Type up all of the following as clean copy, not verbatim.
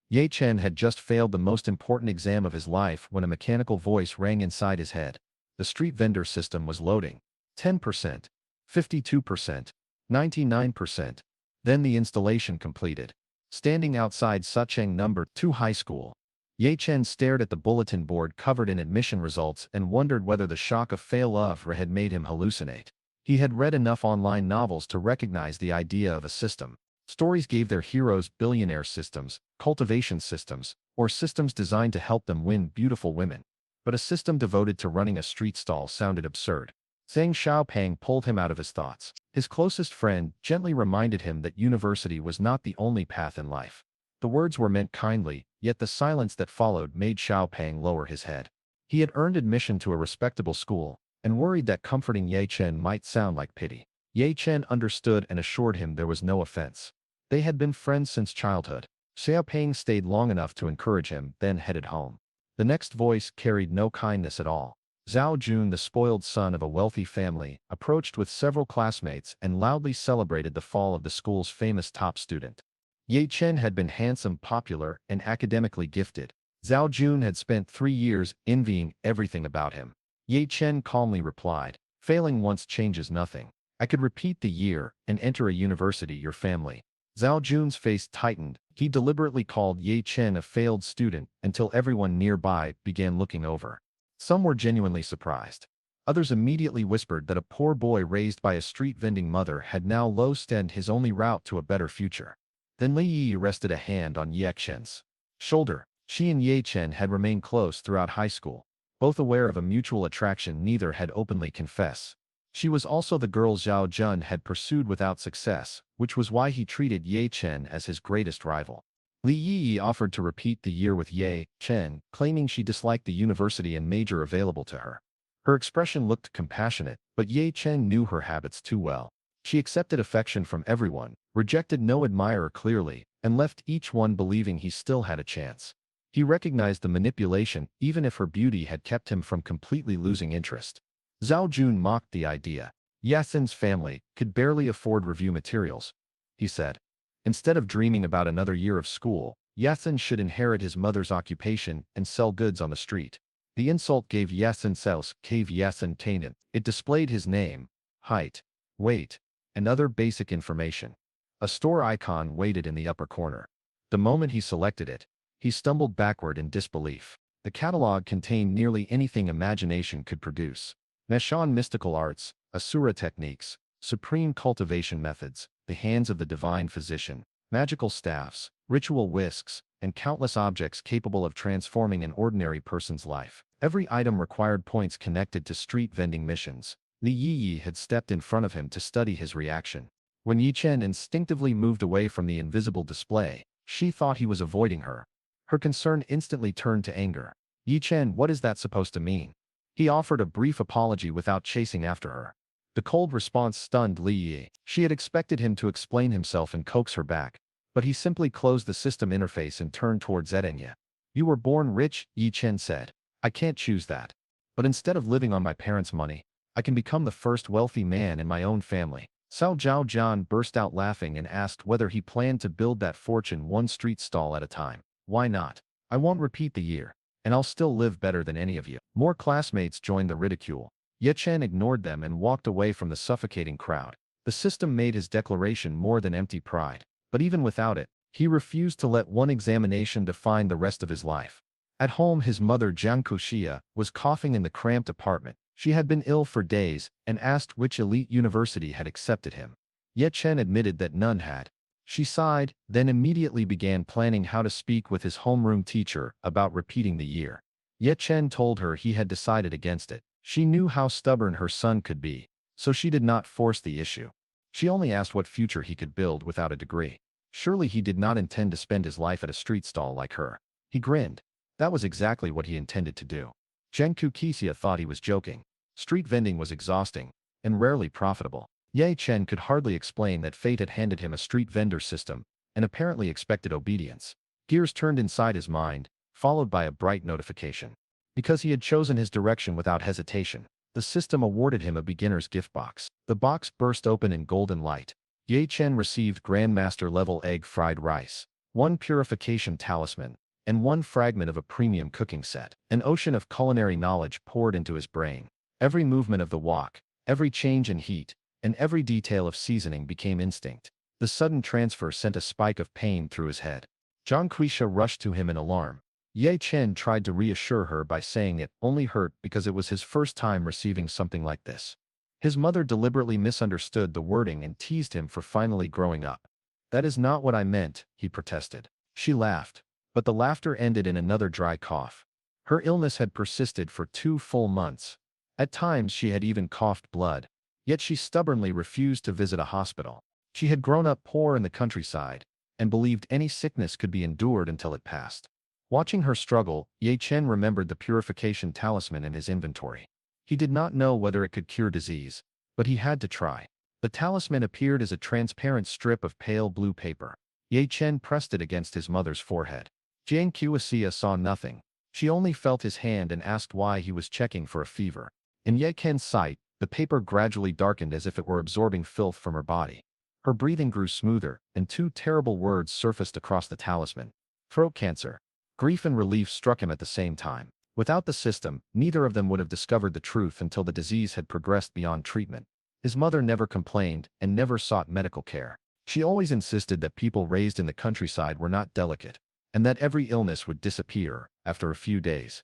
Ye Chen had just failed the most important exam of his life when a mechanical voice rang inside his head. The street vendor system was loading. 10%, 52%, 99%. Then the installation completed. Standing outside Sucheng number 2 high school, Ye Chen stared at the bulletin board covered in admission results and wondered whether the shock of failure had made him hallucinate. He had read enough online novels to recognize the idea of a system. Stories gave their heroes billionaire systems, cultivation systems, or systems designed to help them win beautiful women. But a system devoted to running a street stall sounded absurd. Zhang Xiaopeng pulled him out of his thoughts. His closest friend gently reminded him that university was not the only path in life. The words were meant kindly, yet the silence that followed made Xiaopeng lower his head. He had earned admission to a respectable school, and worried that comforting Ye Chen might sound like pity. Ye Chen understood and assured him there was no offense. They had been friends since childhood. Xiaopeng stayed long enough to encourage him, then headed home. The next voice carried no kindness at all. Zhao Jun, the spoiled son of a wealthy family, approached with several classmates and loudly celebrated the fall of the school's famous top student. Ye Chen had been handsome, popular, and academically gifted. Zhao Jun had spent 3 years envying everything about him. Ye Chen calmly replied, "Failing once changes nothing. I could repeat the year and enter a university your family." Zhao Jun's face tightened. He deliberately called Ye Chen a failed student until everyone nearby began looking over. Some were genuinely surprised. Others immediately whispered that a poor boy raised by a street vending mother had now lost his only route to a better future. Then Li Yi rested a hand on Ye Chen's shoulder. She and Ye Chen had remained close throughout high school. Both aware of a mutual attraction, neither had openly confessed. She was also the girl Zhao Jun had pursued without success, which was why he treated Ye Chen as his greatest rival. Li Yi offered to repeat the year with Ye Chen, claiming she disliked the university and major available to her. Her expression looked compassionate, but Ye Chen knew her habits too well. She accepted affection from everyone, rejected no admirer clearly, and left each one believing he still had a chance. He recognized the manipulation, even if her beauty had kept him from completely losing interest. Zhao Jun mocked the idea. Yasin's family could barely afford review materials, he said. Instead of dreaming about another year of school, Yasin should inherit his mother's occupation and sell goods on the street. The insult gave Yasin Sels Cave Yasin Tainen. It displayed his name, height, weight, and other basic information. A store icon waited in the upper corner. The moment he selected it, he stumbled backward in disbelief. The catalog contained nearly anything imagination could produce. Neshan mystical arts, Asura techniques, supreme cultivation methods, the hands of the divine physician, magical staffs, ritual whisks, and countless objects capable of transforming an ordinary person's life. Every item required points connected to street vending missions. Li Yi had stepped in front of him to study his reaction. When Ye Chen instinctively moved away from the invisible display, she thought he was avoiding her. Her concern instantly turned to anger. "Ye Chen, what is that supposed to mean?" He offered a brief apology without chasing after her. The cold response stunned Li Yi. She had expected him to explain himself and coax her back, but he simply closed the system interface and turned toward Zedenya. "You were born rich," Ye Chen said. "I can't choose that. But instead of living on my parents' money, I can become the first wealthy man in my own family." Cao Zhaojian burst out laughing and asked whether he planned to build that fortune one street stall at a time. "Why not? I won't repeat the year, and I'll still live better than any of you." More classmates joined the ridicule. Ye Chen ignored them and walked away from the suffocating crowd. The system made his declaration more than empty pride. But even without it, he refused to let one examination define the rest of his life. At home, his mother Jiang Kuxia was coughing in the cramped apartment. She had been ill for days and asked which elite university had accepted him. Ye Chen admitted that none had. She sighed, then immediately began planning how to speak with his homeroom teacher about repeating the year. Ye Chen told her he had decided against it. She knew how stubborn her son could be, so she did not force the issue. She only asked what future he could build without a degree. Surely he did not intend to spend his life at a street stall like her. He grinned. That was exactly what he intended to do. Zhengku Kixia thought he was joking. Street vending was exhausting and rarely profitable. Ye Chen could hardly explain that fate had handed him a street vendor system and apparently expected obedience. Gears turned inside his mind, followed by a bright notification. Because he had chosen his direction without hesitation, the system awarded him a beginner's gift box. The box burst open in golden light. Ye Chen received Grandmaster level egg fried rice. one purification talisman, and one fragment of a premium cooking set. An ocean of culinary knowledge poured into his brain. Every movement of the wok, every change in heat, and every detail of seasoning became instinct. The sudden transfer sent a spike of pain through his head. Zhang Quisha rushed to him in alarm. Ye Chen tried to reassure her by saying it only hurt because it was his first time receiving something like this. His mother deliberately misunderstood the wording and teased him for finally growing up. "That is not what I meant," he protested. She laughed, but the laughter ended in another dry cough. Her illness had persisted for 2 full months. At times she had even coughed blood. Yet she stubbornly refused to visit a hospital. She had grown up poor in the countryside, and believed any sickness could be endured until it passed. Watching her struggle, Ye Chen remembered the purification talisman in his inventory. He did not know whether it could cure disease, but he had to try. The talisman appeared as a transparent strip of pale blue paper. Ye Chen pressed it against his mother's forehead. Jiang Qiuxia saw nothing. She only felt his hand and asked why he was checking for a fever. In Ye Chen's sight, the paper gradually darkened as if it were absorbing filth from her body. Her breathing grew smoother, and 2 terrible words surfaced across the talisman. Throat cancer. Grief and relief struck him at the same time. Without the system, neither of them would have discovered the truth until the disease had progressed beyond treatment. His mother never complained and never sought medical care. She always insisted that people raised in the countryside were not delicate, and that every illness would disappear after a few days.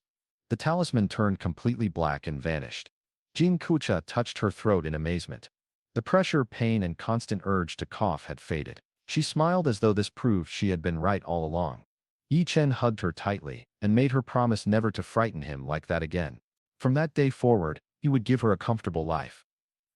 The talisman turned completely black and vanished. Jing Kucha touched her throat in amazement. The pressure, pain, and constant urge to cough had faded. She smiled as though this proved she had been right all along. Ye Chen hugged her tightly and made her promise never to frighten him like that again. From that day forward, he would give her a comfortable life.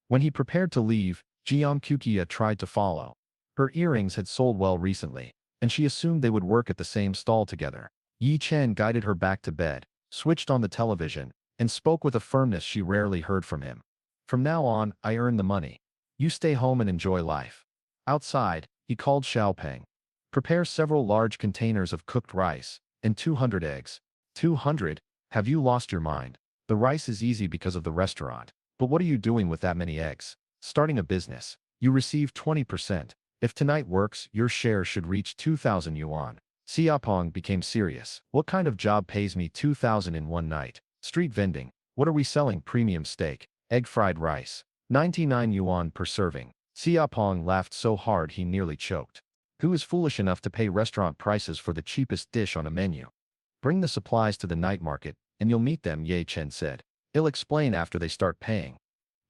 When he prepared to leave, Jiang Qiuxia tried to follow. Her earrings had sold well recently, and she assumed they would work at the same stall together. Ye Chen guided her back to bed, switched on the television, and spoke with a firmness she rarely heard from him. "From now on, I earn the money. You stay home and enjoy life." Outside, he called Xiaopeng. "Prepare several large containers of cooked rice, and 200 eggs. 200? Have you lost your mind? The rice is easy because of the restaurant. But what are you doing with that many eggs? Starting a business. You receive 20%. If tonight works, your share should reach 2,000 yuan. Xiaopeng became serious. "What kind of job pays me 2,000 in one night? Street vending. What are we selling? Premium steak, egg fried rice. 99 yuan per serving." Xiaopeng laughed so hard he nearly choked. Who is foolish enough to pay restaurant prices for the cheapest dish on a menu? "Bring the supplies to the night market, and you'll meet them," Ye Chen said. "He'll explain after they start paying."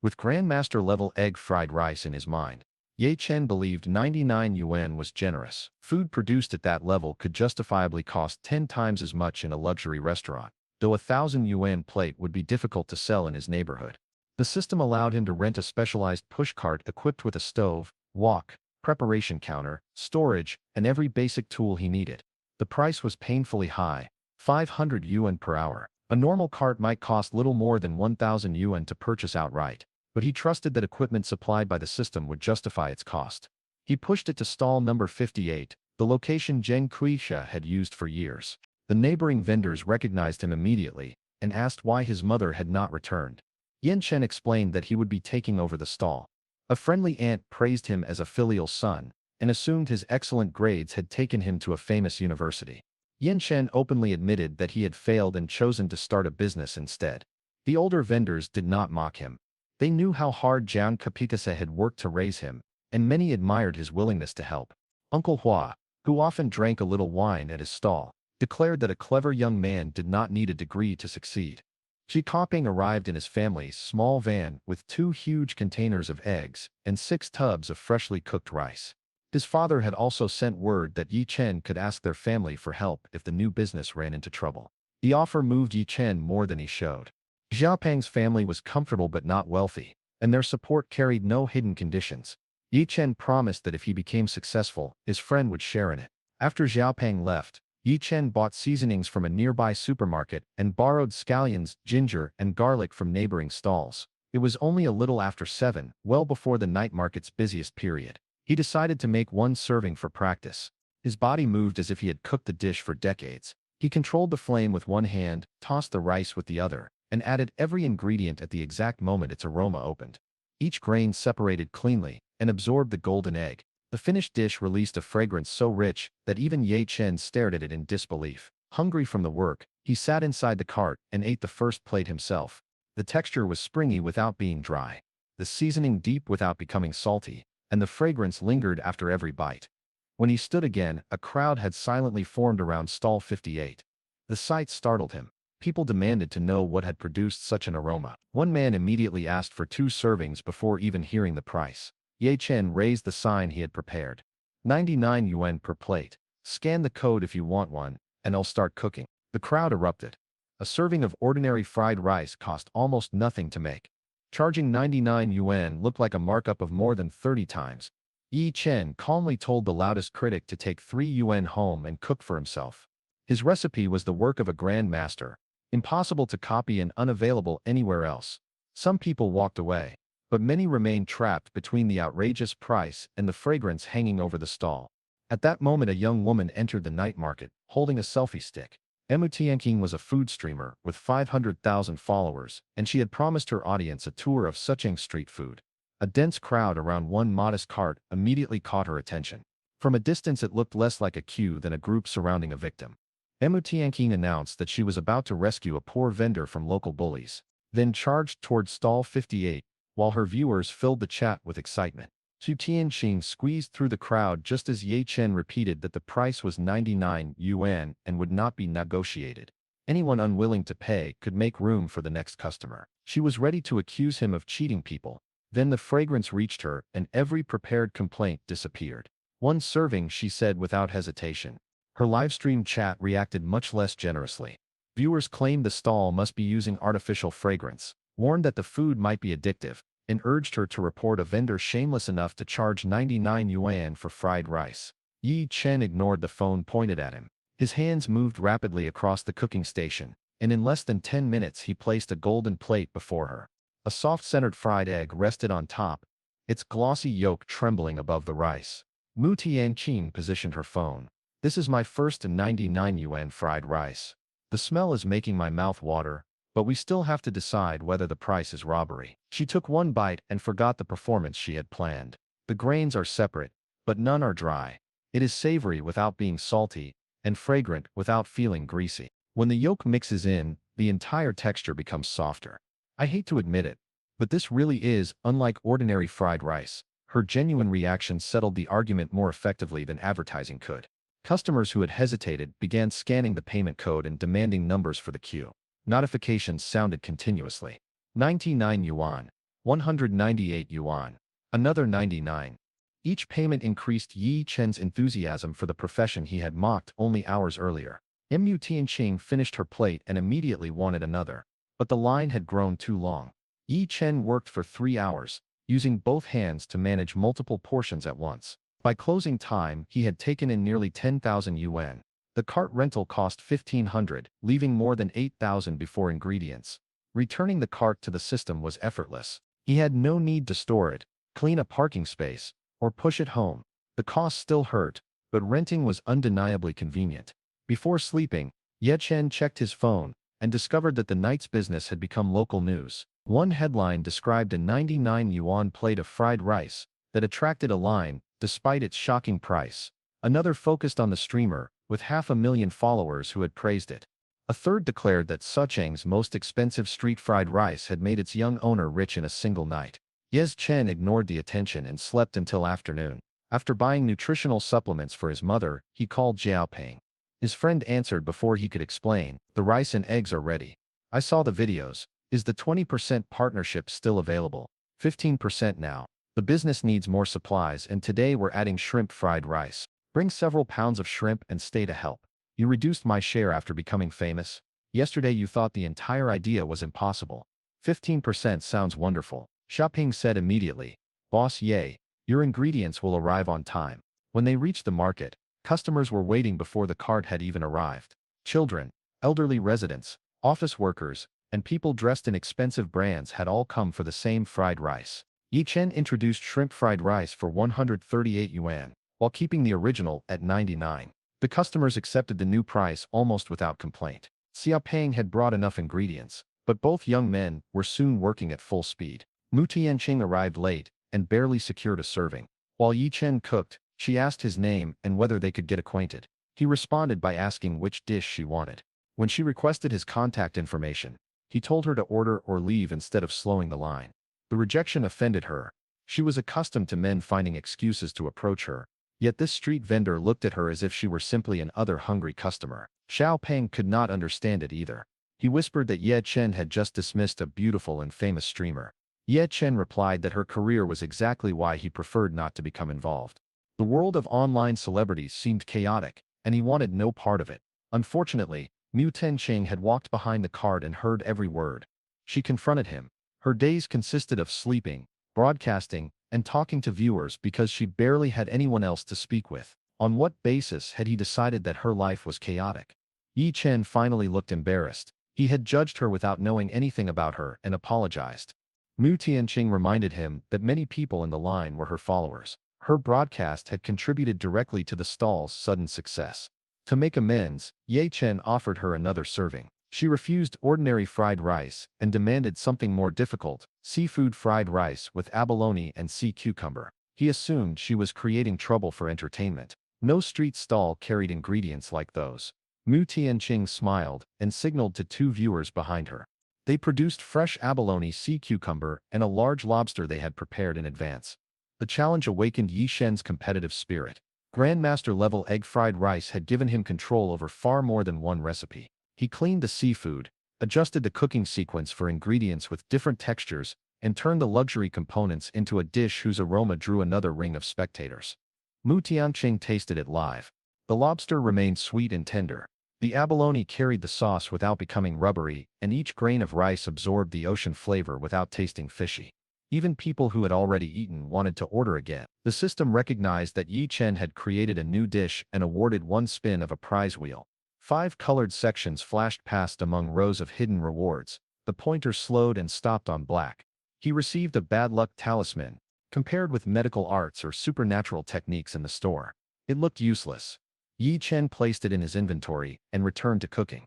With Grandmaster-level egg fried rice in his mind, Ye Chen believed 99 yuan was generous. Food produced at that level could justifiably cost 10 times as much in a luxury restaurant, though a 1,000 yuan plate would be difficult to sell in his neighborhood. The system allowed him to rent a specialized pushcart equipped with a stove, wok, preparation counter, storage, and every basic tool he needed. The price was painfully high, 500 yuan per hour. A normal cart might cost little more than 1,000 yuan to purchase outright, but he trusted that equipment supplied by the system would justify its cost. He pushed it to stall number 58, the location Zheng Quisha had used for years. The neighboring vendors recognized him immediately and asked why his mother had not returned. Ye Chen explained that he would be taking over the stall. A friendly aunt praised him as a filial son and assumed his excellent grades had taken him to a famous university. Ye Chen openly admitted that he had failed and chosen to start a business instead. The older vendors did not mock him. They knew how hard Jiang Qiuxia had worked to raise him, and many admired his willingness to help. Uncle Hua, who often drank a little wine at his stall, declared that a clever young man did not need a degree to succeed. Xi Kaoping arrived in his family's small van with 2 huge containers of eggs and 6 tubs of freshly cooked rice. His father had also sent word that Ye Chen could ask their family for help if the new business ran into trouble. The offer moved Ye Chen more than he showed. Xiaopeng's family was comfortable but not wealthy, and their support carried no hidden conditions. Ye Chen promised that if he became successful, his friend would share in it. After Xiaopeng left, Ye Chen bought seasonings from a nearby supermarket and borrowed scallions, ginger, and garlic from neighboring stalls. It was only a little after 7, well before the night market's busiest period. He decided to make 1 serving for practice. His body moved as if he had cooked the dish for decades. He controlled the flame with one hand, tossed the rice with the other, and added every ingredient at the exact moment its aroma opened. Each grain separated cleanly and absorbed the golden egg. The finished dish released a fragrance so rich that even Ye Chen stared at it in disbelief. Hungry from the work, he sat inside the cart and ate the first plate himself. The texture was springy without being dry, the seasoning deep without becoming salty, and the fragrance lingered after every bite. When he stood again, a crowd had silently formed around stall 58. The sight startled him. People demanded to know what had produced such an aroma. One man immediately asked for 2 servings before even hearing the price. Ye Chen raised the sign he had prepared. 99 yuan per plate. Scan the code if you want one, and I'll start cooking. The crowd erupted. A serving of ordinary fried rice cost almost nothing to make. Charging 99 yuan looked like a markup of more than 30 times. Ye Chen calmly told the loudest critic to take 3 yuan home and cook for himself. His recipe was the work of a grand master, impossible to copy and unavailable anywhere else. Some people walked away, but many remained trapped between the outrageous price and the fragrance hanging over the stall. At that moment a young woman entered the night market, holding a selfie stick. Emu Tianqing was a food streamer with 500,000 followers, and she had promised her audience a tour of Sucheng street food. A dense crowd around one modest cart immediately caught her attention. From a distance it looked less like a queue than a group surrounding a victim. Emu Tianqing announced that she was about to rescue a poor vendor from local bullies, then charged toward stall 58, while her viewers filled the chat with excitement. Xu Tianqing squeezed through the crowd just as Ye Chen repeated that the price was 99 yuan and would not be negotiated. Anyone unwilling to pay could make room for the next customer. She was ready to accuse him of cheating people. Then the fragrance reached her and every prepared complaint disappeared. 1 serving, she said without hesitation. Her livestream chat reacted much less generously. Viewers claimed the stall must be using artificial fragrance, warned that the food might be addictive, and urged her to report a vendor shameless enough to charge 99 yuan for fried rice. Ye Chen ignored the phone pointed at him. His hands moved rapidly across the cooking station, and in less than 10 minutes he placed a golden plate before her. A soft-centered fried egg rested on top, its glossy yolk trembling above the rice. Mu Tianqing positioned her phone. This is my first 99 yuan fried rice. The smell is making my mouth water, but we still have to decide whether the price is robbery. She took 1 bite and forgot the performance she had planned. The grains are separate, but none are dry. It is savory without being salty, and fragrant without feeling greasy. When the yolk mixes in, the entire texture becomes softer. I hate to admit it, but this really is unlike ordinary fried rice. Her genuine reaction settled the argument more effectively than advertising could. Customers who had hesitated began scanning the payment code and demanding numbers for the queue. Notifications sounded continuously. 99 yuan. 198 yuan. Another 99. Each payment increased Ye Chen's enthusiasm for the profession he had mocked only hours earlier. Mu Tianqing finished her plate and immediately wanted another. But the line had grown too long. Ye Chen worked for 3 hours, using both hands to manage multiple portions at once. By closing time, he had taken in nearly 10,000 yuan. The cart rental cost 1,500, leaving more than 8,000 before ingredients. Returning the cart to the system was effortless. He had no need to store it, clean a parking space, or push it home. The cost still hurt, but renting was undeniably convenient. Before sleeping, Ye Chen checked his phone and discovered that the night's business had become local news. One headline described a 99 yuan plate of fried rice that attracted a line, despite its shocking price. Another focused on the streamer, with 500,000 followers who had praised it. A third declared that Sucheng's most expensive street fried rice had made its young owner rich in a single night. Ye Chen ignored the attention and slept until afternoon. After buying nutritional supplements for his mother, he called Xiaoping. His friend answered before he could explain, "The rice and eggs are ready. I saw the videos. Is the 20% partnership still available?" 15% now. The business needs more supplies and today we're adding shrimp fried rice. Bring several pounds of shrimp and stay to help. You reduced my share after becoming famous. Yesterday you thought the entire idea was impossible. 15% sounds wonderful. Xiaoping said immediately. Boss Ye, your ingredients will arrive on time. When they reached the market, customers were waiting before the cart had even arrived. Children, elderly residents, office workers, and people dressed in expensive brands had all come for the same fried rice. Ye Chen introduced shrimp fried rice for 138 yuan, while keeping the original at 99. The customers accepted the new price almost without complaint. Xiaoping had brought enough ingredients, but both young men were soon working at full speed. Mu Tianqing arrived late and barely secured a serving. While Ye Chen cooked, she asked his name and whether they could get acquainted. He responded by asking which dish she wanted. When she requested his contact information, he told her to order or leave instead of slowing the line. The rejection offended her. She was accustomed to men finding excuses to approach her, yet this street vendor looked at her as if she were simply an other hungry customer. Xiao Peng could not understand it either. He whispered that Ye Chen had just dismissed a beautiful and famous streamer. Ye Chen replied that her career was exactly why he preferred not to become involved. The world of online celebrities seemed chaotic, and he wanted no part of it. Unfortunately, Mu Tenqing had walked behind the cart and heard every word. She confronted him. Her days consisted of sleeping, broadcasting, and talking to viewers because she barely had anyone else to speak with. On what basis had he decided that her life was chaotic? Ye Chen finally looked embarrassed. He had judged her without knowing anything about her and apologized. Mu Tianqing reminded him that many people in the line were her followers. Her broadcast had contributed directly to the stall's sudden success. To make amends, Ye Chen offered her another serving. She refused ordinary fried rice and demanded something more difficult, seafood fried rice with abalone and sea cucumber. He assumed she was creating trouble for entertainment. No street stall carried ingredients like those. Mu Tianqing smiled and signaled to two viewers behind her. They produced fresh abalone sea cucumber and a large lobster they had prepared in advance. The challenge awakened Ye Shen's competitive spirit. Grandmaster-level egg fried rice had given him control over far more than one recipe. He cleaned the seafood, adjusted the cooking sequence for ingredients with different textures, and turned the luxury components into a dish whose aroma drew another ring of spectators. Mu Tianqing tasted it live. The lobster remained sweet and tender. The abalone carried the sauce without becoming rubbery, and each grain of rice absorbed the ocean flavor without tasting fishy. Even people who had already eaten wanted to order again. The system recognized that Ye Chen had created a new dish and awarded one spin of a prize wheel. 5 colored sections flashed past among rows of hidden rewards. The pointer slowed and stopped on black. He received a bad luck talisman, compared with medical arts or supernatural techniques in the store. It looked useless. Ye Chen placed it in his inventory and returned to cooking.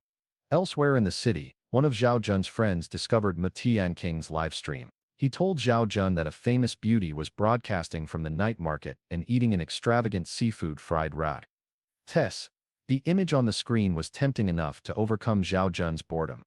Elsewhere in the city, one of Zhao Jun's friends discovered Mu Tianqing's live stream. He told Zhao Jun that a famous beauty was broadcasting from the night market and eating an extravagant seafood fried rat. The image on the screen was tempting enough to overcome Zhao Jun's boredom.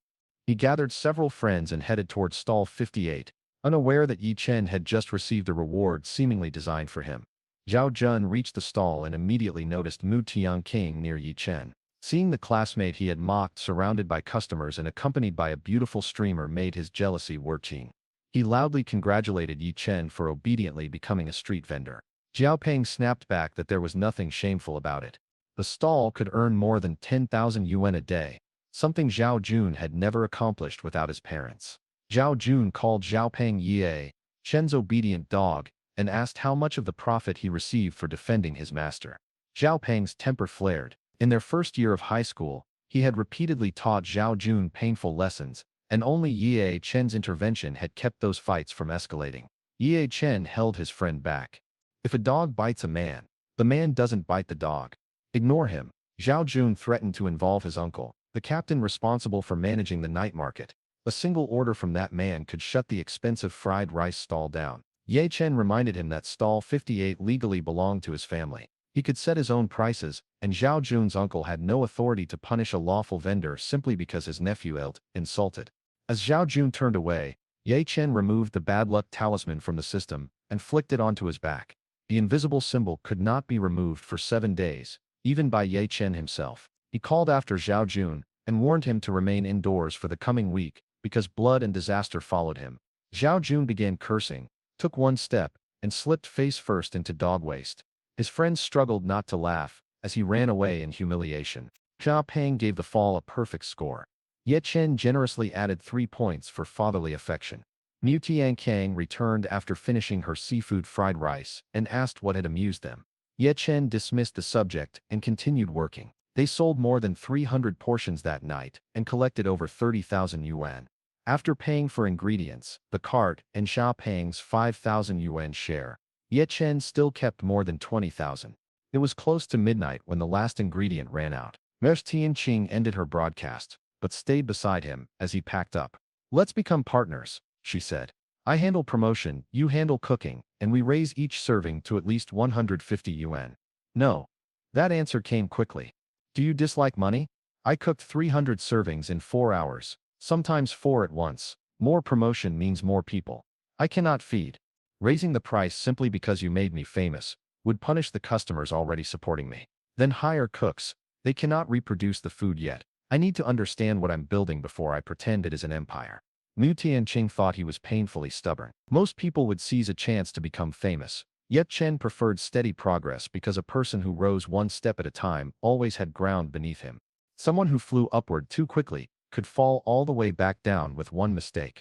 He gathered several friends and headed toward stall 58, unaware that Ye Chen had just received a reward seemingly designed for him. Zhao Jun reached the stall and immediately noticed Mu Tianqing near Ye Chen. Seeing the classmate he had mocked surrounded by customers and accompanied by a beautiful streamer made his jealousy working. He loudly congratulated Ye Chen for obediently becoming a street vendor. Xiao Peng snapped back that there was nothing shameful about it. The stall could earn more than 10,000 yuan a day, something Zhao Jun had never accomplished without his parents. Zhao Jun called Xiao Peng Ye Chen's obedient dog, and asked how much of the profit he received for defending his master. Xiao Peng's temper flared. In their first year of high school, he had repeatedly taught Zhao Jun painful lessons, and only Ye Chen's intervention had kept those fights from escalating. Ye Chen held his friend back. If a dog bites a man, the man doesn't bite the dog. Ignore him. Zhao Jun threatened to involve his uncle, the captain responsible for managing the night market. A single order from that man could shut the expensive fried rice stall down. Ye Chen reminded him that stall 58 legally belonged to his family. He could set his own prices, and Zhao Jun's uncle had no authority to punish a lawful vendor simply because his nephew felt insulted. As Zhao Jun turned away, Ye Chen removed the bad luck talisman from the system and flicked it onto his back. The invisible symbol could not be removed for 7 days, even by Ye Chen himself. He called after Zhao Jun and warned him to remain indoors for the coming week because blood and disaster followed him. Zhao Jun began cursing, took one step, and slipped face first into dog waste. His friends struggled not to laugh as he ran away in humiliation. Xia Peng gave the fall a perfect score. Ye Chen generously added 3 points for fatherly affection. Mu Tianqing returned after finishing her seafood fried rice and asked what had amused them. Ye Chen dismissed the subject and continued working. They sold more than 300 portions that night and collected over 30,000 yuan. After paying for ingredients, the cart, and Xia Peng's 5,000 yuan share, Ye Chen still kept more than 20,000. It was close to midnight when the last ingredient ran out. Nurse Tianqing ended her broadcast, but stayed beside him as he packed up. "Let's become partners," she said. I handle promotion, you handle cooking, and we raise each serving to at least 150 yuan. No. That answer came quickly. Do you dislike money? I cooked 300 servings in 4 hours, sometimes 4 at once. More promotion means more people. I cannot feed. Raising the price simply because you made me famous would punish the customers already supporting me. Then hire cooks. They cannot reproduce the food yet. I need to understand what I'm building before I pretend it is an empire. Mu Tianqing thought he was painfully stubborn. Most people would seize a chance to become famous. Ye Chen preferred steady progress because a person who rose one step at a time always had ground beneath him. Someone who flew upward too quickly could fall all the way back down with one mistake.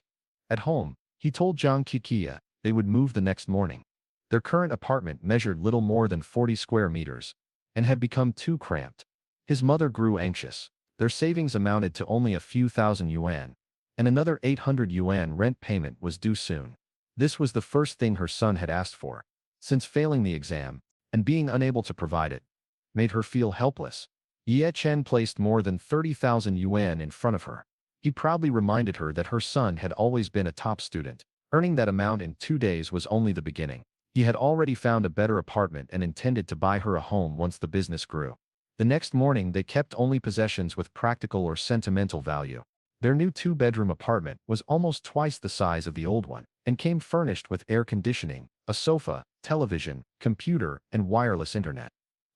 At home, he told Zhang Qiqi they would move the next morning. Their current apartment measured little more than 40 square meters and had become too cramped. His mother grew anxious. Their savings amounted to only a few thousand yuan, and another 800 yuan rent payment was due soon. This was the first thing her son had asked for, since failing the exam and being unable to provide it made her feel helpless. Ye Chen placed more than 30,000 yuan in front of her. He proudly reminded her that her son had always been a top student. Earning that amount in 2 days was only the beginning. He had already found a better apartment and intended to buy her a home once the business grew. The next morning they kept only possessions with practical or sentimental value. Their new 2-bedroom apartment was almost twice the size of the old one, and came furnished with air conditioning, a sofa, television, computer, and wireless internet.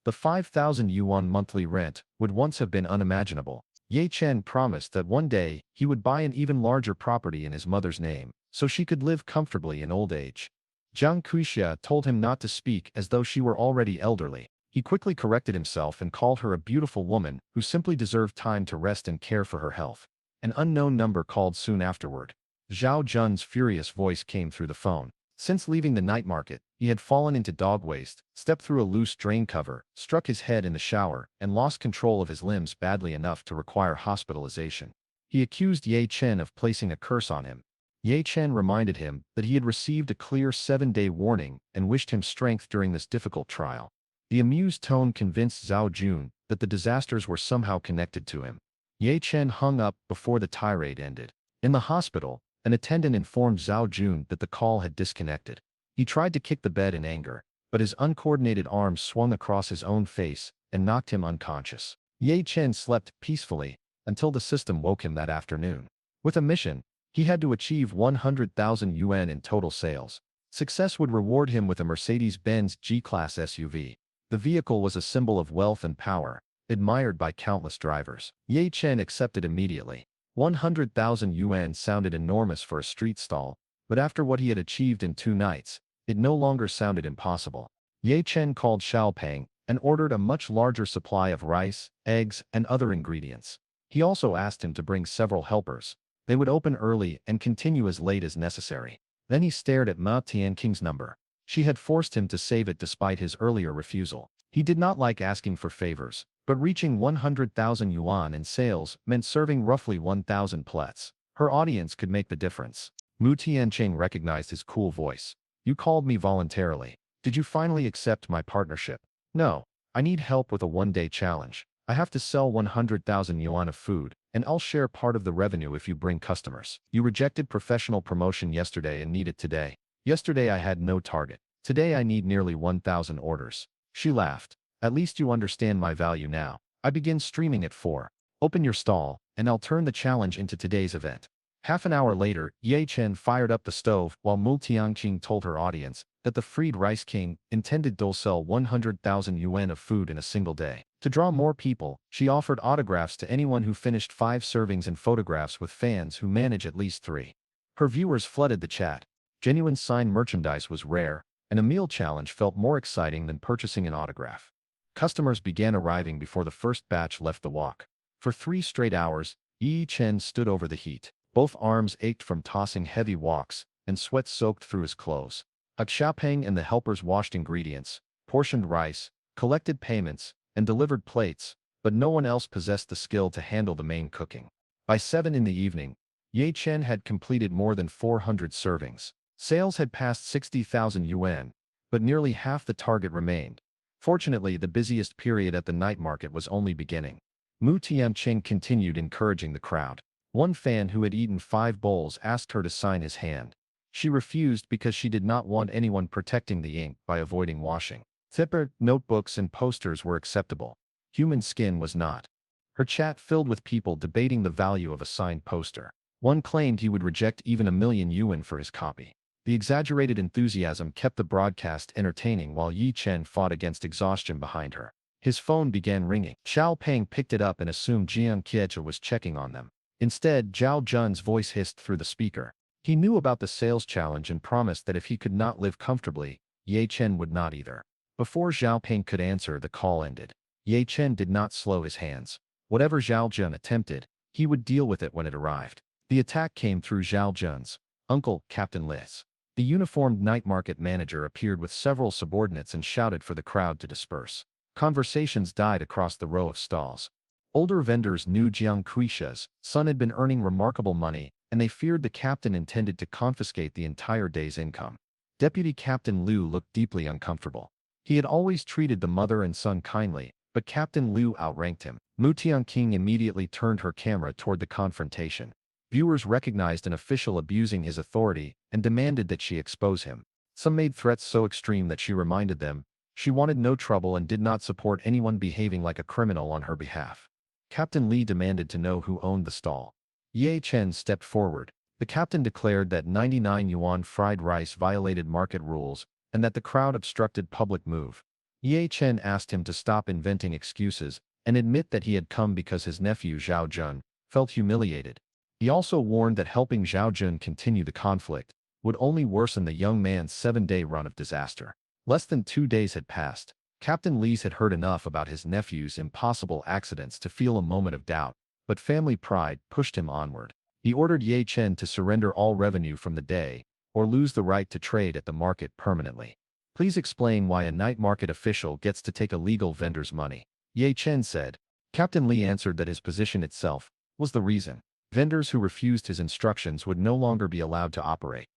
The 5,000 yuan monthly rent would once have been unimaginable. Ye Chen promised that one day he would buy an even larger property in his mother's name, so she could live comfortably in old age. Zhang Qiqi told him not to speak as though she were already elderly. He quickly corrected himself and called her a beautiful woman who simply deserved time to rest and care for her health. An unknown number called soon afterward. Zhao Jun's furious voice came through the phone. Since leaving the night market, he had fallen into dog waste, stepped through a loose drain cover, struck his head in the shower, and lost control of his limbs badly enough to require hospitalization. He accused Ye Chen of placing a curse on him. Ye Chen reminded him that he had received a clear 7-day warning and wished him strength during this difficult trial. The amused tone convinced Zhao Jun that the disasters were somehow connected to him. Ye Chen hung up before the tirade ended. In the hospital, an attendant informed Zhao Jun that the call had disconnected. He tried to kick the bed in anger, but his uncoordinated arms swung across his own face and knocked him unconscious. Ye Chen slept peacefully until the system woke him that afternoon. With a mission, he had to achieve 100,000 yuan in total sales. Success would reward him with a Mercedes-Benz G-Class SUV. The vehicle was a symbol of wealth and power, admired by countless drivers. Ye Chen accepted immediately. 100,000 yuan sounded enormous for a street stall, but after what he had achieved in 2 nights, it no longer sounded impossible. Ye Chen called Xiaopeng and ordered a much larger supply of rice, eggs, and other ingredients. He also asked him to bring several helpers. They would open early and continue as late as necessary. Then he stared at Ma Tianqing's number. She had forced him to save it despite his earlier refusal. He did not like asking for favors, but reaching 100,000 yuan in sales meant serving roughly 1,000 plats. Her audience could make the difference. Mu Tianqing recognized his cool voice. You called me voluntarily. Did you finally accept my partnership? No. I need help with a 1-day challenge. I have to sell 100,000 yuan of food, and I'll share part of the revenue if you bring customers. You rejected professional promotion yesterday and need it today. Yesterday I had no target. Today I need nearly 1,000 orders. She laughed. At least you understand my value now. I begin streaming at 4. Open your stall, and I'll turn the challenge into today's event. Half an hour later, Ye Chen fired up the stove while Mu Tianqing told her audience that the freed Rice King intended to sell 100,000 yuan of food in a single day. To draw more people, she offered autographs to anyone who finished 5 servings and photographs with fans who manage at least 3. Her viewers flooded the chat. Genuine signed merchandise was rare, and a meal challenge felt more exciting than purchasing an autograph. Customers began arriving before the first batch left the walk. For 3 straight hours, Ye Chen stood over the heat. Both arms ached from tossing heavy walks, and sweat soaked through his clothes. Xiaopeng and the helpers washed ingredients, portioned rice, collected payments, and delivered plates, but no one else possessed the skill to handle the main cooking. By 7 in the evening, Ye Chen had completed more than 400 servings. Sales had passed 60,000 yuan, but nearly half the target remained. Fortunately, the busiest period at the night market was only beginning. Mu Tianqing continued encouraging the crowd. One fan who had eaten 5 bowls asked her to sign his hand. She refused because she did not want anyone protecting the ink by avoiding washing. Zipper, notebooks, and posters were acceptable. Human skin was not. Her chat filled with people debating the value of a signed poster. One claimed he would reject even 1,000,000 yuan for his copy. The exaggerated enthusiasm kept the broadcast entertaining while Ye Chen fought against exhaustion behind her. His phone began ringing. Xiao Peng picked it up and assumed Jiang Qiejia was checking on them. Instead, Zhao Jun's voice hissed through the speaker. He knew about the sales challenge and promised that if he could not live comfortably, Ye Chen would not either. Before Xiao Peng could answer, the call ended. Ye Chen did not slow his hands. Whatever Zhao Jun attempted, he would deal with it when it arrived. The attack came through Zhao Jun's uncle, Captain Lis. The uniformed night market manager appeared with several subordinates and shouted for the crowd to disperse. Conversations died across the row of stalls. Older vendors knew Jiang Qieixia's son had been earning remarkable money, and they feared the captain intended to confiscate the entire day's income. Deputy Captain Liu looked deeply uncomfortable. He had always treated the mother and son kindly, but Captain Liu outranked him. Mu Tianqing immediately turned her camera toward the confrontation. Viewers recognized an official abusing his authority and demanded that she expose him. Some made threats so extreme that she reminded them she wanted no trouble and did not support anyone behaving like a criminal on her behalf. Captain Li demanded to know who owned the stall. Ye Chen stepped forward. The captain declared that 99 yuan fried rice violated market rules and that the crowd obstructed public move. Ye Chen asked him to stop inventing excuses and admit that he had come because his nephew Zhao Jun felt humiliated. He also warned that helping Zhao Jun continue the conflict would only worsen the young man's 7-day run of disaster. Less than 2 days had passed. Captain Li had heard enough about his nephew's impossible accidents to feel a moment of doubt, but family pride pushed him onward. He ordered Ye Chen to surrender all revenue from the day or lose the right to trade at the market permanently. Please explain why a night market official gets to take a legal vendor's money, Ye Chen said. Captain Li answered that his position itself was the reason. Vendors who refused his instructions would no longer be allowed to operate.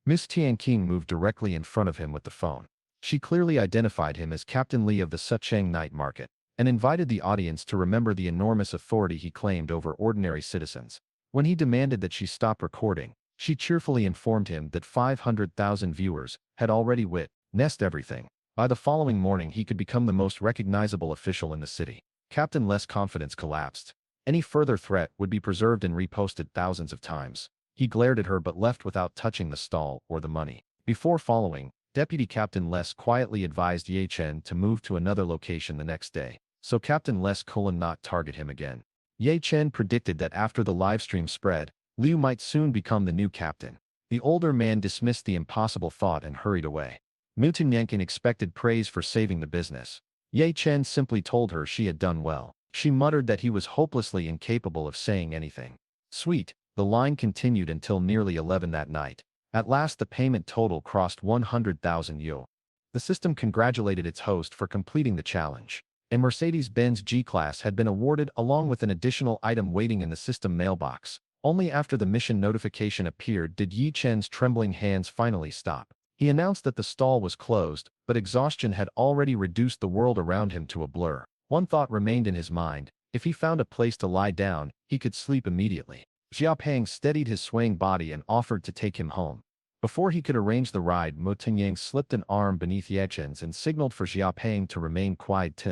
Miss Tianqing moved directly in front of him with the phone. She clearly identified him as Captain Li of the Sucheng night market and invited the audience to remember the enormous authority he claimed over ordinary citizens. When he demanded that she stop recording, she cheerfully informed him that 500,000 viewers had already witnessed everything. By the following morning, he could become the most recognizable official in the city. Captain Li's confidence collapsed. Any further threat would be preserved and reposted thousands of times. He glared at her but left without touching the stall or the money. Before following, Deputy Captain Les quietly advised Ye Chen to move to another location the next day, so Captain Les could not target him again. Ye Chen predicted that after the livestream spread, Liu might soon become the new captain. The older man dismissed the impossible thought and hurried away. Mu Tianqing expected praise for saving the business. Ye Chen simply told her she had done well. She muttered that he was hopelessly incapable of saying anything. Sweet. The line continued until nearly 11 that night. At last the payment total crossed 100,000 yuan. The system congratulated its host for completing the challenge. A Mercedes-Benz G-Class had been awarded along with an additional item waiting in the system mailbox. Only after the mission notification appeared did Ye Chen's trembling hands finally stop. He announced that the stall was closed, but exhaustion had already reduced the world around him to a blur. One thought remained in his mind: if he found a place to lie down, he could sleep immediately. Xiao Peng steadied his swaying body and offered to take him home. Before he could arrange the ride, Mu Tianqing slipped an arm beneath Ye Chen's and signaled for Xiao Peng to remain quiet.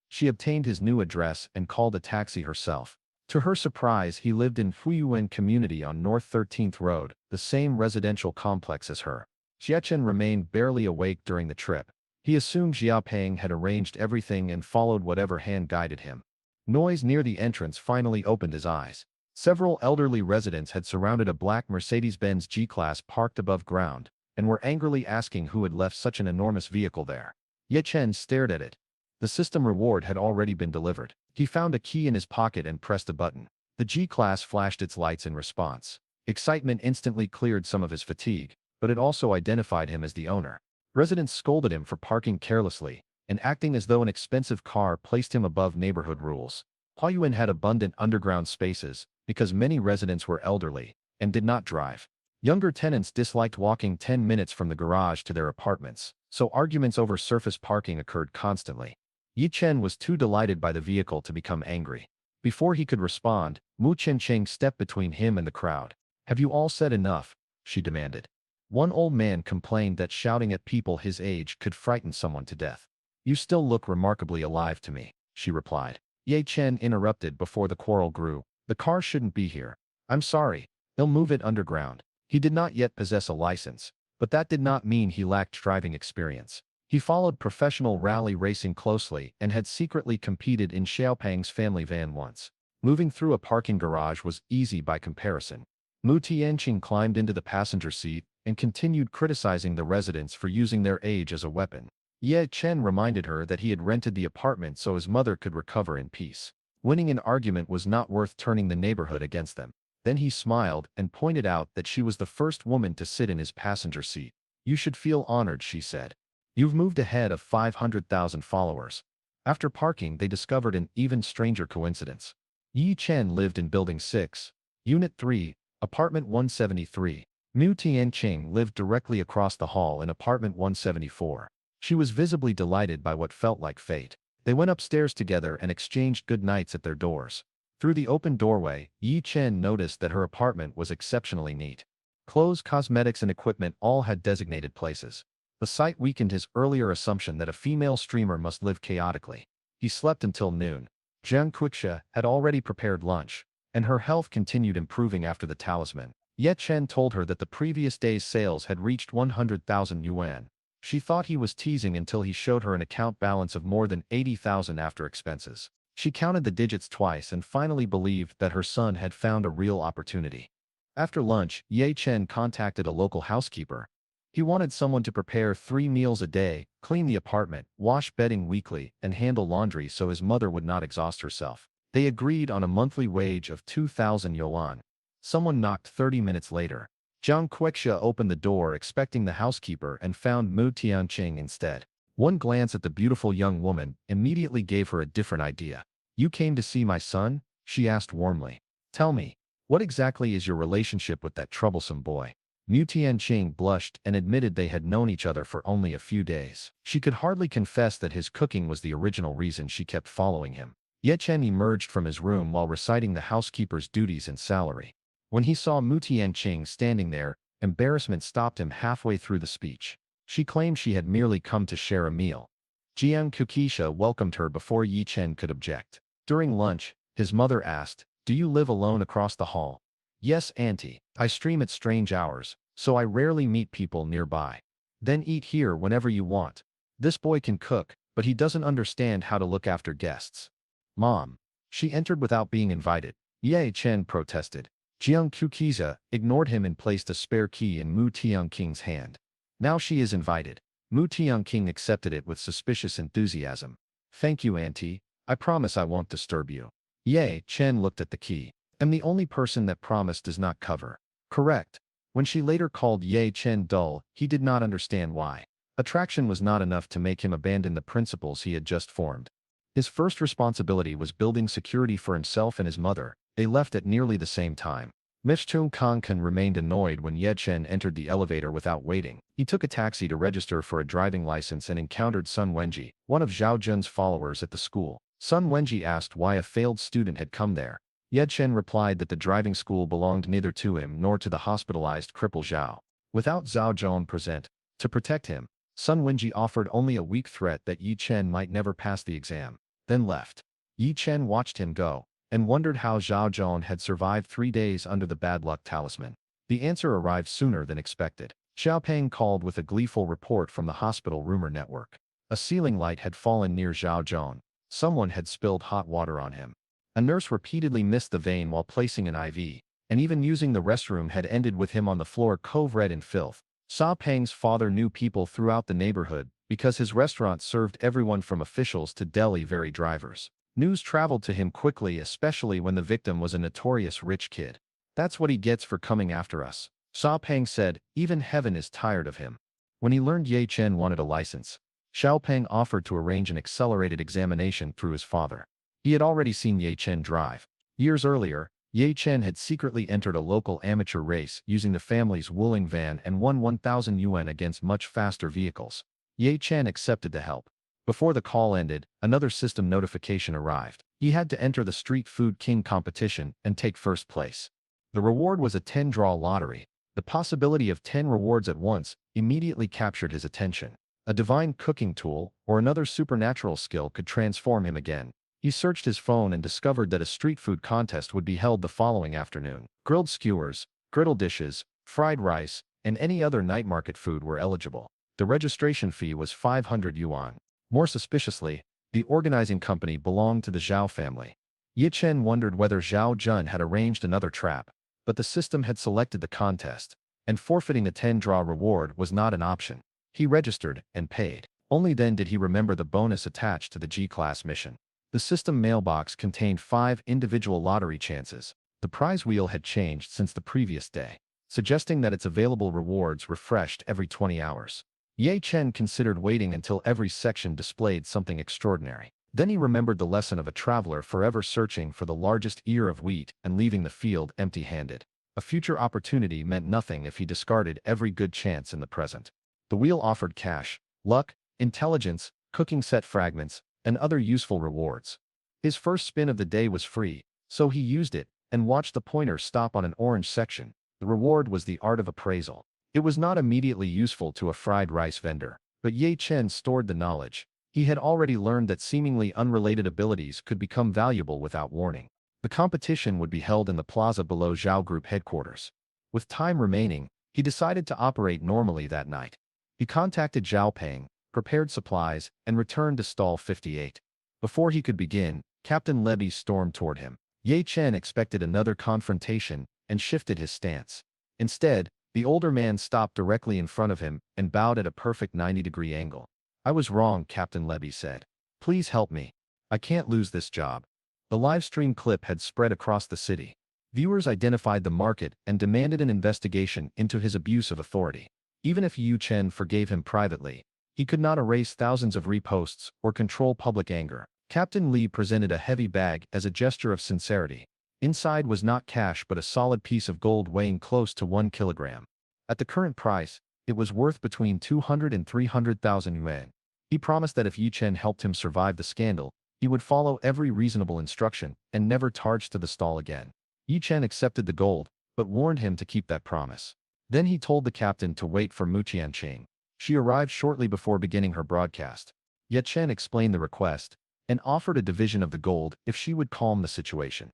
She obtained his new address and called a taxi herself. To her surprise, he lived in Fuyuan community on North 13th Road, the same residential complex as her. Ye Chen remained barely awake during the trip. He assumed Xiao Peng had arranged everything and followed whatever hand guided him. Noise near the entrance finally opened his eyes. Several elderly residents had surrounded a black Mercedes-Benz G-Class parked above ground and were angrily asking who had left such an enormous vehicle there. Ye Chen stared at it. The system reward had already been delivered. He found a key in his pocket and pressed a button. The G-Class flashed its lights in response. Excitement instantly cleared some of his fatigue, but it also identified him as the owner. Residents scolded him for parking carelessly and acting as though an expensive car placed him above neighborhood rules. Huayuan had abundant underground spaces because many residents were elderly and did not drive. Younger tenants disliked walking 10 minutes from the garage to their apartments, so arguments over surface parking occurred constantly. Ye Chen was too delighted by the vehicle to become angry. Before he could respond, Mu Tianqing stepped between him and the crowd. "Have you all said enough?" she demanded. One old man complained that shouting at people his age could frighten someone to death. "You still look remarkably alive to me," she replied. Ye Chen interrupted before the quarrel grew. "The car shouldn't be here. I'm sorry. They'll move it underground." He did not yet possess a license, but that did not mean he lacked driving experience. He followed professional rally racing closely and had secretly competed in Xiaopeng's family van once. Moving through a parking garage was easy by comparison. Mu Tianqing climbed into the passenger seat and continued criticizing the residents for using their age as a weapon. Ye Chen reminded her that he had rented the apartment so his mother could recover in peace. Winning an argument was not worth turning the neighborhood against them. Then he smiled and pointed out that she was the first woman to sit in his passenger seat. "You should feel honored," she said. "You've moved ahead of 500,000 followers." After parking, they discovered an even stranger coincidence. Ye Chen lived in Building 6, Unit 3, Apartment 173. Mu Tianqing lived directly across the hall in Apartment 174. She was visibly delighted by what felt like fate. They went upstairs together and exchanged good nights at their doors. Through the open doorway, Ye Chen noticed that her apartment was exceptionally neat. Clothes, cosmetics, and equipment all had designated places. The sight weakened his earlier assumption that a female streamer must live chaotically. He slept until noon. Jiang Quixia had already prepared lunch, and her health continued improving after the talisman. Ye Chen told her that the previous day's sales had reached 100,000 yuan. She thought he was teasing until he showed her an account balance of more than 80,000 after expenses. She counted the digits twice and finally believed that her son had found a real opportunity. After lunch, Ye Chen contacted a local housekeeper. He wanted someone to prepare 3 meals a day, clean the apartment, wash bedding weekly, and handle laundry so his mother would not exhaust herself. They agreed on a monthly wage of 2,000 yuan. Someone knocked 30 minutes later. Jiang Quixia opened the door expecting the housekeeper and found Mu Tianqing instead. One glance at the beautiful young woman immediately gave her a different idea. "You came to see my son?" she asked warmly. "Tell me, what exactly is your relationship with that troublesome boy?" Mu Tianqing blushed and admitted they had known each other for only a few days. She could hardly confess that his cooking was the original reason she kept following him. Ye Chen emerged from his room while reciting the housekeeper's duties and salary. When he saw Mu Tianqing standing there, embarrassment stopped him halfway through the speech. She claimed she had merely come to share a meal. Jiang Kukisha welcomed her before Ye Chen could object. During lunch, his mother asked, "Do you live alone across the hall?" "Yes, auntie. I stream at strange hours, so I rarely meet people nearby." "Then eat here whenever you want. This boy can cook, but he doesn't understand how to look after guests." "Mom." She entered without being invited. Ye Chen protested. Jiang Kukisha ignored him and placed a spare key in Mu Tianqing's hand. "Now she is invited." Mu Tianqing accepted it with suspicious enthusiasm. "Thank you, auntie. I promise I won't disturb you." Ye Chen looked at the key. "I'm the only person that promise does not cover." "Correct." When she later called Ye Chen dull, he did not understand why. Attraction was not enough to make him abandon the principles he had just formed. His first responsibility was building security for himself and his mother. They left at nearly the same time. Mishtung Kankan remained annoyed when Ye Chen entered the elevator without waiting. He took a taxi to register for a driving license and encountered Sun Wenji, one of Zhao Jun's followers at the school. Sun Wenji asked why a failed student had come there. Ye Chen replied that the driving school belonged neither to him nor to the hospitalized cripple Zhao. Without Zhao Jun present, to protect him, Sun Wenji offered only a weak threat that Ye Chen might never pass the exam, then left. Ye Chen watched him go and wondered how Zhao Jun had survived 3 days under the bad luck talisman. The answer arrived sooner than expected. Xiaopeng called with a gleeful report from the hospital rumor network. A ceiling light had fallen near Zhao Jun. Someone had spilled hot water on him. A nurse repeatedly missed the vein while placing an IV, and even using the restroom had ended with him on the floor cove-red in filth. Xiaopeng's father knew people throughout the neighborhood because his restaurant served everyone from officials to delivery drivers. News traveled to him quickly, especially when the victim was a notorious rich kid. "That's what he gets for coming after us," Xiaopeng said. "Even heaven is tired of him." When he learned Ye Chen wanted a license, Xiaopeng offered to arrange an accelerated examination through his father. He had already seen Ye Chen drive. Years earlier, Ye Chen had secretly entered a local amateur race using the family's Wuling van and won 1,000 yuan against much faster vehicles. Ye Chen accepted the help. Before the call ended, another system notification arrived. He had to enter the Street Food King competition and take first place. The reward was a 10-draw lottery. The possibility of 10 rewards at once immediately captured his attention. A divine cooking tool or another supernatural skill could transform him again. He searched his phone and discovered that a street food contest would be held the following afternoon. Grilled skewers, griddle dishes, fried rice, and any other night market food were eligible. The registration fee was 500 yuan. More suspiciously, the organizing company belonged to the Zhao family. Ye Chen wondered whether Zhao Jun had arranged another trap, but the system had selected the contest, and forfeiting the 10-draw reward was not an option. He registered and paid. Only then did he remember the bonus attached to the G-class mission. The system mailbox contained 5 individual lottery chances. The prize wheel had changed since the previous day, suggesting that its available rewards refreshed every 20 hours. Ye Chen considered waiting until every section displayed something extraordinary. Then he remembered the lesson of a traveler forever searching for the largest ear of wheat and leaving the field empty-handed. A future opportunity meant nothing if he discarded every good chance in the present. The wheel offered cash, luck, intelligence, cooking set fragments, and other useful rewards. His first spin of the day was free, so he used it and watched the pointer stop on an orange section. The reward was the art of appraisal. It was not immediately useful to a fried rice vendor, but Ye Chen stored the knowledge. He had already learned that seemingly unrelated abilities could become valuable without warning. The competition would be held in the plaza below Zhao Group headquarters. With time remaining, he decided to operate normally that night. He contacted Zhao Peng, prepared supplies, and returned to stall 58. Before he could begin, Captain Levy stormed toward him. Ye Chen expected another confrontation and shifted his stance. Instead, the older man stopped directly in front of him and bowed at a perfect 90-degree angle. "I was wrong," Captain Levy said. "Please help me. I can't lose this job." The livestream clip had spread across the city. Viewers identified the market and demanded an investigation into his abuse of authority. Even if Ye Chen forgave him privately, he could not erase thousands of reposts or control public anger. Captain Li presented a heavy bag as a gesture of sincerity. Inside was not cash but a solid piece of gold weighing close to 1 kilogram. At the current price, it was worth between 200 and 300,000 yuan. He promised that if Ye Chen helped him survive the scandal, he would follow every reasonable instruction and never charge to the stall again. Ye Chen accepted the gold, but warned him to keep that promise. Then he told the captain to wait for Mu Tianqing. She arrived shortly before beginning her broadcast. Ye Chen explained the request and offered a division of the gold if she would calm the situation.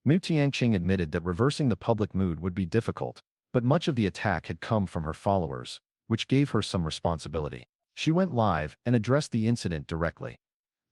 Mu Tianqing admitted that reversing the public mood would be difficult, but much of the attack had come from her followers, which gave her some responsibility. She went live and addressed the incident directly.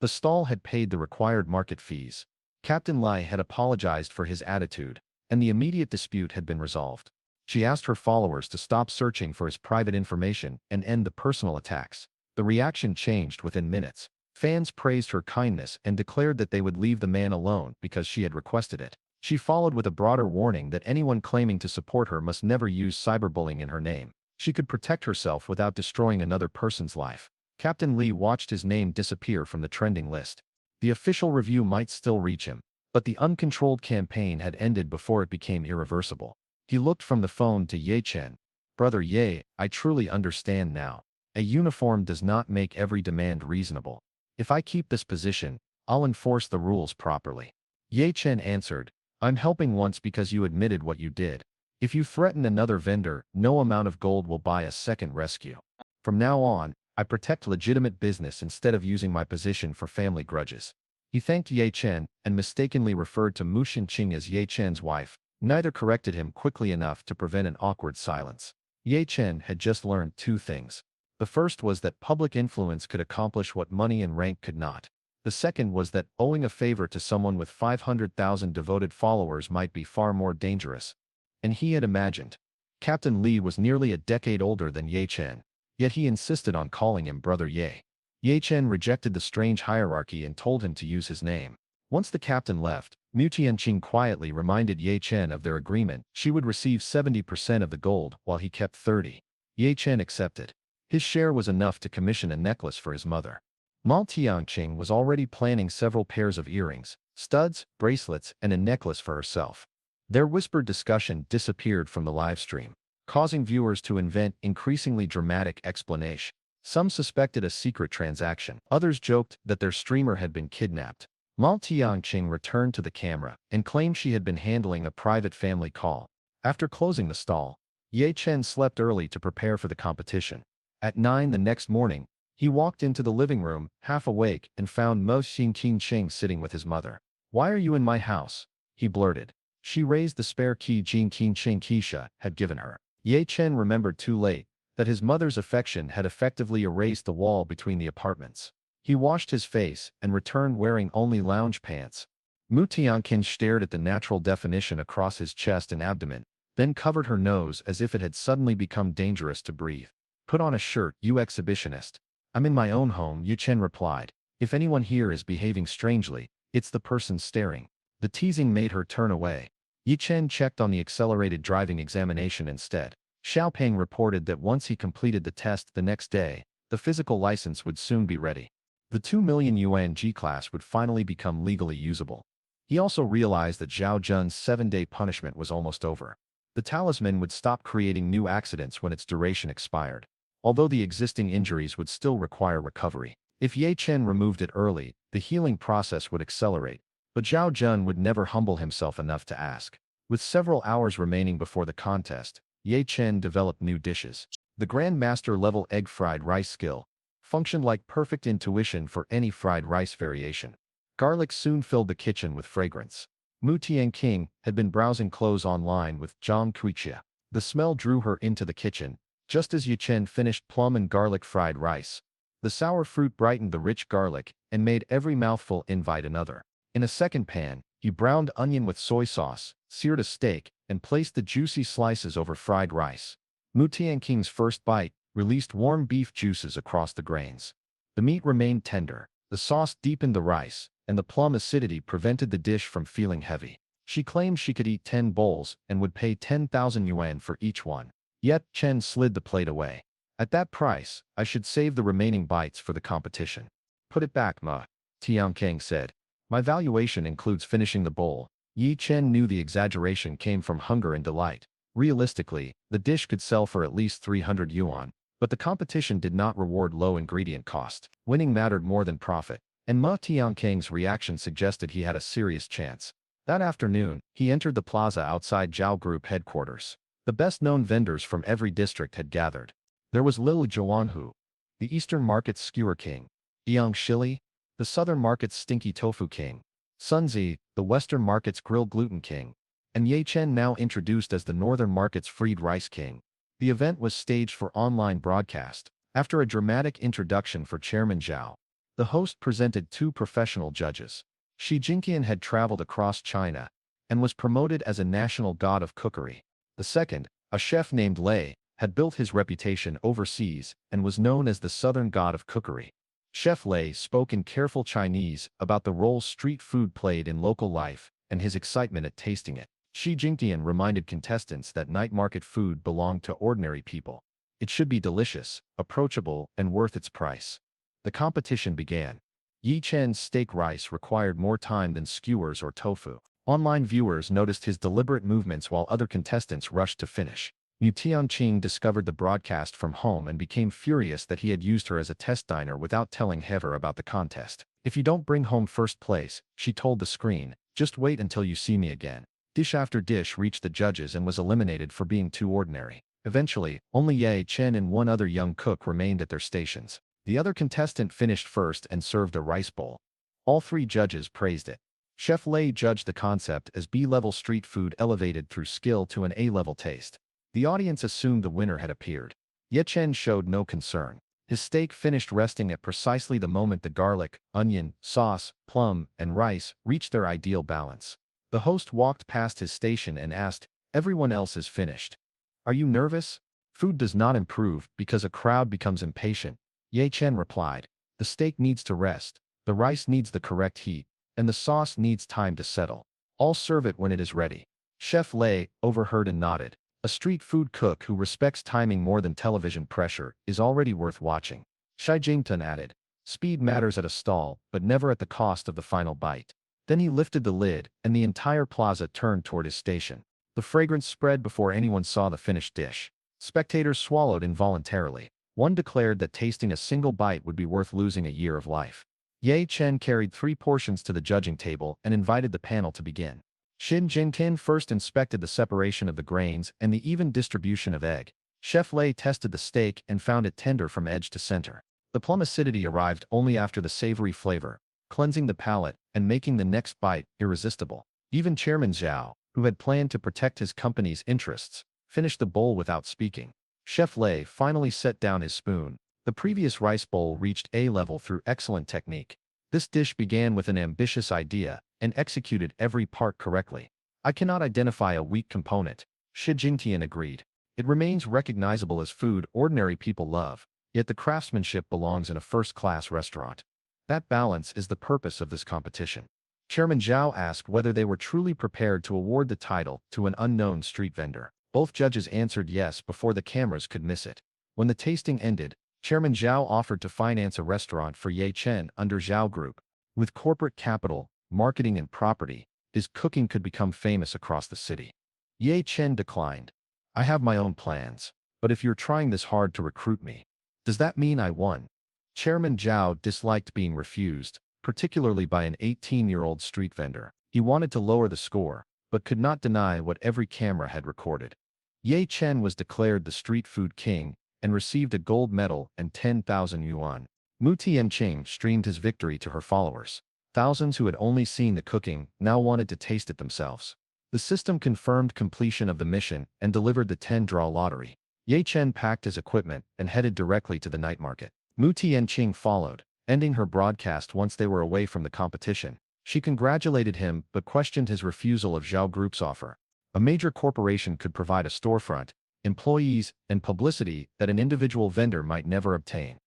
The stall had paid the required market fees. Captain Lai had apologized for his attitude, and the immediate dispute had been resolved. She asked her followers to stop searching for his private information and end the personal attacks. The reaction changed within minutes. Fans praised her kindness and declared that they would leave the man alone because she had requested it. She followed with a broader warning that anyone claiming to support her must never use cyberbullying in her name. She could protect herself without destroying another person's life. Captain Li watched his name disappear from the trending list. The official review might still reach him, but the uncontrolled campaign had ended before it became irreversible. He looked from the phone to Ye Chen. "Brother Ye, I truly understand now. A uniform does not make every demand reasonable. If I keep this position, I'll enforce the rules properly." Ye Chen answered, "I'm helping once because you admitted what you did. If you threaten another vendor, no amount of gold will buy a second rescue. From now on, I protect legitimate business instead of using my position for family grudges." He thanked Ye Chen and mistakenly referred to Mu Xinqing as Ye Chen's wife. Neither corrected him quickly enough to prevent an awkward silence. Ye Chen had just learned 2 things. The first was that public influence could accomplish what money and rank could not. The second was that owing a favor to someone with 500,000 devoted followers might be far more dangerous. And he had imagined. Captain Li was nearly a decade older than Ye Chen, yet he insisted on calling him Brother Ye. Ye Chen rejected the strange hierarchy and told him to use his name. Once the captain left, Mu Tianqing quietly reminded Ye Chen of their agreement. She would receive 70% of the gold while he kept 30. Ye Chen accepted. His share was enough to commission a necklace for his mother. Mu Tianqing was already planning several pairs of earrings, studs, bracelets, and a necklace for herself. Their whispered discussion disappeared from the livestream, causing viewers to invent increasingly dramatic explanations. Some suspected a secret transaction. Others joked that their streamer had been kidnapped. Mu Tianqing returned to the camera and claimed she had been handling a private family call. After closing the stall, Ye Chen slept early to prepare for the competition. At 9 the next morning, he walked into the living room, half awake, and found Mo Xingqing sitting with his mother. "Why are you in my house?" he blurted. She raised the spare key Qingqing Keisha had given her. Ye Chen remembered too late that his mother's affection had effectively erased the wall between the apartments. He washed his face and returned wearing only lounge pants. Mu Tianqin stared at the natural definition across his chest and abdomen, then covered her nose as if it had suddenly become dangerous to breathe. "Put on a shirt, you exhibitionist." "I'm in my own home," Ye Chen replied. "If anyone here is behaving strangely, it's the person staring." The teasing made her turn away. Ye Chen checked on the accelerated driving examination instead. Xiaopeng reported that once he completed the test the next day, the physical license would soon be ready. The 2 million yuan G-class would finally become legally usable. He also realized that Zhao Jun's 7-day punishment was almost over. The talisman would stop creating new accidents when its duration expired, although the existing injuries would still require recovery. If Ye Chen removed it early, the healing process would accelerate, but Zhao Jun would never humble himself enough to ask. With several hours remaining before the contest, Ye Chen developed new dishes. The Grandmaster level egg fried rice skill functioned like perfect intuition for any fried rice variation. Garlic soon filled the kitchen with fragrance. Mu Tianqing had been browsing clothes online with Zhang Kuiqia. The smell drew her into the kitchen, just as Ye Chen finished plum and garlic fried rice. The sour fruit brightened the rich garlic and made every mouthful invite another. In a second pan, he browned onion with soy sauce, seared a steak, and placed the juicy slices over fried rice. Mu Tianqing's first bite released warm beef juices across the grains. The meat remained tender, the sauce deepened the rice, and the plum acidity prevented the dish from feeling heavy. She claimed she could eat 10 bowls and would pay 10,000 yuan for each one. Yet Chen slid the plate away. "At that price, I should save the remaining bites for the competition." "Put it back, Ma," Tianqing said. "My valuation includes finishing the bowl." Ye Chen knew the exaggeration came from hunger and delight. Realistically, the dish could sell for at least 300 yuan. But the competition did not reward low ingredient cost. Winning mattered more than profit, and Ma Tianqing's reaction suggested he had a serious chance. That afternoon, he entered the plaza outside Zhao Group headquarters. The best-known vendors from every district had gathered. There was Lil Zhuanhu, the Eastern Market's Skewer King; Jiang Shili, the Southern Market's Stinky Tofu King; Sunzi, the Western Market's Grilled Gluten King; and Ye Chen, now introduced as the Northern Market's Fried Rice King. The event was staged for online broadcast. After a dramatic introduction for Chairman Zhao, the host presented 2 professional judges. Shi Jinqian had traveled across China and was promoted as a national god of cookery. The second, a chef named Lei, had built his reputation overseas and was known as the Southern god of cookery. Chef Lei spoke in careful Chinese about the role street food played in local life and his excitement at tasting it. Shi Jinqian reminded contestants that night market food belonged to ordinary people. It should be delicious, approachable, and worth its price. The competition began. Ye Chen's steak rice required more time than skewers or tofu. Online viewers noticed his deliberate movements while other contestants rushed to finish. Mu Tianqing discovered the broadcast from home and became furious that he had used her as a test diner without telling Heather about the contest. "If you don't bring home first place," she told the screen, "just wait until you see me again." Dish after dish reached the judges and was eliminated for being too ordinary. Eventually, only Ye Chen and one other young cook remained at their stations. The other contestant finished first and served a rice bowl. All 3 judges praised it. Chef Lei judged the concept as B-level street food elevated through skill to an A-level taste. The audience assumed the winner had appeared. Ye Chen showed no concern. His steak finished resting at precisely the moment the garlic, onion, sauce, plum, and rice reached their ideal balance. The host walked past his station and asked, "Everyone else is finished. Are you nervous?" "Food does not improve because a crowd becomes impatient," Ye Chen replied. "The steak needs to rest, the rice needs the correct heat, and the sauce needs time to settle. I'll serve it when it is ready." Chef Lei overheard and nodded. A street food cook who respects timing more than television pressure is already worth watching. Shi Jington added, "Speed matters at a stall, but never at the cost of the final bite." Then he lifted the lid, and the entire plaza turned toward his station. The fragrance spread before anyone saw the finished dish. Spectators swallowed involuntarily. One declared that tasting a single bite would be worth losing a year of life. Ye Chen carried 3 portions to the judging table and invited the panel to begin. Shin Jinkin first inspected the separation of the grains and the even distribution of egg. Chef Lei tested the steak and found it tender from edge to center. The plum acidity arrived only after the savory flavor, cleansing the palate and making the next bite irresistible. Even Chairman Zhao, who had planned to protect his company's interests, finished the bowl without speaking. Chef Lei finally set down his spoon. The previous rice bowl reached A level through excellent technique. This dish began with an ambitious idea and executed every part correctly. I cannot identify a weak component, Shi Jingtian agreed. It remains recognizable as food ordinary people love, yet the craftsmanship belongs in a first-class restaurant. That balance is the purpose of this competition. Chairman Zhao asked whether they were truly prepared to award the title to an unknown street vendor. Both judges answered yes before the cameras could miss it. When the tasting ended, Chairman Zhao offered to finance a restaurant for Ye Chen under Zhao Group. With corporate capital, marketing and property, his cooking could become famous across the city. Ye Chen declined. I have my own plans, but if you're trying this hard to recruit me, does that mean I won? Chairman Zhao disliked being refused, particularly by an 18-year-old street vendor. He wanted to lower the score, but could not deny what every camera had recorded. Ye Chen was declared the street food king and received a gold medal and 10,000 yuan. Mu Tianqing streamed his victory to her followers. Thousands who had only seen the cooking now wanted to taste it themselves. The system confirmed completion of the mission and delivered the 10-draw lottery. Ye Chen packed his equipment and headed directly to the night market. Mu Tianqing followed, ending her broadcast once they were away from the competition. She congratulated him but questioned his refusal of Zhao Group's offer. A major corporation could provide a storefront, employees, and publicity that an individual vendor might never obtain.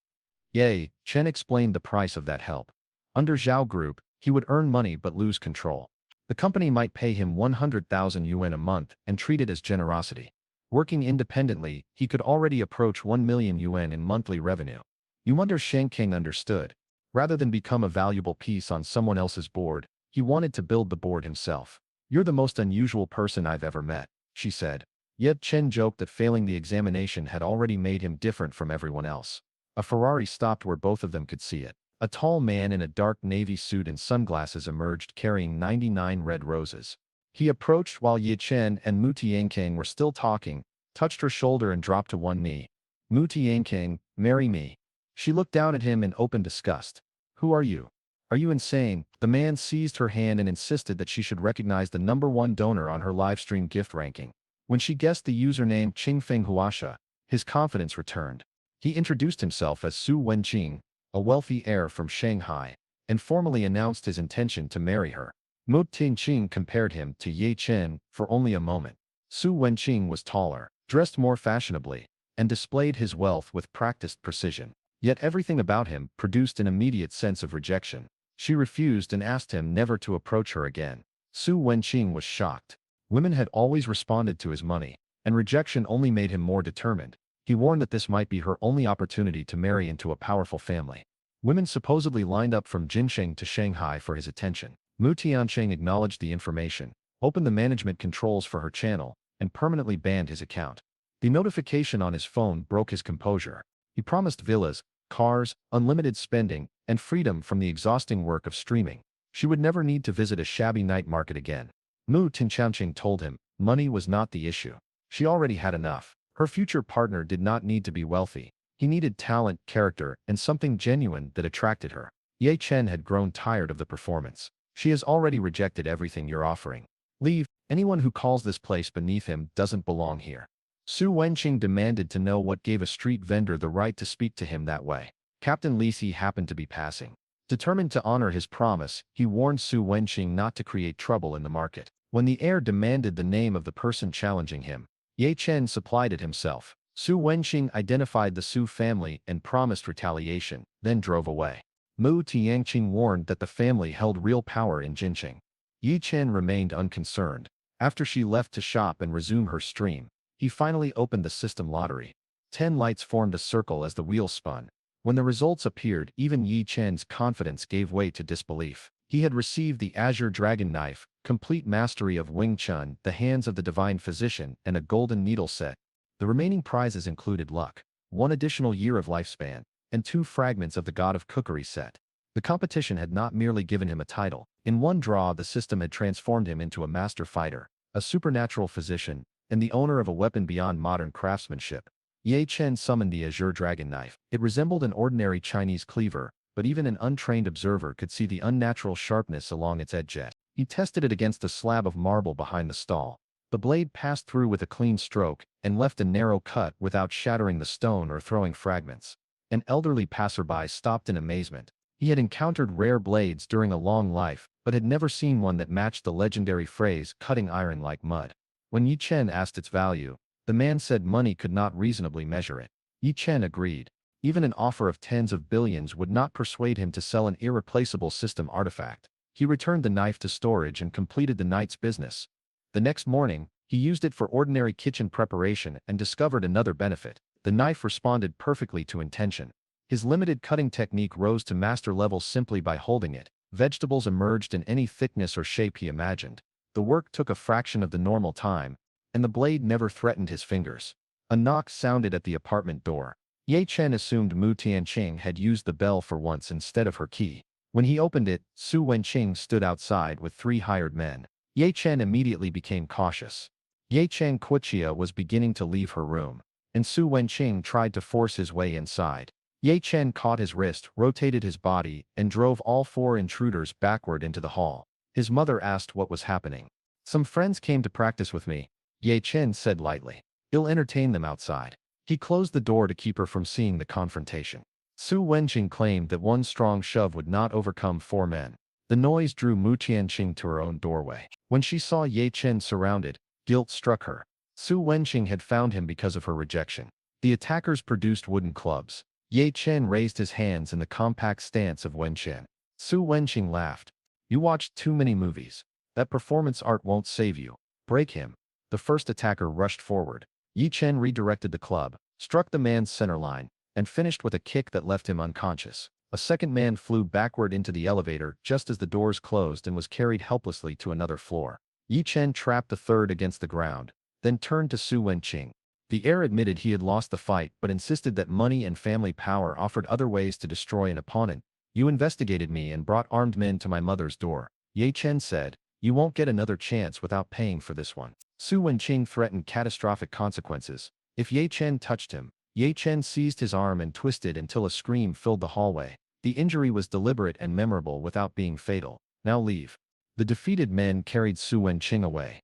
Ye Chen explained the price of that help. Under Zhao Group, he would earn money but lose control. The company might pay him 100,000 yuan a month and treat it as generosity. Working independently, he could already approach 1 million yuan in monthly revenue. You wonder Shen King understood. Rather than become a valuable piece on someone else's board, he wanted to build the board himself. You're the most unusual person I've ever met, she said. Ye Chen joked that failing the examination had already made him different from everyone else. A Ferrari stopped where both of them could see it. A tall man in a dark navy suit and sunglasses emerged carrying 99 red roses. He approached while Ye Chen and Mu Tianqing were still talking, touched her shoulder and dropped to one knee. Mu Tianqing, marry me. She looked down at him in open disgust. Who are you? Are you insane? The man seized her hand and insisted that she should recognize the #1 donor on her livestream gift ranking. When she guessed the username Qingfeng Huasha, his confidence returned. He introduced himself as Su Wenqing, a wealthy heir from Shanghai, and formally announced his intention to marry her. Mu Tianqing compared him to Ye Chen for only a moment. Su Wenqing was taller, dressed more fashionably, and displayed his wealth with practiced precision. Yet everything about him produced an immediate sense of rejection. She refused and asked him never to approach her again. Su Wenqing was shocked. Women had always responded to his money, and rejection only made him more determined. He warned that this might be her only opportunity to marry into a powerful family. Women supposedly lined up from Jinsheng to Shanghai for his attention. Mu Tianqing acknowledged the information, opened the management controls for her channel, and permanently banned his account. The notification on his phone broke his composure. He promised villas, cars, unlimited spending, and freedom from the exhausting work of streaming. She would never need to visit a shabby night market again. Mu Tianqing told him, money was not the issue. She already had enough. Her future partner did not need to be wealthy. He needed talent, character, and something genuine that attracted her. Ye Chen had grown tired of the performance. She has already rejected everything you're offering. Leave. Anyone who calls this place beneath him doesn't belong here. Su Wenqing demanded to know what gave a street vendor the right to speak to him that way. Captain Lisi happened to be passing. Determined to honor his promise, he warned Su Wenqing not to create trouble in the market. When the heir demanded the name of the person challenging him, Ye Chen supplied it himself. Su Wenqing identified the Su family and promised retaliation, then drove away. Mu Tianqing warned that the family held real power in Jinsheng. Ye Chen remained unconcerned. After she left to shop and resume her stream, he finally opened the system lottery. 10 lights formed a circle as the wheel spun. When the results appeared, even Ye Chen's confidence gave way to disbelief. He had received the Azure Dragon Knife, complete mastery of Wing Chun, the hands of the Divine Physician, and a golden needle set. The remaining prizes included luck, 1 additional year of lifespan, and 2 fragments of the God of Cookery set. The competition had not merely given him a title. In one draw, the system had transformed him into a master fighter, a supernatural physician, and the owner of a weapon beyond modern craftsmanship. Ye Chen summoned the azure dragon knife. It resembled an ordinary Chinese cleaver, but even an untrained observer could see the unnatural sharpness along its edge. He tested it against a slab of marble behind the stall. The blade passed through with a clean stroke and left a narrow cut without shattering the stone or throwing fragments. An elderly passerby stopped in amazement. He had encountered rare blades during a long life, but had never seen one that matched the legendary phrase cutting iron like mud. When Ye Chen asked its value, the man said money could not reasonably measure it. Ye Chen agreed. Even an offer of tens of billions would not persuade him to sell an irreplaceable system artifact. He returned the knife to storage and completed the night's business. The next morning, he used it for ordinary kitchen preparation and discovered another benefit. The knife responded perfectly to intention. His limited cutting technique rose to master level simply by holding it. Vegetables emerged in any thickness or shape he imagined. The work took a fraction of the normal time, and the blade never threatened his fingers. A knock sounded at the apartment door. Ye Chen assumed Mu Tianqing had used the bell for once instead of her key. When he opened it, Su Wenqing stood outside with 3 hired men. Ye Chen immediately became cautious. Ye Chen Qiqia was beginning to leave her room, and Su Wenqing tried to force his way inside. Ye Chen caught his wrist, rotated his body, and drove all 4 intruders backward into the hall. His mother asked what was happening. "Some friends came to practice with me," Ye Chen said lightly. "You'll entertain them outside." He closed the door to keep her from seeing the confrontation. Su Wenqing claimed that one strong shove would not overcome 4 men. The noise drew Mu Tianqing to her own doorway. When she saw Ye Chen surrounded, guilt struck her. Su Wenqing had found him because of her rejection. The attackers produced wooden clubs. Ye Chen raised his hands in the compact stance of Wenqing. Su Wenqing laughed. "You watched too many movies. That performance art won't save you. Break him." The first attacker rushed forward. Ye Chen redirected the club, struck the man's center line, and finished with a kick that left him unconscious. A second man flew backward into the elevator just as the doors closed and was carried helplessly to another floor. Ye Chen trapped the third against the ground, then turned to Su Wenqing. The heir admitted he had lost the fight but insisted that money and family power offered other ways to destroy an opponent. "You investigated me and brought armed men to my mother's door," Ye Chen said. "You won't get another chance without paying for this one." Su Wenqing threatened catastrophic consequences. If Ye Chen touched him, Ye Chen seized his arm and twisted until a scream filled the hallway. The injury was deliberate and memorable without being fatal. "Now leave." The defeated men carried Su Wenqing away.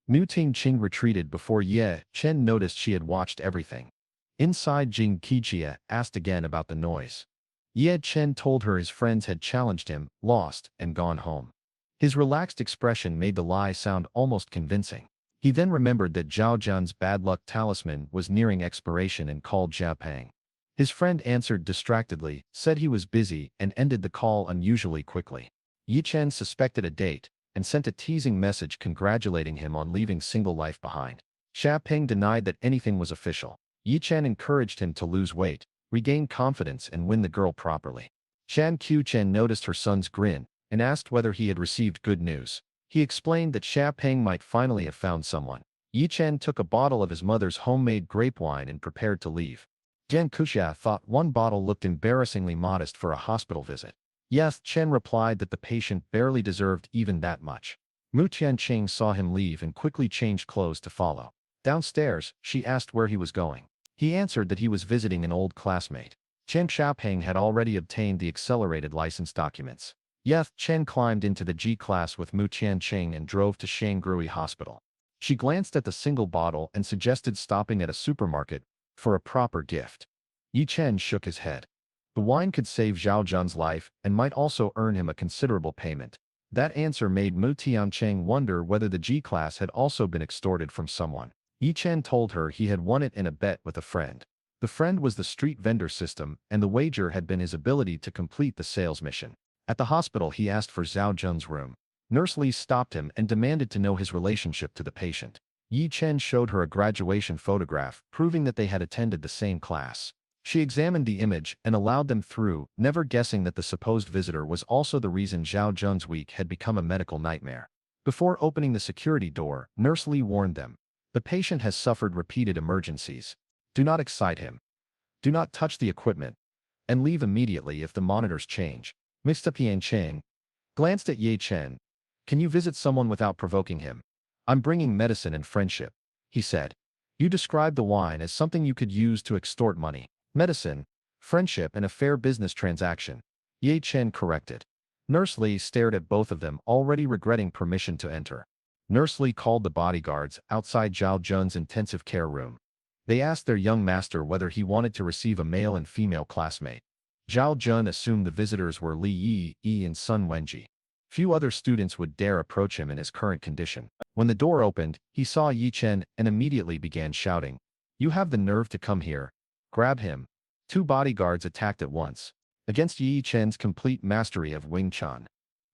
Mu Tianqing retreated before Ye Chen noticed she had watched everything. Inside, Jing Qiqia asked again about the noise. Ye Chen told her his friends had challenged him, lost, and gone home. His relaxed expression made the lie sound almost convincing. He then remembered that Zhao Jun's bad luck talisman was nearing expiration and called Xia Peng. His friend answered distractedly, said he was busy, and ended the call unusually quickly. Ye Chen suspected a date and sent a teasing message congratulating him on leaving single life behind. Xia Peng denied that anything was official. Ye Chen encouraged him to lose weight, regain confidence, and win the girl properly. Shan Qichen noticed her son's grin and asked whether he had received good news. He explained that Xia Peng might finally have found someone. Ye Chen took a bottle of his mother's homemade grape wine and prepared to leave. Jian Kuxia thought one bottle looked embarrassingly modest for a hospital visit. Yes, Chen replied that the patient barely deserved even that much. Mu Tianqing saw him leave and quickly changed clothes to follow. Downstairs, she asked where he was going. He answered that he was visiting an old classmate. Chen Xiaopeng had already obtained the accelerated license documents. Yes, Chen climbed into the G class with Mu Tianqing and drove to Shangrui Hospital. She glanced at the single bottle and suggested stopping at a supermarket for a proper gift. Ye Chen shook his head. The wine could save Zhao Jun's life and might also earn him a considerable payment. That answer made Mu Tianqing wonder whether the G class had also been extorted from someone. Ye Chen told her he had won it in a bet with a friend. The friend was the street vendor system, and the wager had been his ability to complete the sales mission. At the hospital, he asked for Zhao Jun's room. Nurse Li stopped him and demanded to know his relationship to the patient. Ye Chen showed her a graduation photograph, proving that they had attended the same class. She examined the image and allowed them through, never guessing that the supposed visitor was also the reason Zhao Jun's week had become a medical nightmare. Before opening the security door, Nurse Li warned them. The patient has suffered repeated emergencies. Do not excite him. Do not touch the equipment. And leave immediately if the monitors change. Mixed up Ye Chen glanced at Ye Chen. Can you visit someone without provoking him? I'm bringing medicine and friendship, he said. You described the wine as something you could use to extort money. Medicine, friendship, and a fair business transaction, Ye Chen corrected. Nurse Li stared at both of them, already regretting permission to enter. Nurse Li called the bodyguards outside Zhao Jun's intensive care room. They asked their young master whether he wanted to receive a male and female classmate. Zhao Jun assumed the visitors were Li Yi and Sun Wenji. Few other students would dare approach him in his current condition. When the door opened, he saw Ye Chen and immediately began shouting, "You have the nerve to come here. Grab him." Two bodyguards attacked at once, against Ye Chen's complete mastery of Wing Chun.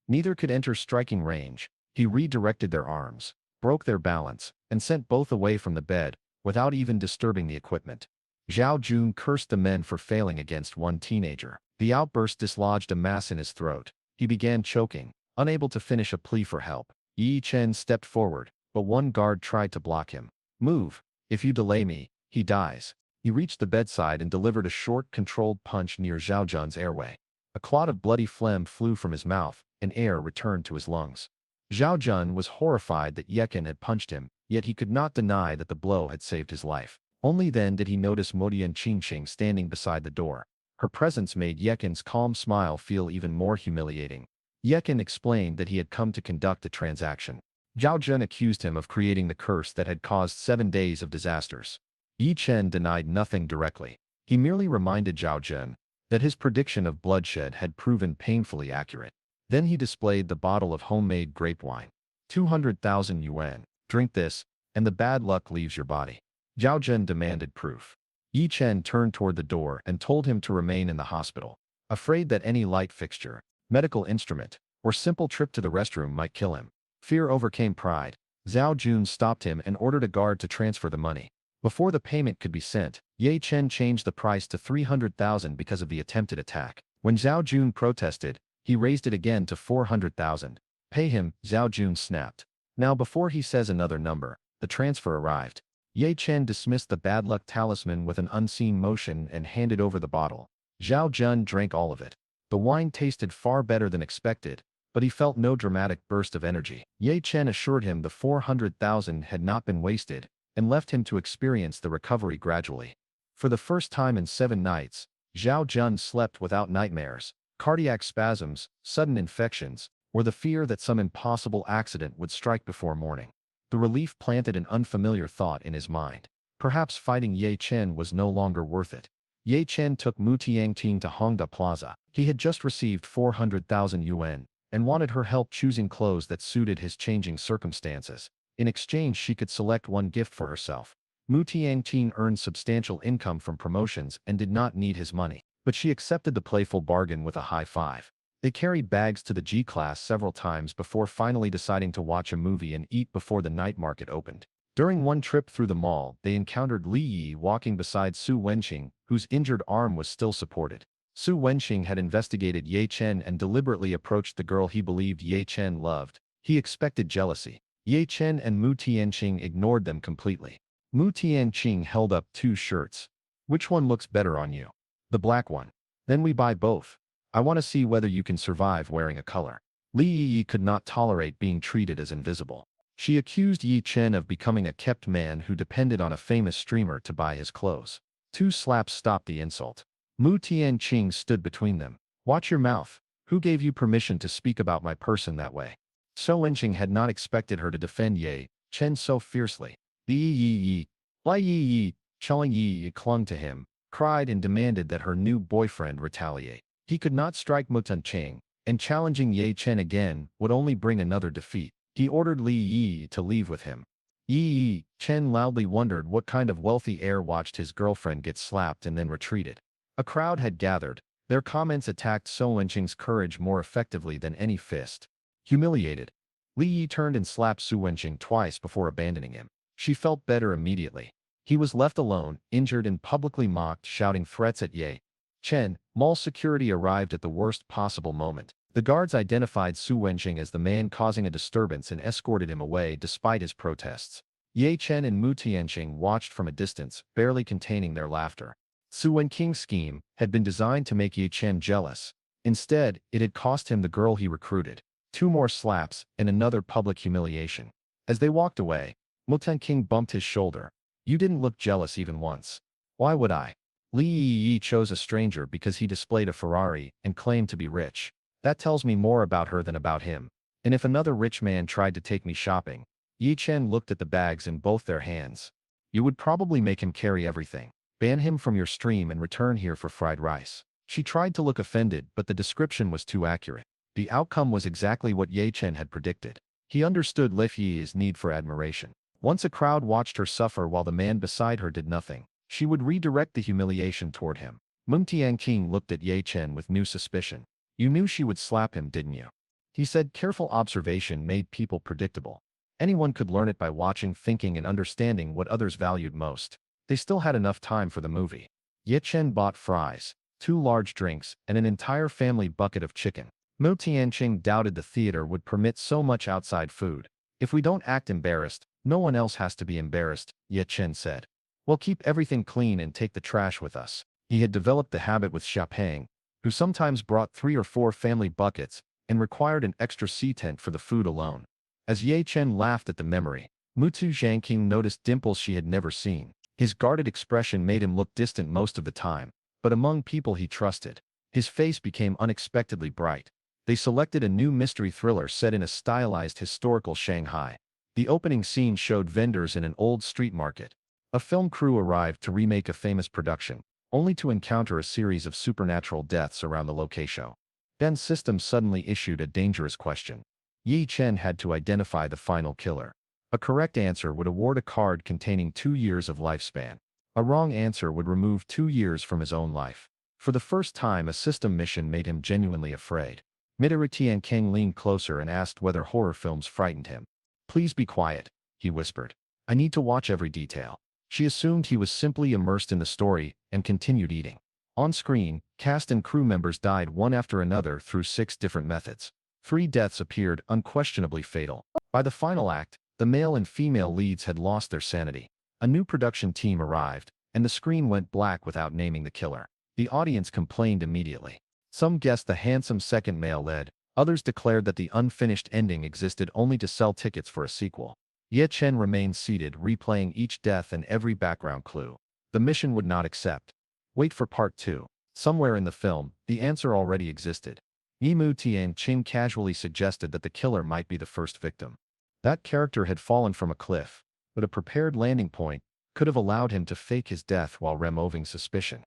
Neither could enter striking range. He redirected their arms, broke their balance, and sent both away from the bed, without even disturbing the equipment. Zhao Jun cursed the men for failing against one teenager. The outburst dislodged a mass in his throat. He began choking, unable to finish a plea for help. Ye Chen stepped forward, but one guard tried to block him. "Move. If you delay me, he dies." He reached the bedside and delivered a short, controlled punch near Zhao Jun's airway. A clot of bloody phlegm flew from his mouth, and air returned to his lungs. Zhao Jun was horrified that Ye Chen had punched him, yet he could not deny that the blow had saved his life. Only then did he notice Modian Qingqing standing beside the door. Her presence made Ye Chen's calm smile feel even more humiliating. Ye Chen explained that he had come to conduct a transaction. Zhao Jun accused him of creating the curse that had caused 7 days of disasters. Ye Chen denied nothing directly. He merely reminded Zhao Jun that his prediction of bloodshed had proven painfully accurate. Then he displayed the bottle of homemade grape wine. 200,000 yuan. Drink this, and the bad luck leaves your body. Zhao Jun demanded proof. Ye Chen turned toward the door and told him to remain in the hospital, afraid that any light fixture, medical instrument, or simple trip to the restroom might kill him. Fear overcame pride. Zhao Jun stopped him and ordered a guard to transfer the money. Before the payment could be sent, Ye Chen changed the price to 300,000 because of the attempted attack. When Zhao Jun protested, he raised it again to 400,000. "Pay him," Zhao Jun snapped. Now before he says another number, the transfer arrived. Ye Chen dismissed the bad luck talisman with an unseen motion and handed over the bottle. Zhao Jun drank all of it. The wine tasted far better than expected, but he felt no dramatic burst of energy. Ye Chen assured him the 400,000 had not been wasted, and left him to experience the recovery gradually. For the first time in 7 nights, Zhao Jun slept without nightmares, cardiac spasms, sudden infections, or the fear that some impossible accident would strike before morning. The relief planted an unfamiliar thought in his mind. Perhaps fighting Ye Chen was no longer worth it. Ye Chen took Mu Tiangting to Hongda Plaza. He had just received 400,000 yuan, and wanted her help choosing clothes that suited his changing circumstances. In exchange, she could select one gift for herself. Mu Tiangting earned substantial income from promotions and did not need his money, but she accepted the playful bargain with a high five. They carried bags to the G-class several times before finally deciding to watch a movie and eat before the night market opened. During one trip through the mall, they encountered Li Yi walking beside Su Wenqing, whose injured arm was still supported. Su Wenqing had investigated Ye Chen and deliberately approached the girl he believed Ye Chen loved. He expected jealousy. Ye Chen and Mu Tianqing ignored them completely. Mu Tianqing held up 2 shirts. "Which one looks better on you?" "The black one." "Then we buy both. I want to see whether you can survive wearing a color." Li Yi could not tolerate being treated as invisible. She accused Ye Chen of becoming a kept man who depended on a famous streamer to buy his clothes. 2 slaps stopped the insult. Mu Tianqing stood between them. "Watch your mouth. Who gave you permission to speak about my person that way?" Su Wenqing had not expected her to defend Ye Chen so fiercely. Li Yi, Chong Yi clung to him, cried and demanded that her new boyfriend retaliate. He could not strike Mu Tianqing, and challenging Ye Chen again would only bring another defeat. He ordered Li Yi to leave with him. Ye Chen loudly wondered what kind of wealthy heir watched his girlfriend get slapped and then retreated. A crowd had gathered. Their comments attacked Su Wenqing's courage more effectively than any fist. Humiliated, Li Yi turned and slapped Su Wenqing twice before abandoning him. She felt better immediately. He was left alone, injured and publicly mocked, shouting threats at Ye Chen. Mall security arrived at the worst possible moment. The guards identified Su Wenqing as the man causing a disturbance and escorted him away despite his protests. Ye Chen and Mu Tianqing watched from a distance, barely containing their laughter. Su Wenqing's scheme had been designed to make Ye Chen jealous, Instead, it had cost him the girl he recruited, 2 more slaps, and another public humiliation. As they walked away, Muten King bumped his shoulder. You didn't look jealous even once. Why would I? Li Yi chose a stranger because he displayed a Ferrari and claimed to be rich. That tells me more about her than about him. And if another rich man tried to take me shopping, Ye Chen looked at the bags in both their hands. You would probably make him carry everything. Ban him from your stream and return here for fried rice. She tried to look offended, but the description was too accurate. The outcome was exactly what Ye Chen had predicted. He understood Li Yi's need for admiration. Once a crowd watched her suffer while the man beside her did nothing, she would redirect the humiliation toward him. Meng Tianqing looked at Ye Chen with new suspicion. You knew she would slap him, didn't you? He said careful observation made people predictable. Anyone could learn it by watching, thinking, and understanding what others valued most. They still had enough time for the movie. Ye Chen bought fries, 2 large drinks, and an entire family bucket of chicken. Mu Tianqing doubted the theater would permit so much outside food. If we don't act embarrassed, no one else has to be embarrassed, Ye Chen said. We'll keep everything clean and take the trash with us. He had developed the habit with Xiaopeng, who sometimes brought 3 or 4 family buckets and required an extra sea tent for the food alone. As Ye Chen laughed at the memory, Mutu Zhangqing noticed dimples she had never seen. His guarded expression made him look distant most of the time, but among people he trusted, his face became unexpectedly bright. They selected a new mystery thriller set in a stylized historical Shanghai. The opening scene showed vendors in an old street market. A film crew arrived to remake a famous production, only to encounter a series of supernatural deaths around the location. Ben's system suddenly issued a dangerous question. Ye Chen had to identify the final killer. A correct answer would award a card containing 2 years of lifespan. A wrong answer would remove 2 years from his own life. For the first time, a system mission made him genuinely afraid. Midori Tianqing leaned closer and asked whether horror films frightened him. Please be quiet, he whispered. I need to watch every detail. She assumed he was simply immersed in the story and continued eating. On screen, cast and crew members died one after another through 6 different methods. 3 deaths appeared unquestionably fatal. By the final act, the male and female leads had lost their sanity. A new production team arrived, and the screen went black without naming the killer. The audience complained immediately. Some guessed the handsome second male led, others declared that the unfinished ending existed only to sell tickets for a sequel. Ye Chen remained seated, replaying each death and every background clue. The mission would not accept. Wait for part 2. Somewhere in the film, the answer already existed. Yimu Tianqing casually suggested that the killer might be the first victim. That character had fallen from a cliff, but a prepared landing point could have allowed him to fake his death while removing suspicion.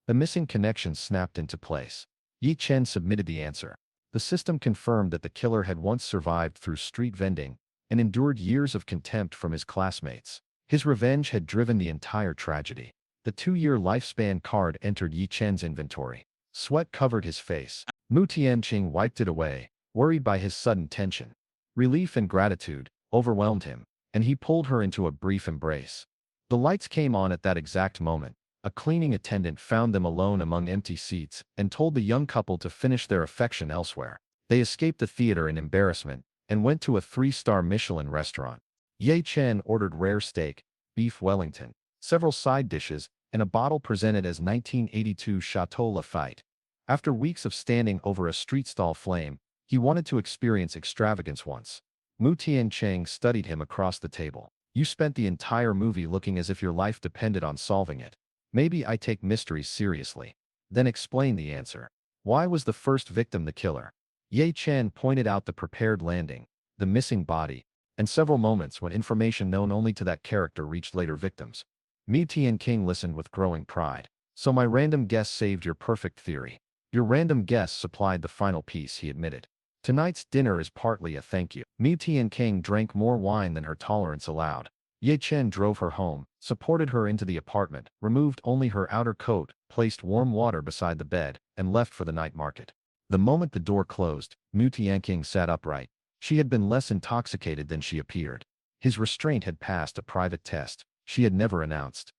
The missing connection snapped into place. Ye Chen submitted the answer. The system confirmed that the killer had once survived through street vending and endured years of contempt from his classmates. His revenge had driven the entire tragedy. The 2-year lifespan card entered Ye Chen's inventory. Sweat covered his face. Mu Tianqing wiped it away, worried by his sudden tension. Relief and gratitude overwhelmed him, and he pulled her into a brief embrace. The lights came on at that exact moment. A cleaning attendant found them alone among empty seats and told the young couple to finish their affection elsewhere. They escaped the theater in embarrassment and went to a 3-star Michelin restaurant. Ye Chen ordered rare steak, beef Wellington, several side dishes, and a bottle presented as 1982 Chateau Lafite. After weeks of standing over a street stall flame, he wanted to experience extravagance once. Mu Tianqing studied him across the table. You spent the entire movie looking as if your life depended on solving it. Maybe I take mysteries seriously. Then explain the answer. Why was the first victim the killer? Ye Chen pointed out the prepared landing, the missing body, and several moments when information known only to that character reached later victims. Mu Tianqing listened with growing pride. So my random guess saved your perfect theory. Your random guess supplied the final piece, he admitted. Tonight's dinner is partly a thank you. Mu Tianqing drank more wine than her tolerance allowed. Ye Chen drove her home, supported her into the apartment, removed only her outer coat, placed warm water beside the bed, and left for the night market. The moment the door closed, Mu Tianqing sat upright. She had been less intoxicated than she appeared. His restraint had passed a private test she had never announced.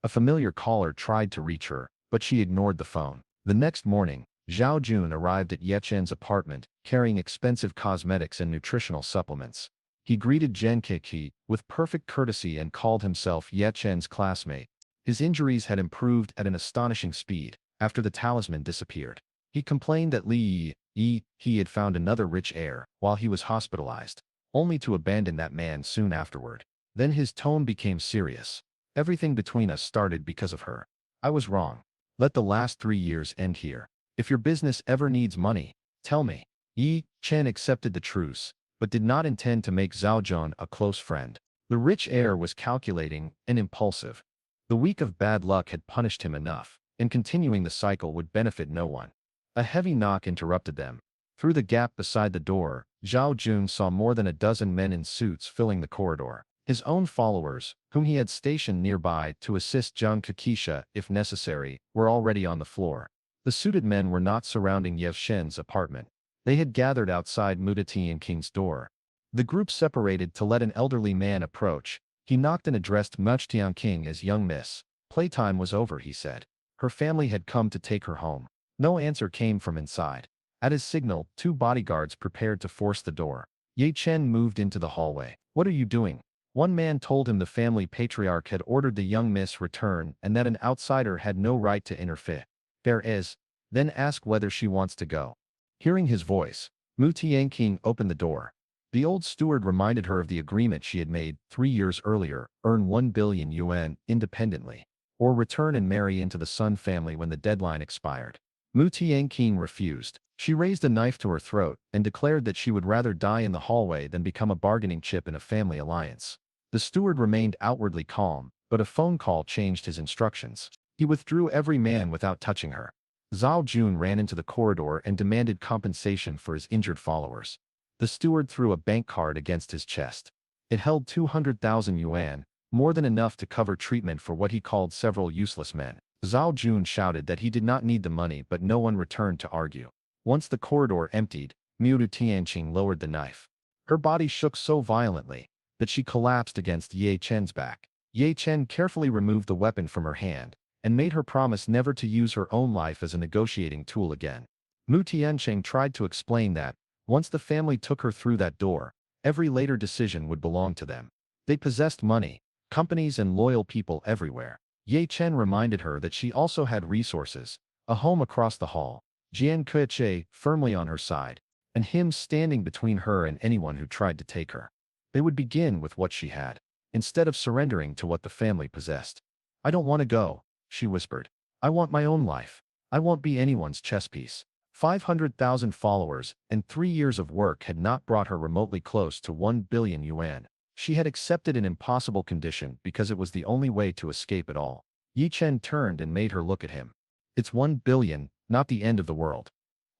A familiar caller tried to reach her, but she ignored the phone. The next morning, Zhao Jun arrived at Ye Chen's apartment, carrying expensive cosmetics and nutritional supplements. He greeted Zhen Keki with perfect courtesy and called himself Ye Chen's classmate. His injuries had improved at an astonishing speed after the talisman disappeared. He complained that he had found another rich heir while he was hospitalized, only to abandon that man soon afterward. Then his tone became serious. Everything between us started because of her. I was wrong. Let the last 3 years end here. If your business ever needs money, tell me. Ye Chen accepted the truce, but did not intend to make Zhao Jun a close friend. The rich heir was calculating and impulsive. The week of bad luck had punished him enough, and continuing the cycle would benefit no one. A heavy knock interrupted them. Through the gap beside the door, Zhao Jun saw more than a dozen men in suits filling the corridor. His own followers, whom he had stationed nearby to assist Jiang Kakisha if necessary, were already on the floor. The suited men were not surrounding Ye Chen's apartment. They had gathered outside Mutatian King's door. The group separated to let an elderly man approach. He knocked and addressed Mutatian King as young miss. Playtime was over, he said. Her family had come to take her home. No answer came from inside. At his signal, 2 bodyguards prepared to force the door. Ye Chen moved into the hallway. What are you doing? One man told him the family patriarch had ordered the young miss return and that an outsider had no right to interfere. Then ask whether she wants to go. Hearing his voice, Mu Tianqing opened the door. The old steward reminded her of the agreement she had made 3 years earlier, earn 1 billion yuan independently, or return and marry into the Sun family when the deadline expired. Mu Tianqing refused. She raised a knife to her throat and declared that she would rather die in the hallway than become a bargaining chip in a family alliance. The steward remained outwardly calm, but a phone call changed his instructions. He withdrew every man without touching her. Zhao Jun ran into the corridor and demanded compensation for his injured followers. The steward threw a bank card against his chest. It held 200,000 yuan, more than enough to cover treatment for what he called several useless men. Zhao Jun shouted that he did not need the money, but no one returned to argue. Once the corridor emptied, Mu Tianqing lowered the knife. Her body shook so violently that she collapsed against Ye Chen's back. Ye Chen carefully removed the weapon from her hand and made her promise never to use her own life as a negotiating tool again. Mu Tianqing tried to explain that, once the family took her through that door, every later decision would belong to them. They possessed money, companies and loyal people everywhere. Ye Chen reminded her that she also had resources, a home across the hall, Jian Kueche firmly on her side, and him standing between her and anyone who tried to take her. They would begin with what she had, instead of surrendering to what the family possessed. I don't want to go, she whispered. I want my own life. I won't be anyone's chess piece. 500,000 followers and 3 years of work had not brought her remotely close to 1 billion yuan. She had accepted an impossible condition because it was the only way to escape it all. Ye Chen turned and made her look at him. It's 1 billion, not the end of the world.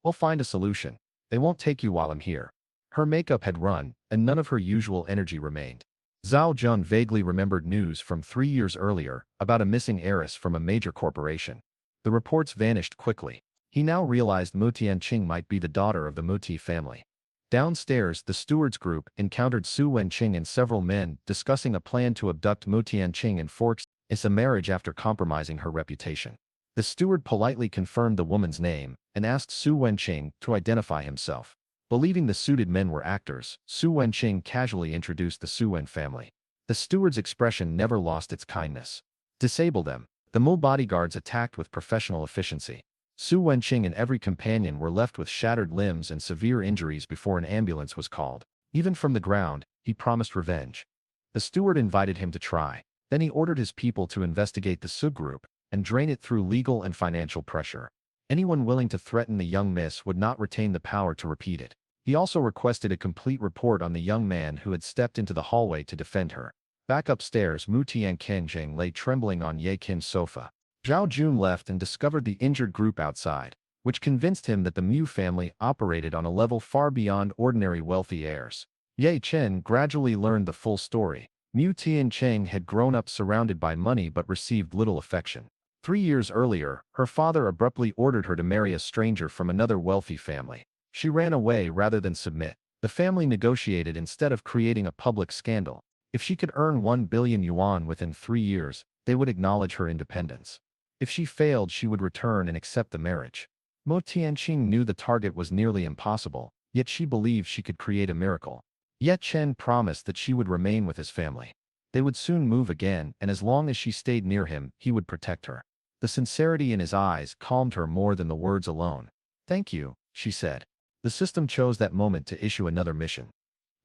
We'll find a solution. They won't take you while I'm here. Her makeup had run, and none of her usual energy remained. Zhao Jun vaguely remembered news from 3 years earlier about a missing heiress from a major corporation. The reports vanished quickly. He now realized Mu Tianqing might be the daughter of the Muti family. Downstairs, the steward's group encountered Su Wenqing and several men discussing a plan to abduct Mu Tianqing and force a marriage after compromising her reputation. The steward politely confirmed the woman's name and asked Su Wenqing to identify himself. Believing the suited men were actors, Su Wenqing casually introduced the Su Wen family. The steward's expression never lost its kindness. Disable them. The Mu bodyguards attacked with professional efficiency. Su Wenqing and every companion were left with shattered limbs and severe injuries before an ambulance was called. Even from the ground, he promised revenge. The steward invited him to try. Then he ordered his people to investigate the Su group and drain it through legal and financial pressure. Anyone willing to threaten the young miss would not retain the power to repeat it. He also requested a complete report on the young man who had stepped into the hallway to defend her. Back upstairs, Mu Tianqing lay trembling on Ye Kin's sofa. Zhao Jun left and discovered the injured group outside, which convinced him that the Mu family operated on a level far beyond ordinary wealthy heirs. Ye Chen gradually learned the full story. Mu Tianqing had grown up surrounded by money but received little affection. 3 years earlier, her father abruptly ordered her to marry a stranger from another wealthy family. She ran away rather than submit. The family negotiated instead of creating a public scandal. If she could earn 1 billion yuan within 3 years, they would acknowledge her independence. If she failed, she would return and accept the marriage. Mo Tianqing knew the target was nearly impossible, yet she believed she could create a miracle. Ye Chen promised that she would remain with his family. They would soon move again, and as long as she stayed near him, he would protect her. The sincerity in his eyes calmed her more than the words alone. Thank you, she said. The system chose that moment to issue another mission.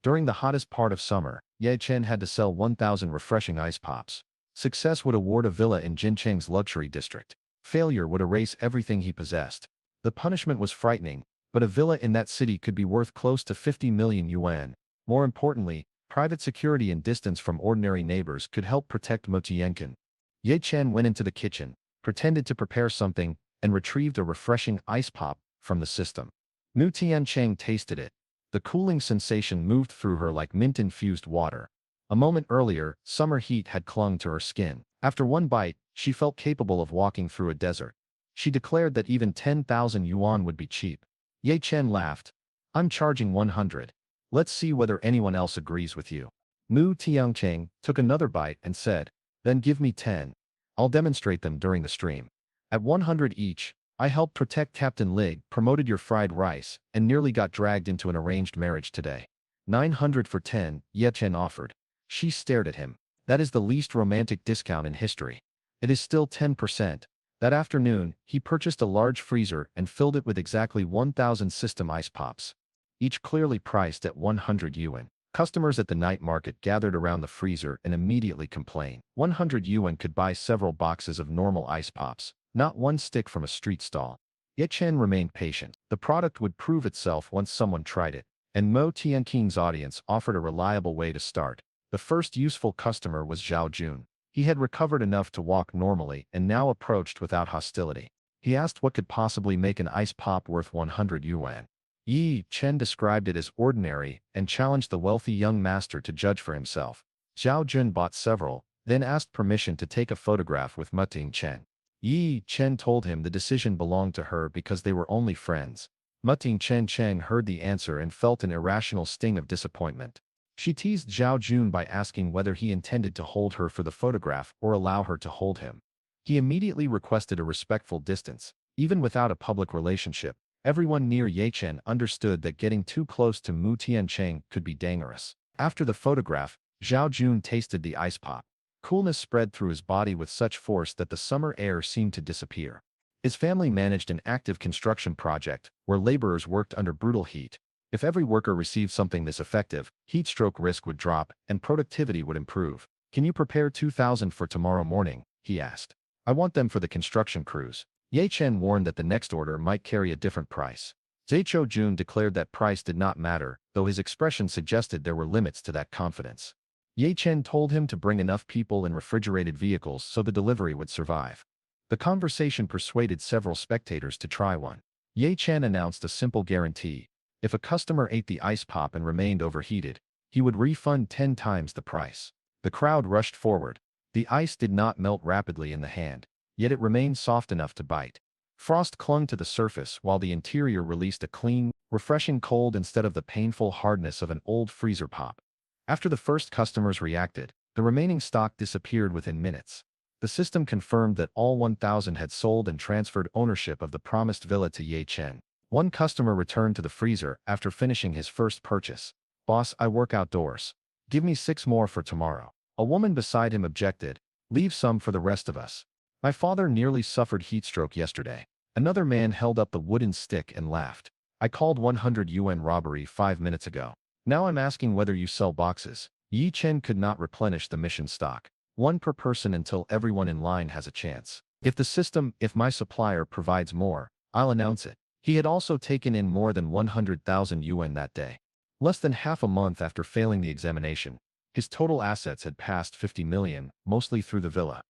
During the hottest part of summer, Ye Chen had to sell 1,000 refreshing ice pops. Success would award a villa in Jincheng's luxury district. Failure would erase everything he possessed. The punishment was frightening, but a villa in that city could be worth close to 50 million yuan. More importantly, private security and distance from ordinary neighbors could help protect Mo Tianqin. Ye Chen went into the kitchen, pretended to prepare something, and retrieved a refreshing ice pop from the system. Mu Tiancheng tasted it. The cooling sensation moved through her like mint-infused water. A moment earlier, summer heat had clung to her skin. After one bite, she felt capable of walking through a desert. She declared that even 10,000 yuan would be cheap. Ye Chen laughed. I'm charging 100. Let's see whether anyone else agrees with you. Mu Tiancheng took another bite and said, then give me 10. I'll demonstrate them during the stream. At 100 each, I helped protect Captain Lig, promoted your fried rice, and nearly got dragged into an arranged marriage today. 900 for 10, Ye Chen offered. She stared at him. That is the least romantic discount in history. It is still 10%. That afternoon, he purchased a large freezer and filled it with exactly 1,000 system ice pops, each clearly priced at 100 yuan. Customers at the night market gathered around the freezer and immediately complained. 100 yuan could buy several boxes of normal ice pops, not one stick from a street stall. Ye Chen remained patient. The product would prove itself once someone tried it, and Mo Tianqing's audience offered a reliable way to start. The first useful customer was Zhao Jun. He had recovered enough to walk normally and now approached without hostility. He asked what could possibly make an ice pop worth 100 yuan. Ye Chen described it as ordinary and challenged the wealthy young master to judge for himself. Zhao Jun bought several, then asked permission to take a photograph with Ma Tingchen. Ye Chen told him the decision belonged to her because they were only friends. Ma Tingchen heard the answer and felt an irrational sting of disappointment. She teased Zhao Jun by asking whether he intended to hold her for the photograph or allow her to hold him. He immediately requested a respectful distance. Even without a public relationship, everyone near Ye Chen understood that getting too close to Mu Tiancheng could be dangerous. After the photograph, Zhao Jun tasted the ice pop. Coolness spread through his body with such force that the summer air seemed to disappear. His family managed an active construction project where laborers worked under brutal heat. If every worker received something this effective, heat stroke risk would drop and productivity would improve. Can you prepare 2,000 for tomorrow morning? He asked. I want them for the construction crews. Ye Chen warned that the next order might carry a different price. Zhao Jun declared that price did not matter, though his expression suggested there were limits to that confidence. Ye Chen told him to bring enough people in refrigerated vehicles so the delivery would survive. The conversation persuaded several spectators to try one. Ye Chen announced a simple guarantee. If a customer ate the ice pop and remained overheated, he would refund 10 times the price. The crowd rushed forward. The ice did not melt rapidly in the hand, yet it remained soft enough to bite. Frost clung to the surface while the interior released a clean, refreshing cold instead of the painful hardness of an old freezer pop. After the first customers reacted, the remaining stock disappeared within minutes. The system confirmed that all 1,000 had sold and transferred ownership of the promised villa to Ye Chen. One customer returned to the freezer after finishing his first purchase. Boss, I work outdoors. Give me 6 more for tomorrow. A woman beside him objected. Leave some for the rest of us. My father nearly suffered heat stroke yesterday. Another man held up the wooden stick and laughed. I called 100 yuan robbery 5 minutes ago. Now I'm asking whether you sell boxes. Ye Chen could not replenish the mission stock. 1 per person until everyone in line has a chance. If my supplier provides more, I'll announce it. He had also taken in more than 100,000 yuan that day. Less than half a month after failing the examination, his total assets had passed 50 million, mostly through the villa.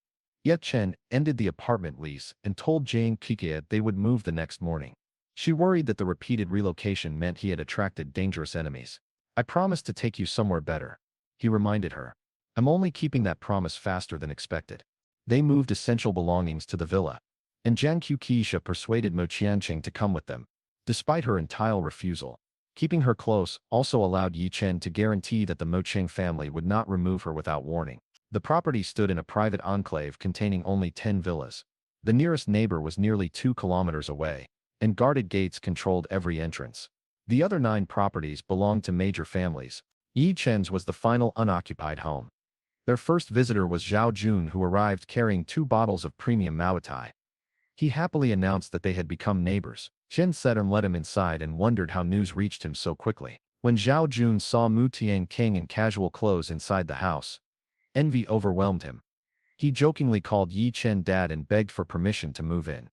Ye Chen ended the apartment lease and told Jane Kikia they would move the next morning. She worried that the repeated relocation meant he had attracted dangerous enemies. I promised to take you somewhere better, he reminded her. I'm only keeping that promise faster than expected. They moved essential belongings to the villa, and Jiang Qisha persuaded Mo Tianqing to come with them. Despite her entire refusal, keeping her close also allowed Ye Chen to guarantee that the Mo Cheng family would not remove her without warning. The property stood in a private enclave containing only 10 villas. The nearest neighbor was nearly 2 kilometers away, and guarded gates controlled every entrance. The other 9 properties belonged to major families. Ye Chen's was the final unoccupied home. Their first visitor was Zhao Jun, who arrived carrying 2 bottles of premium Maotai. He happily announced that they had become neighbors. Chen said and let him inside and wondered how news reached him so quickly. When Zhao Jun saw Mu Tianqing in casual clothes inside the house, envy overwhelmed him. He jokingly called Ye Chen dad and begged for permission to move in.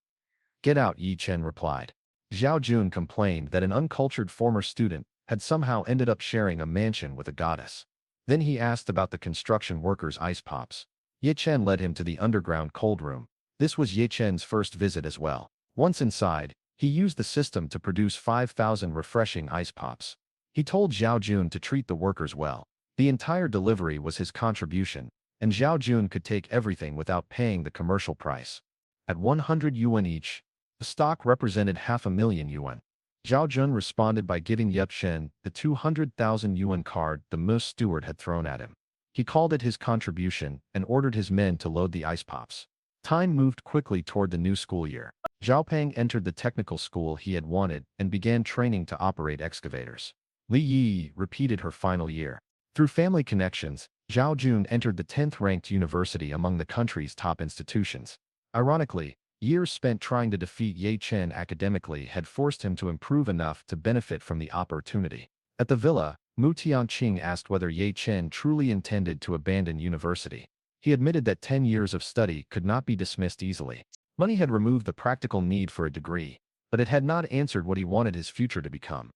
Get out, Ye Chen replied. Zhao Jun complained that an uncultured former student had somehow ended up sharing a mansion with a goddess. Then he asked about the construction workers' ice pops. Ye Chen led him to the underground cold room. This was Ye Chen's first visit as well. Once inside, he used the system to produce 5,000 refreshing ice pops. He told Zhao Jun to treat the workers well. The entire delivery was his contribution, and Zhao Jun could take everything without paying the commercial price. At 100 yuan each, the stock represented 500,000 yuan. Zhao Jun responded by giving Ye Chen the 200,000 yuan card the Moose steward had thrown at him. He called it his contribution and ordered his men to load the ice pops. Time moved quickly toward the new school year. Zhao Peng entered the technical school he had wanted and began training to operate excavators. Li Yi repeated her final year. Through family connections, Zhao Jun entered the 10th-ranked university among the country's top institutions. Ironically, years spent trying to defeat Ye Chen academically had forced him to improve enough to benefit from the opportunity. At the villa, Mu Tianqing asked whether Ye Chen truly intended to abandon university. He admitted that 10 years of study could not be dismissed easily. Money had removed the practical need for a degree, but it had not answered what he wanted his future to become.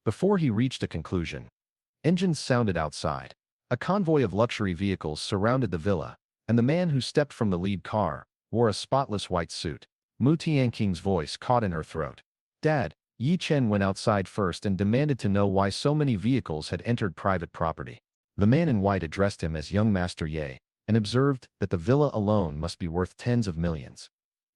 Before he reached a conclusion, engines sounded outside. A convoy of luxury vehicles surrounded the villa, and the man who stepped from the lead car wore a spotless white suit. Mu Tianqing's voice caught in her throat. Dad, Ye Chen went outside first and demanded to know why so many vehicles had entered private property. The man in white addressed him as young Master Ye, and observed that the villa alone must be worth tens of millions.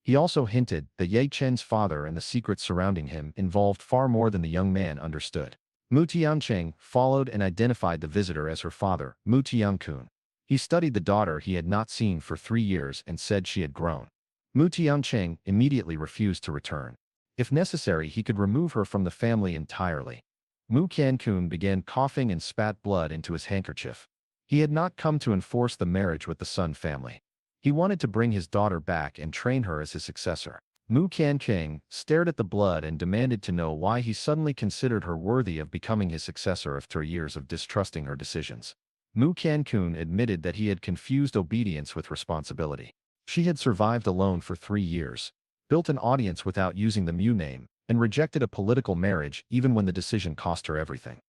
He also hinted that Ye Chen's father and the secrets surrounding him involved far more than the young man understood. Mu Tianqing followed and identified the visitor as her father, Mu Tiankun. He studied the daughter he had not seen for 3 years and said she had grown. Mu Tianqing immediately refused to return. If necessary, he could remove her from the family entirely. Mu Tiankun began coughing and spat blood into his handkerchief. He had not come to enforce the marriage with the Sun family. He wanted to bring his daughter back and train her as his successor. Mu Tianqing stared at the blood and demanded to know why he suddenly considered her worthy of becoming his successor after years of distrusting her decisions. Mu Tiankun admitted that he had confused obedience with responsibility. She had survived alone for 3 years, built an audience without using the Mu name, and rejected a political marriage even when the decision cost her everything.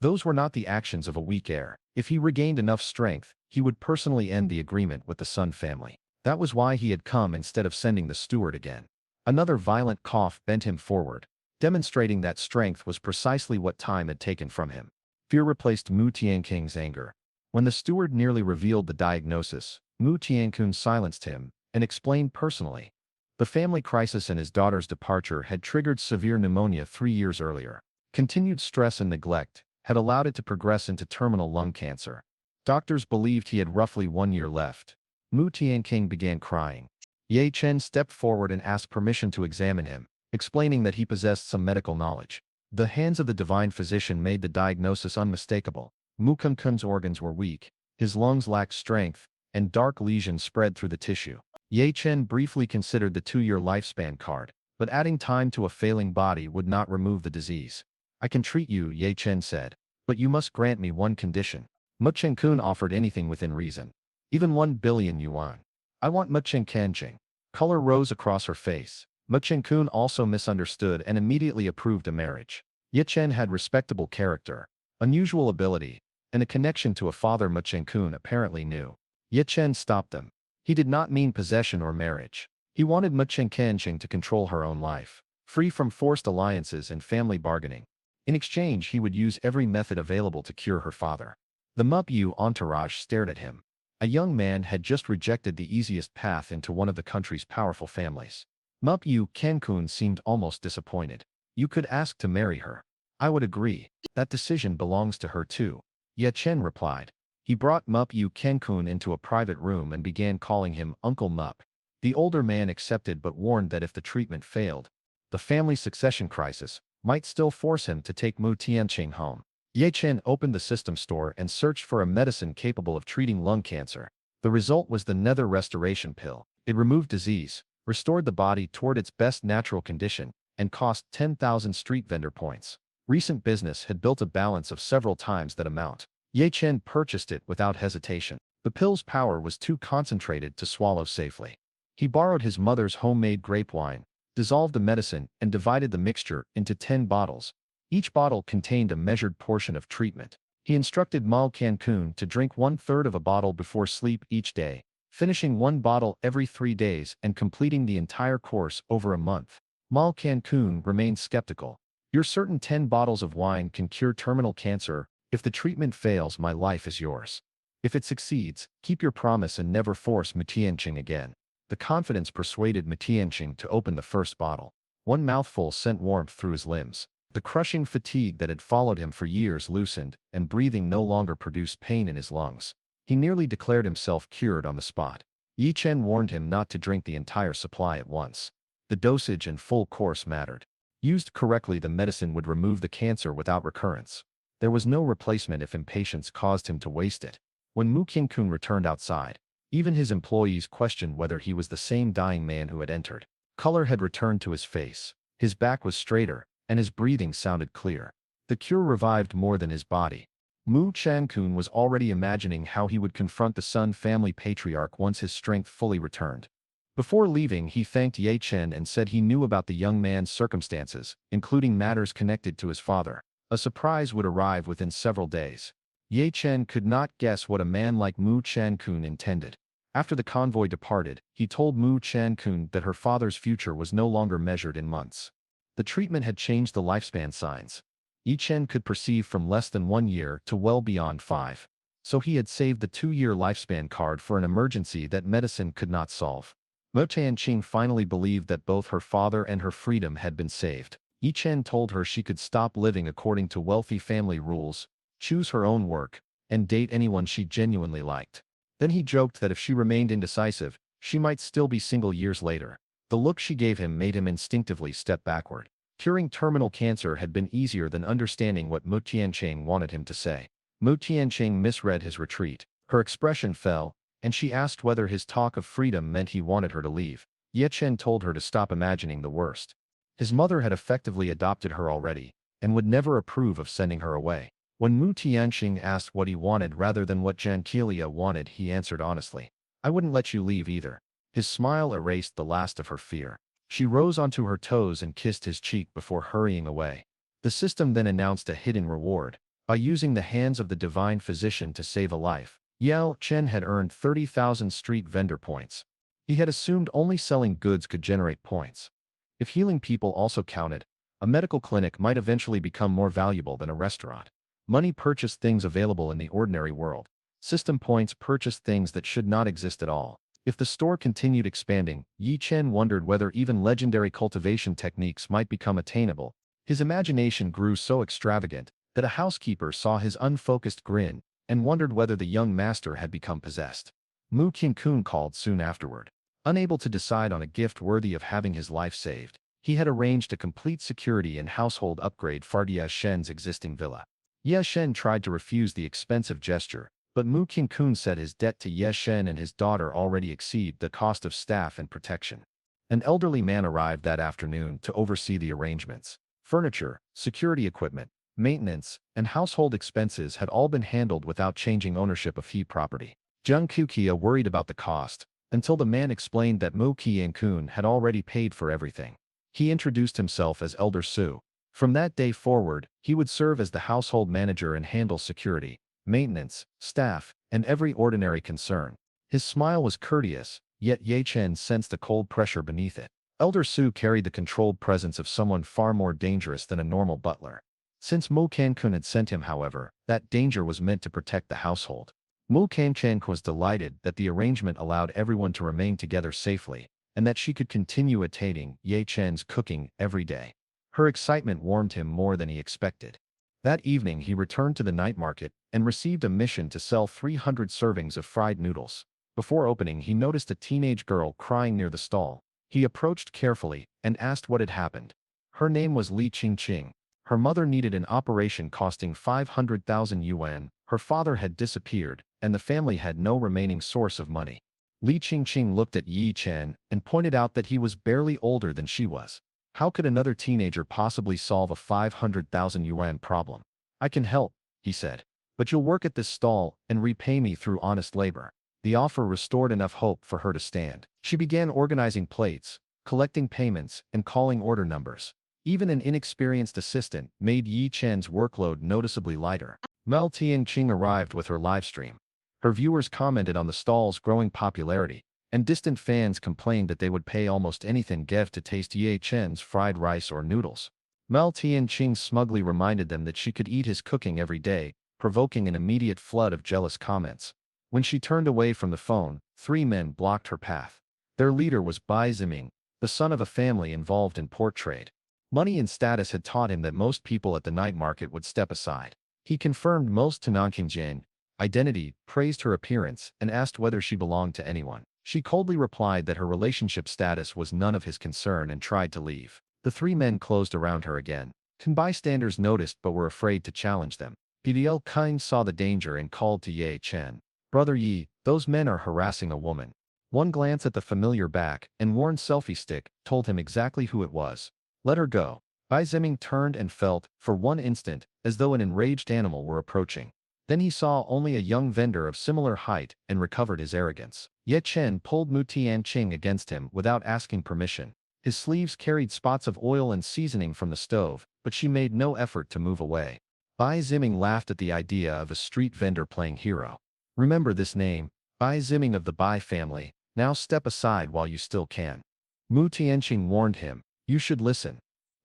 Those were not the actions of a weak heir. If he regained enough strength, he would personally end the agreement with the Sun family. That was why he had come instead of sending the steward again. Another violent cough bent him forward, demonstrating that strength was precisely what time had taken from him. Fear replaced Mu Tianqing's anger. When the steward nearly revealed the diagnosis, Mu Tiankun silenced him and explained personally. The family crisis and his daughter's departure had triggered severe pneumonia 3 years earlier. Continued stress and neglect had allowed it to progress into terminal lung cancer. Doctors believed he had roughly 1 year left. Mu Tianqing began crying. Ye Chen stepped forward and asked permission to examine him, explaining that he possessed some medical knowledge. The hands of the divine physician made the diagnosis unmistakable. Mu Kunkun's organs were weak, his lungs lacked strength, and dark lesions spread through the tissue. Ye Chen briefly considered the 2-year lifespan card, but adding time to a failing body would not remove the disease. I can treat you, Ye Chen said, but you must grant me one condition. Mu Chenkun offered anything within reason. Even 1 billion yuan. I want Mu Chenkun. Color rose across her face. Mu Chenkun also misunderstood and immediately approved a marriage. Ye Chen had respectable character, unusual ability, and a connection to a father Mu Chenkun apparently knew. Ye Chen stopped them. He did not mean possession or marriage. He wanted Mu Chenkun to control her own life, free from forced alliances and family bargaining. In exchange, he would use every method available to cure her father. The Mu Yu entourage stared at him. A young man had just rejected the easiest path into one of the country's powerful families. Mu Yu Kenkun seemed almost disappointed. You could ask to marry her. I would agree. That decision belongs to her too. Ye Chen replied. He brought Mu Yu Kenkun into a private room and began calling him Uncle Mup. The older man accepted but warned that if the treatment failed, the family succession crisis might still force him to take Mu Tianqing home. Ye Chen opened the system store and searched for a medicine capable of treating lung cancer. The result was the Nether Restoration Pill. It removed disease, restored the body toward its best natural condition, and cost 10,000 street vendor points. Recent business had built a balance of several times that amount. Ye Chen purchased it without hesitation. The pill's power was too concentrated to swallow safely. He borrowed his mother's homemade grape wine, dissolved the medicine, and divided the mixture into 10 bottles. Each bottle contained a measured portion of treatment. He instructed Mao Cancun to drink 1/3 of a bottle before sleep each day, finishing 1 bottle every 3 days and completing the entire course over a month. Mao Cancun remained skeptical. "You're certain 10 bottles of wine can cure terminal cancer? If the treatment fails, my life is yours. If it succeeds, keep your promise and never force Mutianqing again." The confidence persuaded Mutianqing to open the first bottle. One mouthful sent warmth through his limbs. The crushing fatigue that had followed him for years loosened, and breathing no longer produced pain in his lungs. He nearly declared himself cured on the spot. Ye Chen warned him not to drink the entire supply at once. The dosage and full course mattered. Used correctly, the medicine would remove the cancer without recurrence. There was no replacement if impatience caused him to waste it. When Mu Qinkun returned outside, even his employees questioned whether he was the same dying man who had entered. Color had returned to his face. His back was straighter, and his breathing sounded clear. The cure revived more than his body. Mu Qinkun was already imagining how he would confront the Sun family patriarch once his strength fully returned. Before leaving, he thanked Ye Chen and said he knew about the young man's circumstances, including matters connected to his father. A surprise would arrive within several days. Ye Chen could not guess what a man like Mu Qinkun intended. After the convoy departed, he told Mu Qinkun that her father's future was no longer measured in months. The treatment had changed the lifespan signs. Ye Chen could perceive from less than 1 year to well beyond 5. So he had saved the 2-year lifespan card for an emergency that medicine could not solve. Mo Tianqing finally believed that both her father and her freedom had been saved. Ye Chen told her she could stop living according to wealthy family rules, choose her own work, and date anyone she genuinely liked. Then he joked that if she remained indecisive, she might still be single years later. The look she gave him made him instinctively step backward. Curing terminal cancer had been easier than understanding what Mu Tianqing wanted him to say. Mu Tianqing misread his retreat. Her expression fell, and she asked whether his talk of freedom meant he wanted her to leave. Ye Chen told her to stop imagining the worst. His mother had effectively adopted her already, and would never approve of sending her away. When Mu Tianqing asked what he wanted rather than what Jankelia wanted, he answered honestly, "I wouldn't let you leave either." His smile erased the last of her fear. She rose onto her toes and kissed his cheek before hurrying away. The system then announced a hidden reward. By using the hands of the divine physician to save a life, Ye Chen had earned 30,000 street vendor points. He had assumed only selling goods could generate points. If healing people also counted, a medical clinic might eventually become more valuable than a restaurant. Money purchased things available in the ordinary world. System points purchased things that should not exist at all. If the store continued expanding, Ye Chen wondered whether even legendary cultivation techniques might become attainable. His imagination grew so extravagant that a housekeeper saw his unfocused grin and wondered whether the young master had become possessed. Mu Qinkun called soon afterward. Unable to decide on a gift worthy of having his life saved, he had arranged a complete security and household upgrade for Ye Shen's existing villa. Ye Chen tried to refuse the expensive gesture, but Mu Qinkun said his debt to Ye Chen and his daughter already exceeded the cost of staff and protection. An elderly man arrived that afternoon to oversee the arrangements. Furniture, security equipment, maintenance, and household expenses had all been handled without changing ownership of He property. Zheng Kukia worried about the cost, until the man explained that Mu Qinkun had already paid for everything. He introduced himself as Elder Su. From that day forward, he would serve as the household manager and handle security, maintenance, staff, and every ordinary concern. His smile was courteous, yet Ye Chen sensed a cold pressure beneath it. Elder Su carried the controlled presence of someone far more dangerous than a normal butler. Since Mu Qinkun had sent him, however, that danger was meant to protect the household. Mu Qinkun was delighted that the arrangement allowed everyone to remain together safely, and that she could continue attaining Ye Chen's cooking every day. Her excitement warmed him more than he expected. That evening he returned to the night market and received a mission to sell 300 servings of fried noodles. Before opening, he noticed a teenage girl crying near the stall. He approached carefully and asked what had happened. Her name was Li Qingqing. Her mother needed an operation costing 500,000 yuan, her father had disappeared, and the family had no remaining source of money. Li Qingqing looked at Ye Chen and pointed out that he was barely older than she was. How could another teenager possibly solve a 500,000 yuan problem? I can help, he said. But you'll work at this stall and repay me through honest labor. The offer restored enough hope for her to stand. She began organizing plates, collecting payments, and calling order numbers. Even an inexperienced assistant made Ye Chen's workload noticeably lighter. Mel Tianqing arrived with her livestream. Her viewers commented on the stall's growing popularity, and distant fans complained that they would pay almost anything give to taste Ye Chen's fried rice or noodles. Mel Tianqing smugly reminded them that she could eat his cooking every day, provoking an immediate flood of jealous comments. When she turned away from the phone, 3 men blocked her path. Their leader was Bai Ziming, the son of a family involved in pork trade. Money and status had taught him that most people at the night market would step aside. He confirmed most to Nanqingjian identity, praised her appearance, and asked whether she belonged to anyone. She coldly replied that her relationship status was none of his concern and tried to leave. The 3 men closed around her again. Some bystanders noticed but were afraid to challenge them. PDL Kind saw the danger and called to Ye Chen. Brother Yi, those men are harassing a woman. One glance at the familiar back and worn selfie stick told him exactly who it was. Let her go. Bai Ziming turned and felt, for one instant, as though an enraged animal were approaching. Then he saw only a young vendor of similar height and recovered his arrogance. Ye Chen pulled Mu Tianqing against him without asking permission. His sleeves carried spots of oil and seasoning from the stove, but she made no effort to move away. Bai Ziming laughed at the idea of a street vendor playing hero. Remember this name, Bai Ziming of the Bai family. Now step aside while you still can. Mu Tianqing warned him. You should listen.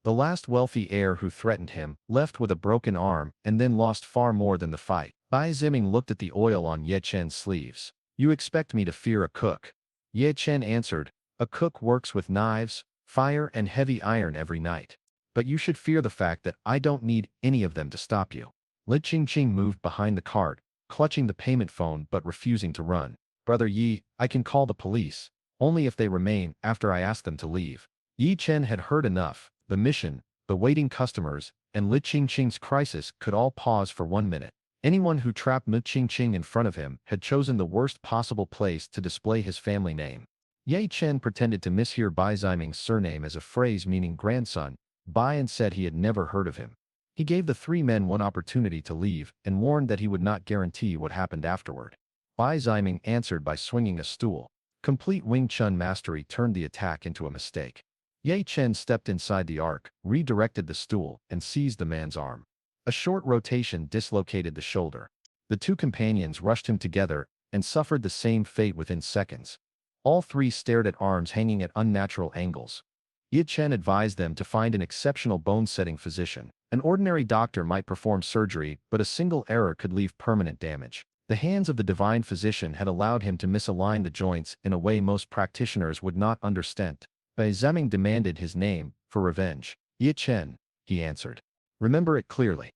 The last wealthy heir who threatened him left with a broken arm and then lost far more than the fight. Bai Ziming looked at the oil on Ye Chen's sleeves. You expect me to fear a cook? Ye Chen answered. A cook works with knives, fire and heavy iron every night. But you should fear the fact that I don't need any of them to stop you. Li Qingqing moved behind the cart, clutching the payment phone but refusing to run. Brother Yi, I can call the police. Only if they remain after I ask them to leave. Ye Chen had heard enough. The mission, the waiting customers, and Li Qingqing's crisis could all pause for 1 minute. Anyone who trapped Mu Qingqing in front of him had chosen the worst possible place to display his family name. Ye Chen pretended to mishear Bai Ziming's surname as a phrase meaning grandson, Bai and said he had never heard of him. He gave the 3 men one opportunity to leave and warned that he would not guarantee what happened afterward. Bai Ziming answered by swinging a stool. Complete Wing Chun mastery turned the attack into a mistake. Ye Chen stepped inside the arc, redirected the stool, and seized the man's arm. A short rotation dislocated the shoulder. The 2 companions rushed him together and suffered the same fate within seconds. All 3 stared at arms hanging at unnatural angles. Ye Chen advised them to find an exceptional bone-setting physician. An ordinary doctor might perform surgery, but a single error could leave permanent damage. The hands of the divine physician had allowed him to misalign the joints in a way most practitioners would not understand. Bai Ziming demanded his name, for revenge. Ye Chen, he answered. Remember it clearly.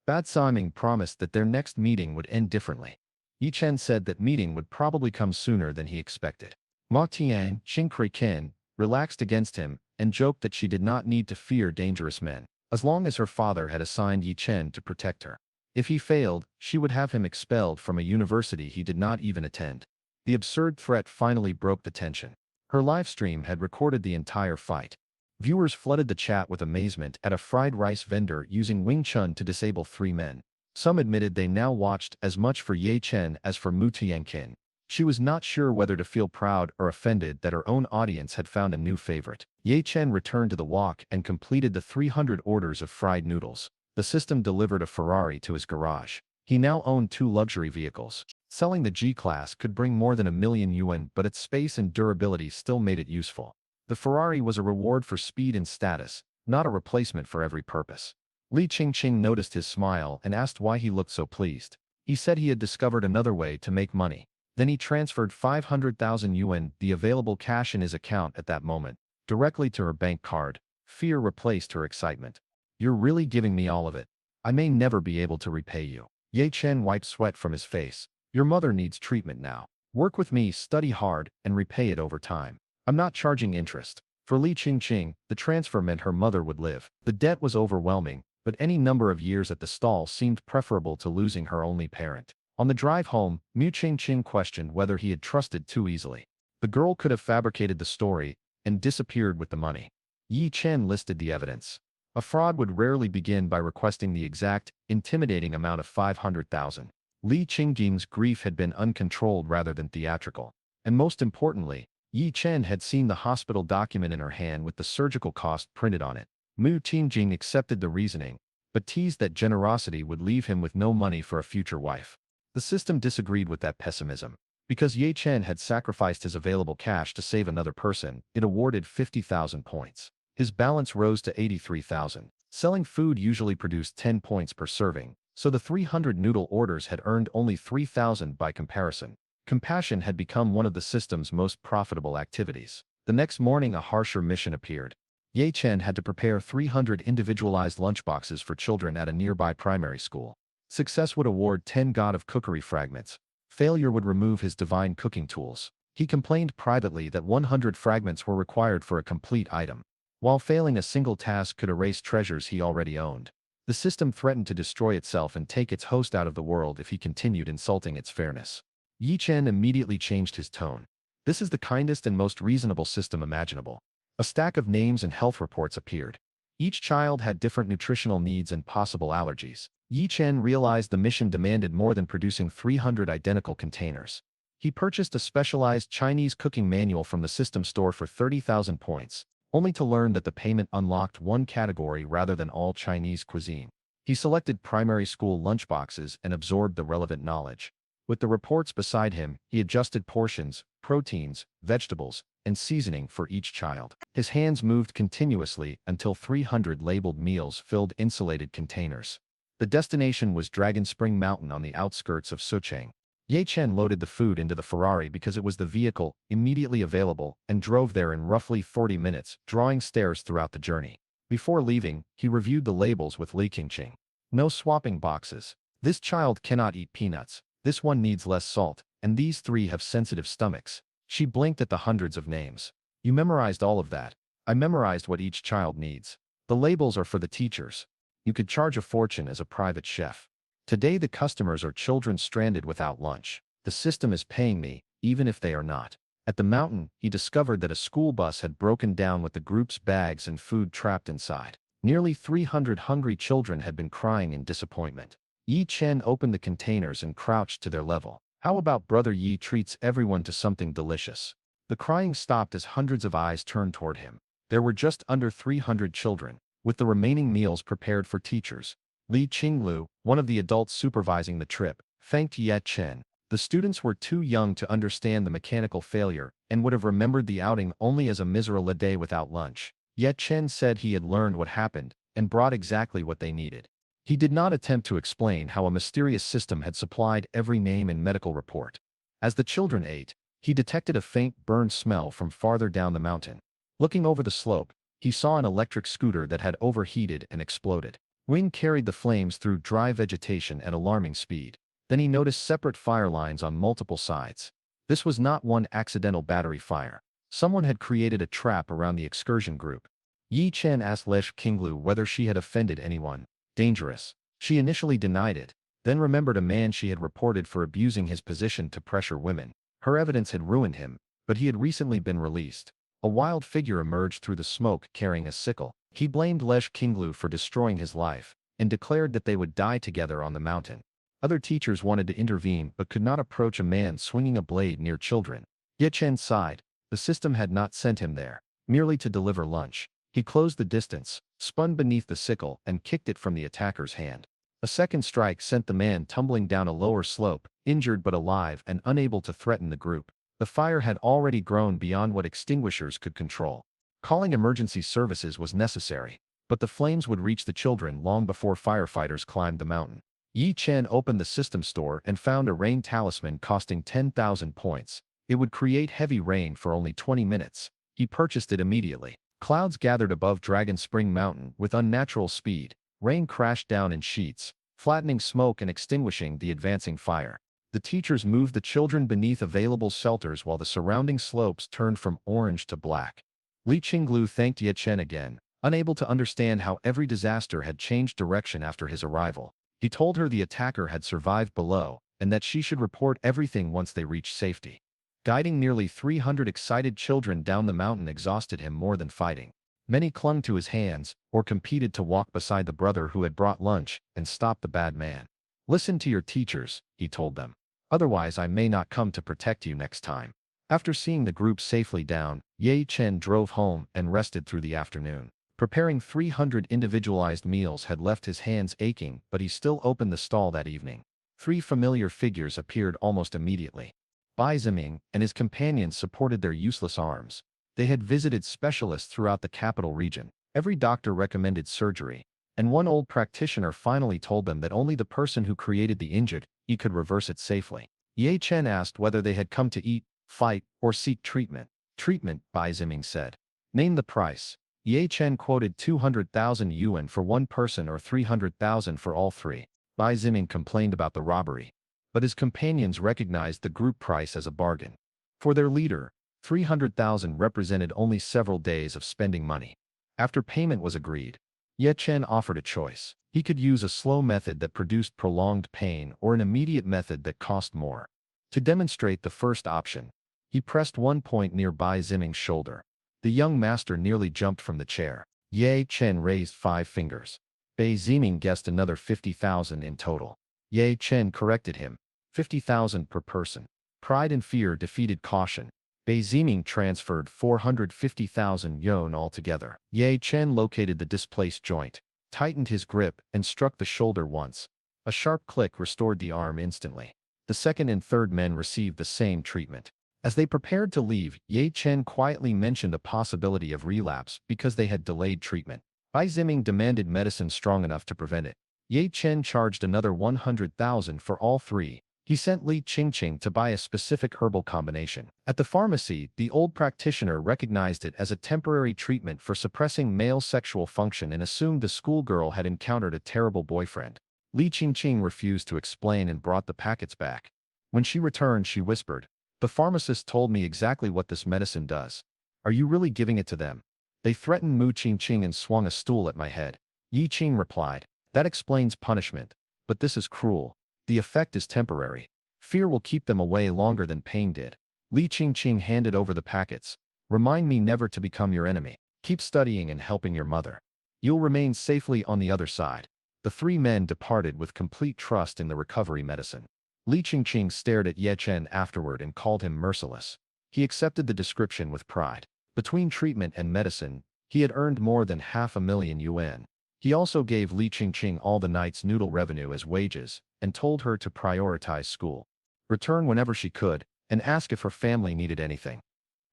Bai Ziming promised that their next meeting would end differently. Ye Chen said that meeting would probably come sooner than he expected. Ma Tianqing relaxed against him and joked that she did not need to fear dangerous men, as long as her father had assigned Ye Chen to protect her. If he failed, she would have him expelled from a university he did not even attend. The absurd threat finally broke the tension. Her livestream had recorded the entire fight. Viewers flooded the chat with amazement at a fried rice vendor using Wing Chun to disable 3 men. Some admitted they now watched as much for Ye Chen as for Mu Tianqing. She was not sure whether to feel proud or offended that her own audience had found a new favorite. Ye Chen returned to the wok and completed the 300 orders of fried noodles. The system delivered a Ferrari to his garage. He now owned 2 luxury vehicles. Selling the G-Class could bring more than 1 million yuan, but its space and durability still made it useful. The Ferrari was a reward for speed and status, not a replacement for every purpose. Li Qingqing noticed his smile and asked why he looked so pleased. He said he had discovered another way to make money. Then he transferred 500,000 yuan, the available cash in his account at that moment, directly to her bank card. Fear replaced her excitement. You're really giving me all of it. I may never be able to repay you. Ye Chen wiped sweat from his face. Your mother needs treatment now. Work with me, study hard, and repay it over time. I'm not charging interest. For Li Qingqing, the transfer meant her mother would live. The debt was overwhelming, but any number of years at the stall seemed preferable to losing her only parent. On the drive home, Mu Qingqing questioned whether he had trusted too easily. The girl could have fabricated the story and disappeared with the money. Ye Chen listed the evidence. A fraud would rarely begin by requesting the exact, intimidating amount of 500,000. Li Qingjing's grief had been uncontrolled rather than theatrical. And most importantly, Ye Chen had seen the hospital document in her hand with the surgical cost printed on it. Mu Qingjing accepted the reasoning, but teased that generosity would leave him with no money for a future wife. The system disagreed with that pessimism. Because Ye Chen had sacrificed his available cash to save another person, it awarded 50,000 points. His balance rose to 83,000. Selling food usually produced 10 points per serving, so the 300 noodle orders had earned only 3,000 by comparison. Compassion had become one of the system's most profitable activities. The next morning a harsher mission appeared. Ye Chen had to prepare 300 individualized lunchboxes for children at a nearby primary school. Success would award 10 God of Cookery fragments. Failure would remove his divine cooking tools. He complained privately that 100 fragments were required for a complete item. While failing a single task could erase treasures he already owned. The system threatened to destroy itself and take its host out of the world if he continued insulting its fairness. Ye Chen immediately changed his tone. This is the kindest and most reasonable system imaginable. A stack of names and health reports appeared. Each child had different nutritional needs and possible allergies. Ye Chen realized the mission demanded more than producing 300 identical containers. He purchased a specialized Chinese cooking manual from the system store for 30,000 points, only to learn that the payment unlocked one category rather than all Chinese cuisine. He selected primary school lunchboxes and absorbed the relevant knowledge. With the reports beside him, he adjusted portions, proteins, vegetables, and seasoning for each child. His hands moved continuously until 300 labeled meals filled insulated containers. The destination was Dragon Spring Mountain on the outskirts of Sucheng. Ye Chen loaded the food into the Ferrari because it was the vehicle immediately available and drove there in roughly 40 minutes, drawing stares throughout the journey. Before leaving, he reviewed the labels with Li Qingqing. No swapping boxes. This child cannot eat peanuts. This one needs less salt, and these three have sensitive stomachs. She blinked at the hundreds of names. You memorized all of that. I memorized what each child needs. The labels are for the teachers. You could charge a fortune as a private chef. Today the customers are children stranded without lunch. The system is paying me, even if they are not. At the mountain, he discovered that a school bus had broken down with the group's bags and food trapped inside. Nearly 300 hungry children had been crying in disappointment. Ye Chen opened the containers and crouched to their level. How about Brother Yi treats everyone to something delicious? The crying stopped as hundreds of eyes turned toward him. There were just under 300 children, with the remaining meals prepared for teachers. Li Qinglu, one of the adults supervising the trip, thanked Ye Chen. The students were too young to understand the mechanical failure and would have remembered the outing only as a miserable day without lunch. Ye Chen said he had learned what happened and brought exactly what they needed. He did not attempt to explain how a mysterious system had supplied every name and medical report. As the children ate, he detected a faint burned smell from farther down the mountain. Looking over the slope, he saw an electric scooter that had overheated and exploded. Wind carried the flames through dry vegetation at alarming speed. Then he noticed separate fire lines on multiple sides. This was not one accidental battery fire. Someone had created a trap around the excursion group. Ye Chen asked Lesh Qinglu whether she had offended anyone. Dangerous. She initially denied it, then remembered a man she had reported for abusing his position to pressure women. Her evidence had ruined him, but he had recently been released. A wild figure emerged through the smoke carrying a sickle. He blamed Lesh Qinglu for destroying his life, and declared that they would die together on the mountain. Other teachers wanted to intervene but could not approach a man swinging a blade near children. Ye Chen sighed. The system had not sent him there, merely to deliver lunch. He closed the distance, spun beneath the sickle, and kicked it from the attacker's hand. A second strike sent the man tumbling down a lower slope, injured but alive and unable to threaten the group. The fire had already grown beyond what extinguishers could control. Calling emergency services was necessary, but the flames would reach the children long before firefighters climbed the mountain. Ye Chen opened the system store and found a rain talisman costing 10,000 points. It would create heavy rain for only 20 minutes. He purchased it immediately. Clouds gathered above Dragon Spring Mountain with unnatural speed. Rain crashed down in sheets, flattening smoke and extinguishing the advancing fire. The teachers moved the children beneath available shelters while the surrounding slopes turned from orange to black. Li Qinglu thanked Ye Chen again, unable to understand how every disaster had changed direction after his arrival. He told her the attacker had survived below, and that she should report everything once they reached safety. Guiding nearly 300 excited children down the mountain exhausted him more than fighting. Many clung to his hands or competed to walk beside the brother who had brought lunch and stop the bad man. Listen to your teachers, he told them. Otherwise I may not come to protect you next time. After seeing the group safely down, Ye Chen drove home and rested through the afternoon. Preparing 300 individualized meals had left his hands aching, but he still opened the stall that evening. 3 familiar figures appeared almost immediately. Bai Ziming and his companions supported their useless arms. They had visited specialists throughout the capital region. Every doctor recommended surgery, and one old practitioner finally told them that only the person who created the injury could reverse it safely. Ye Chen asked whether they had come to eat, fight, or seek treatment. Treatment, Bai Ziming said. Name the price. Ye Chen quoted 200,000 yuan for one person or 300,000 for all 3. Bai Ziming complained about the robbery, but his companions recognized the group price as a bargain. For their leader, 300,000 represented only several days of spending money. After payment was agreed, Ye Chen offered a choice. He could use a slow method that produced prolonged pain or an immediate method that cost more. To demonstrate the first option, he pressed one point near Bai Ziming's shoulder. The young master nearly jumped from the chair. Ye Chen raised 5 fingers. Bai Ziming guessed another 50,000 in total. Ye Chen corrected him. 50,000 per person. Pride and fear defeated caution. Bai Ziming transferred 450,000 yuan altogether. Ye Chen located the displaced joint, tightened his grip, and struck the shoulder once. A sharp click restored the arm instantly. The second and third men received the same treatment. As they prepared to leave, Ye Chen quietly mentioned a possibility of relapse because they had delayed treatment. Bai Ziming demanded medicine strong enough to prevent it. Ye Chen charged another 100,000 for all 3. He sent Li Qingqing to buy a specific herbal combination. At the pharmacy, the old practitioner recognized it as a temporary treatment for suppressing male sexual function and assumed the schoolgirl had encountered a terrible boyfriend. Li Qingqing refused to explain and brought the packets back. When she returned, she whispered, "The pharmacist told me exactly what this medicine does. Are you really giving it to them?" They threatened Mu Qingqing and swung a stool at my head. Yi Qing replied, "That explains punishment. But this is cruel. The effect is temporary. Fear will keep them away longer than pain did." Li Qingqing handed over the packets. "Remind me never to become your enemy. Keep studying and helping your mother. You'll remain safely on the other side." The 3 men departed with complete trust in the recovery medicine. Li Qingqing stared at Ye Chen afterward and called him merciless. He accepted the description with pride. Between treatment and medicine, he had earned more than 500,000 yuan. He also gave Li Qingqing all the night's noodle revenue as wages, and told her to prioritize school, return whenever she could, and ask if her family needed anything.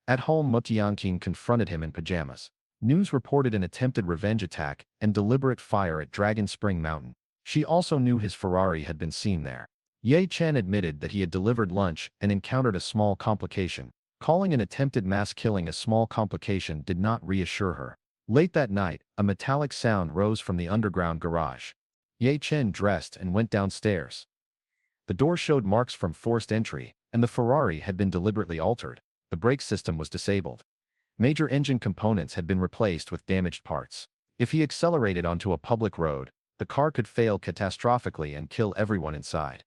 At home, Mu Tianqing confronted him in pajamas. News reported an attempted revenge attack and deliberate fire at Dragon Spring Mountain. She also knew his Ferrari had been seen there. Ye Chen admitted that he had delivered lunch and encountered a small complication. Calling an attempted mass killing a small complication did not reassure her. Late that night, a metallic sound rose from the underground garage. Ye Chen dressed and went downstairs. The door showed marks from forced entry, and the Ferrari had been deliberately altered. The brake system was disabled. Major engine components had been replaced with damaged parts. If he accelerated onto a public road, the car could fail catastrophically and kill everyone inside.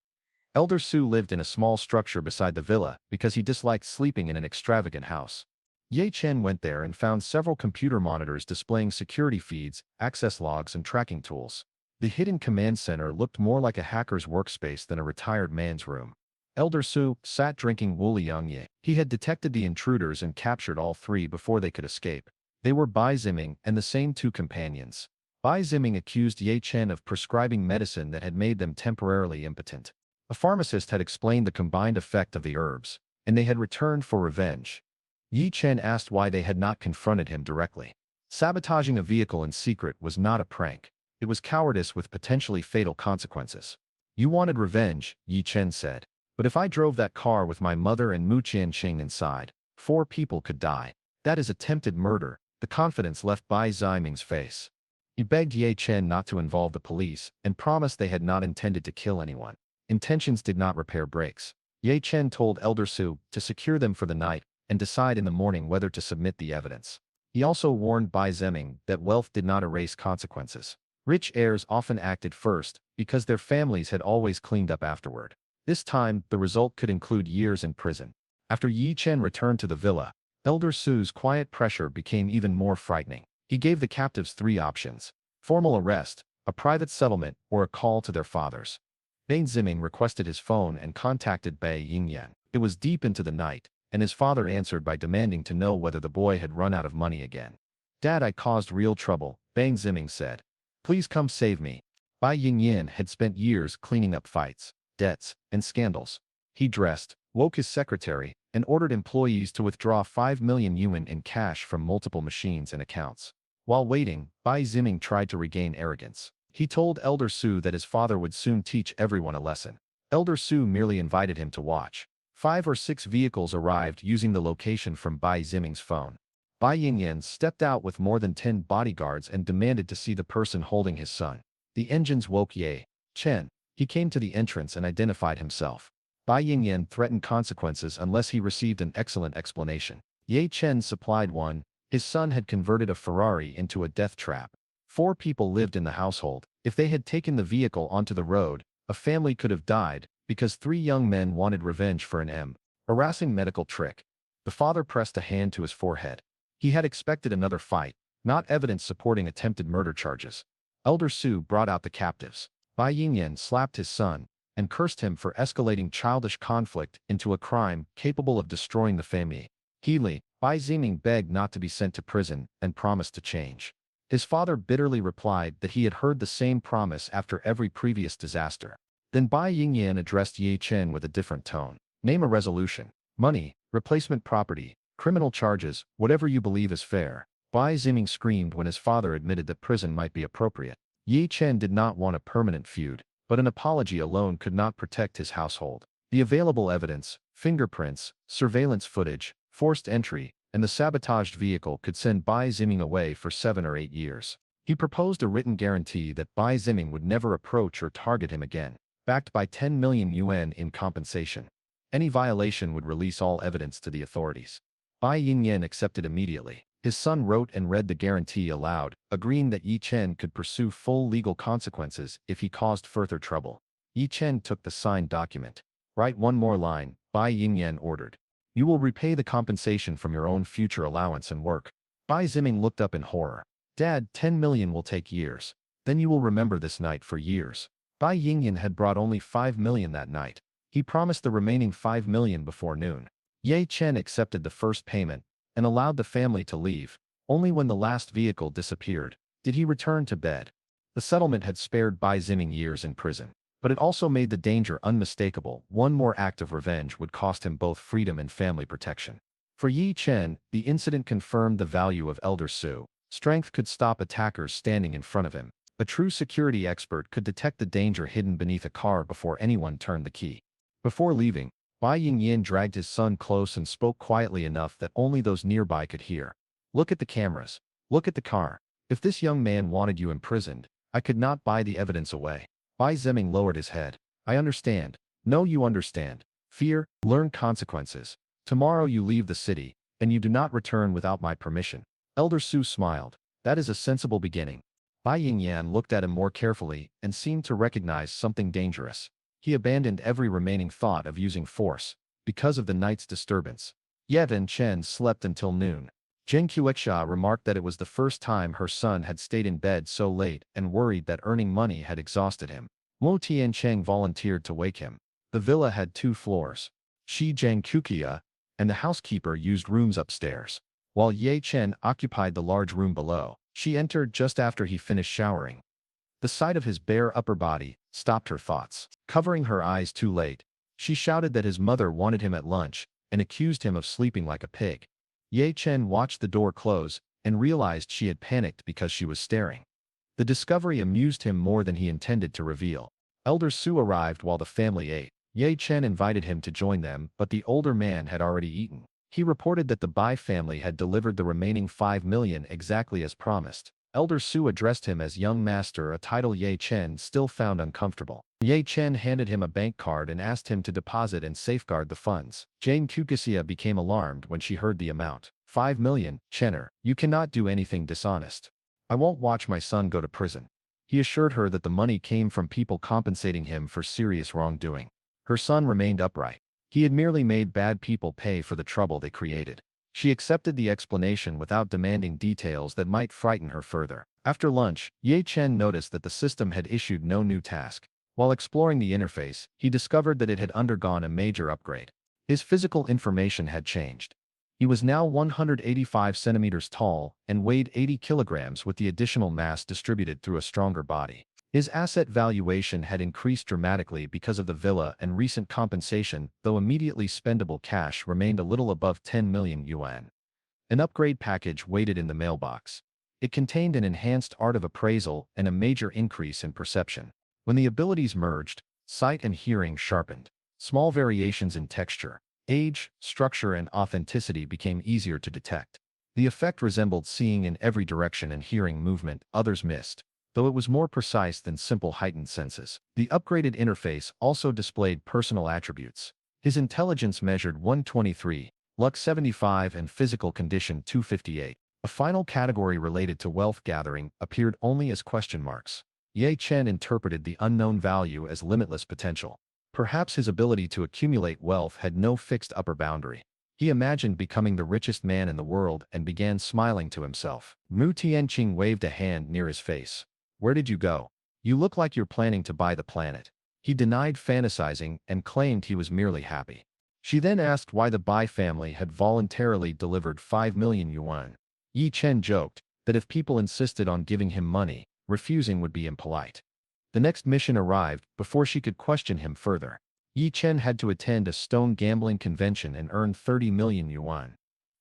Elder Su lived in a small structure beside the villa because he disliked sleeping in an extravagant house. Ye Chen went there and found several computer monitors displaying security feeds, access logs, and tracking tools. The hidden command center looked more like a hacker's workspace than a retired man's room. Elder Su sat drinking Wuliangye. He had detected the intruders and captured all 3 before they could escape. They were Bai Ziming and the same 2 companions. Bai Ziming accused Ye Chen of prescribing medicine that had made them temporarily impotent. A pharmacist had explained the combined effect of the herbs, and they had returned for revenge. Ye Chen asked why they had not confronted him directly. Sabotaging a vehicle in secret was not a prank. It was cowardice with potentially fatal consequences. "You wanted revenge," Ye Chen said. "But if I drove that car with my mother and Mu Qianqing inside, 4 people could die. That is attempted murder." The confidence left Bai Ziming's face. He begged Ye Chen not to involve the police and promised they had not intended to kill anyone. Intentions did not repair brakes. Ye Chen told Elder Su to secure them for the night and decide in the morning whether to submit the evidence. He also warned Bai Ziming that wealth did not erase consequences. Rich heirs often acted first because their families had always cleaned up afterward. This time, the result could include years in prison. After Ye Chen returned to the villa, Elder Su's quiet pressure became even more frightening. He gave the captives 3 options: formal arrest, a private settlement, or a call to their fathers. Bane Ziming requested his phone and contacted Bai Yingyan. It was deep into the night, and his father answered by demanding to know whether the boy had run out of money again. "Dad, I caused real trouble," Bane Ziming said. "Please come save me." Bai Yingyan had spent years cleaning up fights, debts, and scandals. He dressed, woke his secretary, and ordered employees to withdraw 5 million yuan in cash from multiple machines and accounts. While waiting, Bai Ziming tried to regain arrogance. He told Elder Su that his father would soon teach everyone a lesson. Elder Su merely invited him to watch. 5 or 6 vehicles arrived using the location from Bai Ziming's phone. Bai Yingyan stepped out with more than 10 bodyguards and demanded to see the person holding his son. The engines woke Ye Chen. He came to the entrance and identified himself. Bai Yingyan threatened consequences unless he received an excellent explanation. Ye Chen supplied one. His son had converted a Ferrari into a death trap. 4 people lived in the household. If they had taken the vehicle onto the road, a family could have died, because 3 young men wanted revenge for an harassing medical trick. The father pressed a hand to his forehead. He had expected another fight, not evidence supporting attempted murder charges. Elder Su brought out the captives. Bai Yingyan slapped his son and cursed him for escalating childish conflict into a crime capable of destroying the family. Bai Ziming begged not to be sent to prison and promised to change. His father bitterly replied that he had heard the same promise after every previous disaster. Then Bai Yingyan addressed Ye Chen with a different tone. "Name a resolution. Money, replacement property, criminal charges, whatever you believe is fair." Bai Ziming screamed when his father admitted that prison might be appropriate. Ye Chen did not want a permanent feud, but an apology alone could not protect his household. The available evidence, fingerprints, surveillance footage, forced entry, and the sabotaged vehicle could send Bai Ziming away for 7 or 8 years. He proposed a written guarantee that Bai Ziming would never approach or target him again, backed by 10 million yuan in compensation. Any violation would release all evidence to the authorities. Bai Yingyan accepted immediately. His son wrote and read the guarantee aloud, agreeing that Ye Chen could pursue full legal consequences if he caused further trouble. Ye Chen took the signed document. "Write one more line," Bai Yingyan ordered. "You will repay the compensation from your own future allowance and work." Bai Ziming looked up in horror. "Dad, 10 million will take years. Then you will remember this night for years." Bai Yingyan had brought only 5 million that night. He promised the remaining 5 million before noon. Ye Chen accepted the first payment and allowed the family to leave. Only when the last vehicle disappeared did he return to bed. The settlement had spared Bai Ziming years in prison, but it also made the danger unmistakable. One more act of revenge would cost him both freedom and family protection. For Ye Chen, the incident confirmed the value of Elder Su. Strength could stop attackers standing in front of him. A true security expert could detect the danger hidden beneath a car before anyone turned the key. Before leaving, Bai Yingyan dragged his son close and spoke quietly enough that only those nearby could hear. "Look at the cameras. Look at the car. If this young man wanted you imprisoned, I could not buy the evidence away." Bai Ziming lowered his head. "I understand. No, you understand. Fear, learn consequences. Tomorrow you leave the city, and you do not return without my permission." Elder Su smiled. "That is a sensible beginning." Bai Yingyan looked at him more carefully and seemed to recognize something dangerous. He abandoned every remaining thought of using force because of the night's disturbance. Ye Chen slept until noon. Zheng Qiuexia remarked that it was the first time her son had stayed in bed so late and worried that earning money had exhausted him. Mo Tiancheng volunteered to wake him. The villa had 2 floors. Shi Zhangqiuqia and the housekeeper used rooms upstairs, while Ye Chen occupied the large room below. She entered just after he finished showering. The sight of his bare upper body stopped her thoughts. Covering her eyes too late, she shouted that his mother wanted him at lunch and accused him of sleeping like a pig. Ye Chen watched the door close and realized she had panicked because she was staring. The discovery amused him more than he intended to reveal. Elder Su arrived while the family ate. Ye Chen invited him to join them, but the older man had already eaten. He reported that the Bai family had delivered the remaining 5 million exactly as promised. Elder Su addressed him as young master, a title Ye Chen still found uncomfortable. Ye Chen handed him a bank card and asked him to deposit and safeguard the funds. Zhang Qiuexia became alarmed when she heard the amount. 5 million, Chenner, you cannot do anything dishonest. I won't watch my son go to prison. He assured her that the money came from people compensating him for serious wrongdoing. Her son remained upright. He had merely made bad people pay for the trouble they created. She accepted the explanation without demanding details that might frighten her further. After lunch, Ye Chen noticed that the system had issued no new task. While exploring the interface, he discovered that it had undergone a major upgrade. His physical information had changed. He was now 185 centimeters tall and weighed 80 kilograms with the additional mass distributed through a stronger body. His asset valuation had increased dramatically because of the villa and recent compensation, though immediately spendable cash remained a little above 10 million yuan. An upgrade package waited in the mailbox. It contained an enhanced art of appraisal and a major increase in perception. When the abilities merged, sight and hearing sharpened. Small variations in texture, age, structure, and authenticity became easier to detect. The effect resembled seeing in every direction and hearing movement others missed, though it was more precise than simple heightened senses. The upgraded interface also displayed personal attributes. His intelligence measured 123, luck 75, and physical condition 258. A final category related to wealth gathering appeared only as question marks. Ye Chen interpreted the unknown value as limitless potential. Perhaps his ability to accumulate wealth had no fixed upper boundary. He imagined becoming the richest man in the world and began smiling to himself. Mu Tianqing waved a hand near his face. "Where did you go? You look like you're planning to buy the planet." He denied fantasizing and claimed he was merely happy. She then asked why the Bai family had voluntarily delivered 5 million yuan. Ye Chen joked that if people insisted on giving him money, refusing would be impolite. The next mission arrived before she could question him further. Ye Chen had to attend a stone gambling convention and earn 30 million yuan.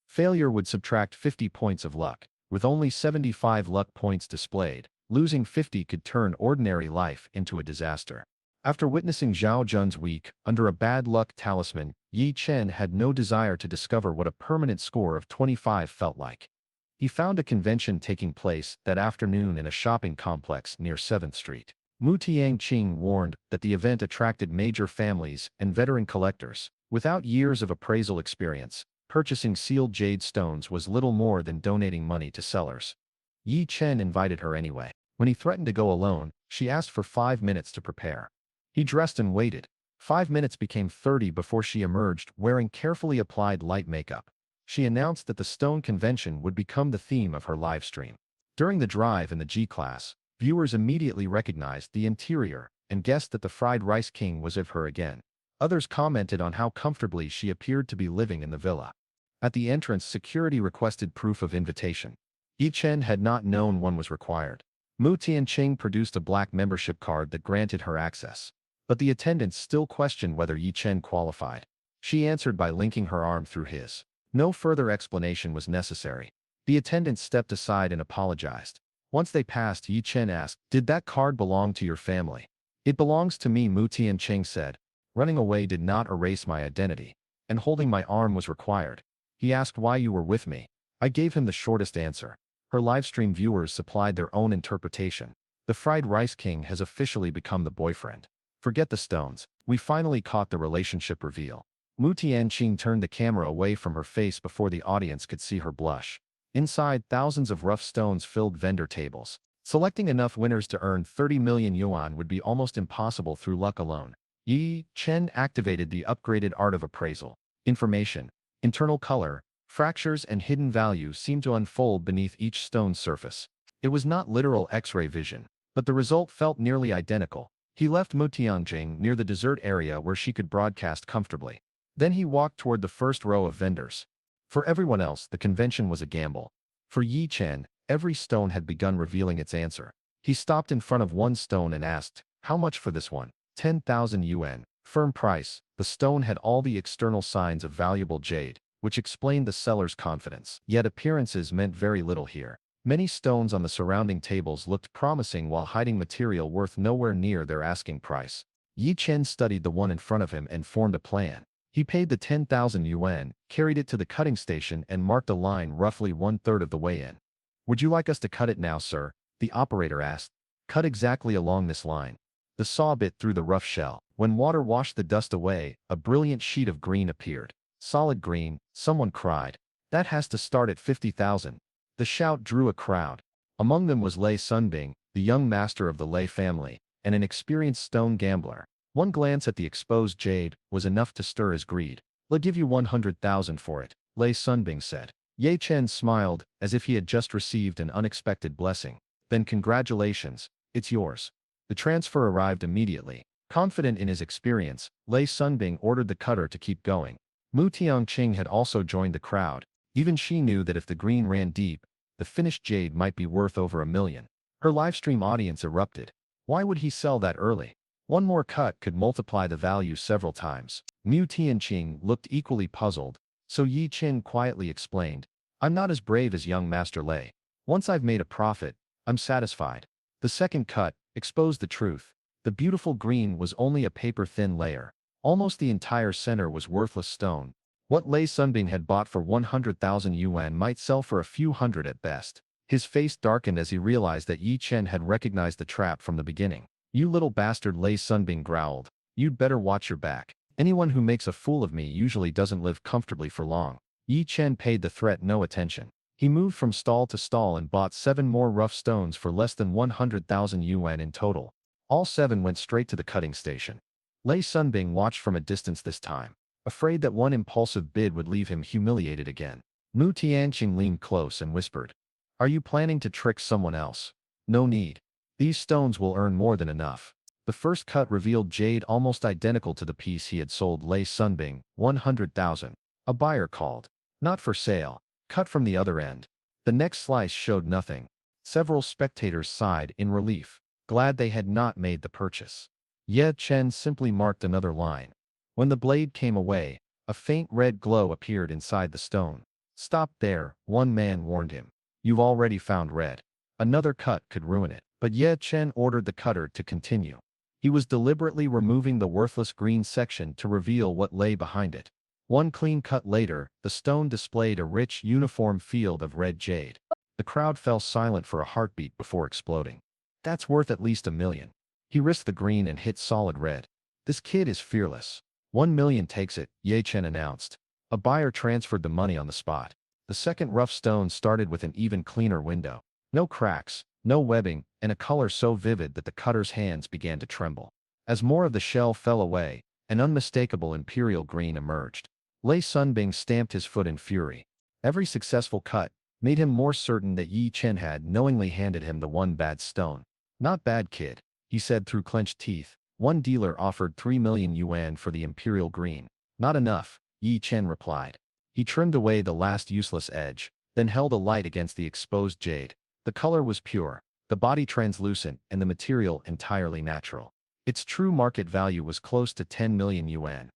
Failure would subtract 50 points of luck. With only 75 luck points displayed, losing 50 could turn ordinary life into a disaster. After witnessing Zhao Jun's week under a bad luck talisman, Ye Chen had no desire to discover what a permanent score of 25 felt like. He found a convention taking place that afternoon in a shopping complex near 7th Street. Mu Tianqing warned that the event attracted major families and veteran collectors. Without years of appraisal experience, purchasing sealed jade stones was little more than donating money to sellers. Ye Chen invited her anyway. When he threatened to go alone, she asked for 5 minutes to prepare. He dressed and waited. 5 minutes became 30 before she emerged wearing carefully applied light makeup. She announced that the stone convention would become the theme of her live stream. During the drive in the G-Class, viewers immediately recognized the interior and guessed that the fried rice king was of her again. Others commented on how comfortably she appeared to be living in the villa. At the entrance, security requested proof of invitation. Ye Chen had not known one was required. Mu Tianqing produced a black membership card that granted her access. But the attendants still questioned whether Ye Chen qualified. She answered by linking her arm through his. No further explanation was necessary. The attendants stepped aside and apologized. Once they passed, Ye Chen asked, "Did that card belong to your family?" "It belongs to me," Mu Tianqing said. "Running away did not erase my identity. And holding my arm was required." He asked why you were with me. I gave him the shortest answer. Her livestream viewers supplied their own interpretation. The fried rice king has officially become the boyfriend. Forget the stones. We finally caught the relationship reveal. Mu Tianqing turned the camera away from her face before the audience could see her blush. Inside, thousands of rough stones filled vendor tables. Selecting enough winners to earn 30 million yuan would be almost impossible through luck alone. Ye Chen activated the upgraded art of appraisal. Information, internal color, fractures, and hidden value seemed to unfold beneath each stone's surface. It was not literal X-ray vision, but the result felt nearly identical. He left Mu Tianqing near the dessert area where she could broadcast comfortably. Then he walked toward the first row of vendors. For everyone else, the convention was a gamble. For Ye Chen, every stone had begun revealing its answer. He stopped in front of one stone and asked, "How much for this one?" 10,000 yuan. Firm price. The stone had all the external signs of valuable jade, which explained the seller's confidence. Yet appearances meant very little here. Many stones on the surrounding tables looked promising while hiding material worth nowhere near their asking price. Ye Chen studied the one in front of him and formed a plan. He paid the 10,000 yuan, carried it to the cutting station and marked a line roughly 1/3 of the way in. "Would you like us to cut it now, sir?" the operator asked. "Cut exactly along this line." The saw bit through the rough shell. When water washed the dust away, a brilliant sheet of green appeared. Solid green, someone cried. "That has to start at 50,000. The shout drew a crowd. Among them was Lei Sunbing, the young master of the Lei family, and an experienced stone gambler. One glance at the exposed jade was enough to stir his greed. "I'll give you 100,000 for it." Lei Sunbing said. Ye Chen smiled, as if he had just received an unexpected blessing. Then congratulations, it's yours. The transfer arrived immediately. Confident in his experience, Lei Sunbing ordered the cutter to keep going. Mu Tiangqing had also joined the crowd. Even she knew that if the green ran deep, the finished jade might be worth over $1 million. Her livestream audience erupted. Why would he sell that early? One more cut could multiply the value several times. Mu Tianqing looked equally puzzled, so Ye Chen quietly explained, I'm not as brave as young Master Lei. Once I've made a profit, I'm satisfied. The second cut exposed the truth. The beautiful green was only a paper-thin layer. Almost the entire center was worthless stone. What Lei Sunbing had bought for 100,000 yuan might sell for a few hundred at best. His face darkened as he realized that Ye Chen had recognized the trap from the beginning. You little bastard, Lei Sunbing growled. You'd better watch your back. Anyone who makes a fool of me usually doesn't live comfortably for long. Ye Chen paid the threat no attention. He moved from stall to stall and bought 7 more rough stones for less than 100,000 yuan in total. All 7 went straight to the cutting station. Lei Sunbing watched from a distance this time, afraid that one impulsive bid would leave him humiliated again. Mu Tianqing leaned close and whispered, Are you planning to trick someone else? No need. These stones will earn more than enough. The first cut revealed jade almost identical to the piece he had sold Lei Sunbing, 100,000. A buyer called. Not for sale. Cut from the other end. The next slice showed nothing. Several spectators sighed in relief, glad they had not made the purchase. Ye Chen simply marked another line. When the blade came away, a faint red glow appeared inside the stone. Stop there, one man warned him. You've already found red. Another cut could ruin it. But Ye Chen ordered the cutter to continue. He was deliberately removing the worthless green section to reveal what lay behind it. One clean cut later, the stone displayed a rich, uniform field of red jade. The crowd fell silent for a heartbeat before exploding. That's worth at least $1 million. He risked the green and hit solid red. This kid is fearless. 1 million takes it, Ye Chen announced. A buyer transferred the money on the spot. The second rough stone started with an even cleaner window. No cracks, no webbing, and a color so vivid that the cutter's hands began to tremble. As more of the shell fell away, an unmistakable imperial green emerged. Lei Sunbing stamped his foot in fury. Every successful cut made him more certain that Ye Chen had knowingly handed him the one bad stone. Not bad, kid, he said through clenched teeth. One dealer offered 3 million yuan for the imperial green. Not enough, Ye Chen replied. He trimmed away the last useless edge, then held a light against the exposed jade. The color was pure, the body translucent, and the material entirely natural. Its true market value was close to 10 million yuan.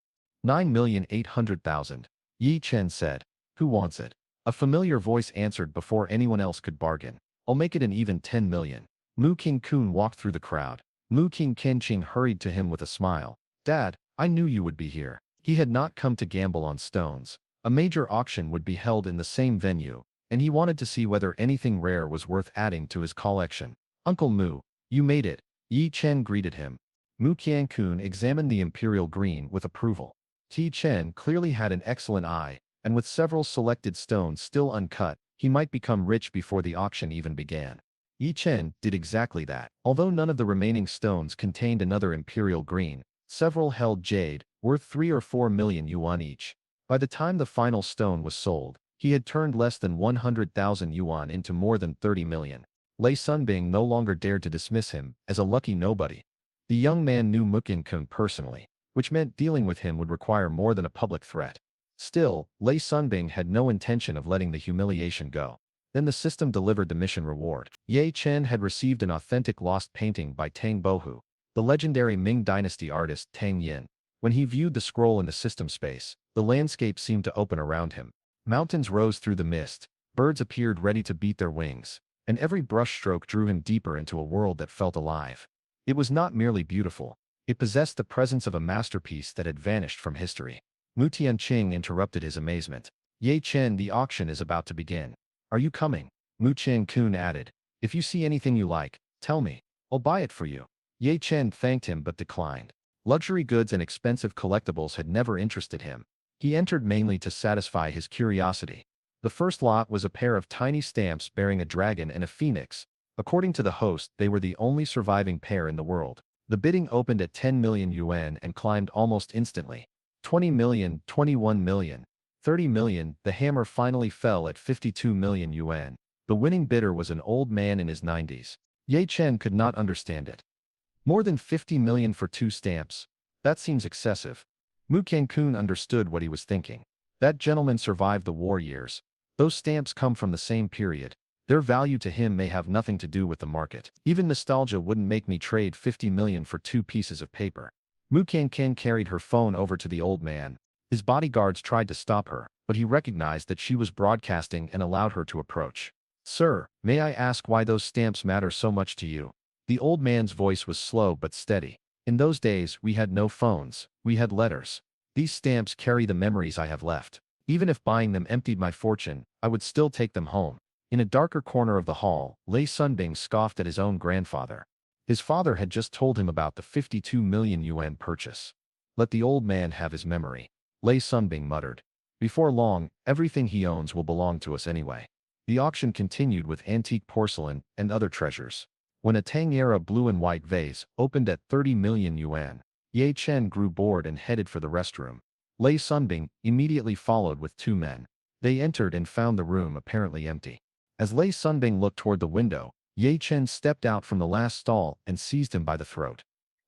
9,800,000. Ye Chen said. Who wants it? A familiar voice answered before anyone else could bargain. I'll make it an even 10 million. Mu Qingqun walked through the crowd. Mu Qingqing hurried to him with a smile. Dad, I knew you would be here. He had not come to gamble on stones. A major auction would be held in the same venue, and he wanted to see whether anything rare was worth adding to his collection. Uncle Mu, you made it. Ye Chen greeted him. Mu Qiangqun examined the imperial green with approval. Ye Chen clearly had an excellent eye, and with several selected stones still uncut, he might become rich before the auction even began. Ye Chen did exactly that. Although none of the remaining stones contained another imperial green, several held jade, worth 3 or 4 million yuan each. By the time the final stone was sold, he had turned less than 100,000 yuan into more than 30 million. Lei Sunbing no longer dared to dismiss him as a lucky nobody. The young man knew Mu Qingqun personally, which meant dealing with him would require more than a public threat. Still, Lei Sunbing had no intention of letting the humiliation go. Then the system delivered the mission reward. Ye Chen had received an authentic lost painting by Tang Bohu, the legendary Ming Dynasty artist Tang Yin. When he viewed the scroll in the system space, the landscape seemed to open around him. Mountains rose through the mist, birds appeared ready to beat their wings, and every brushstroke drew him deeper into a world that felt alive. It was not merely beautiful, it possessed the presence of a masterpiece that had vanished from history. Mu Tianqing interrupted his amazement. Ye Chen, the auction is about to begin. Are you coming? Mu Qingqun added. If you see anything you like, tell me. I'll buy it for you. Ye Chen thanked him but declined. Luxury goods and expensive collectibles had never interested him. He entered mainly to satisfy his curiosity. The first lot was a pair of tiny stamps bearing a dragon and a phoenix. According to the host, they were the only surviving pair in the world. The bidding opened at 10 million yuan and climbed almost instantly. 20 million, 21 million, 30 million, the hammer finally fell at 52 million yuan. The winning bidder was an old man in his 90s. Ye Chen could not understand it. More than 50 million for 2 stamps? That seems excessive. Mu Cancun understood what he was thinking. That gentleman survived the war years. Those stamps come from the same period. Their value to him may have nothing to do with the market. Even nostalgia wouldn't make me trade 50 million for 2 pieces of paper. Mu Cancun carried her phone over to the old man. His bodyguards tried to stop her, but he recognized that she was broadcasting and allowed her to approach. Sir, may I ask why those stamps matter so much to you? The old man's voice was slow but steady. In those days, we had no phones, we had letters. These stamps carry the memories I have left. Even if buying them emptied my fortune, I would still take them home. In a darker corner of the hall, Lei Sunbing scoffed at his own grandfather. His father had just told him about the 52 million yuan purchase. Let the old man have his memory. Lei Sunbing muttered. Before long, everything he owns will belong to us anyway. The auction continued with antique porcelain and other treasures. When a Tang-era blue and white vase opened at 30 million yuan, Ye Chen grew bored and headed for the restroom. Lei Sunbing immediately followed with 2 men. They entered and found the room apparently empty. As Lei Sunbing looked toward the window, Ye Chen stepped out from the last stall and seized him by the throat.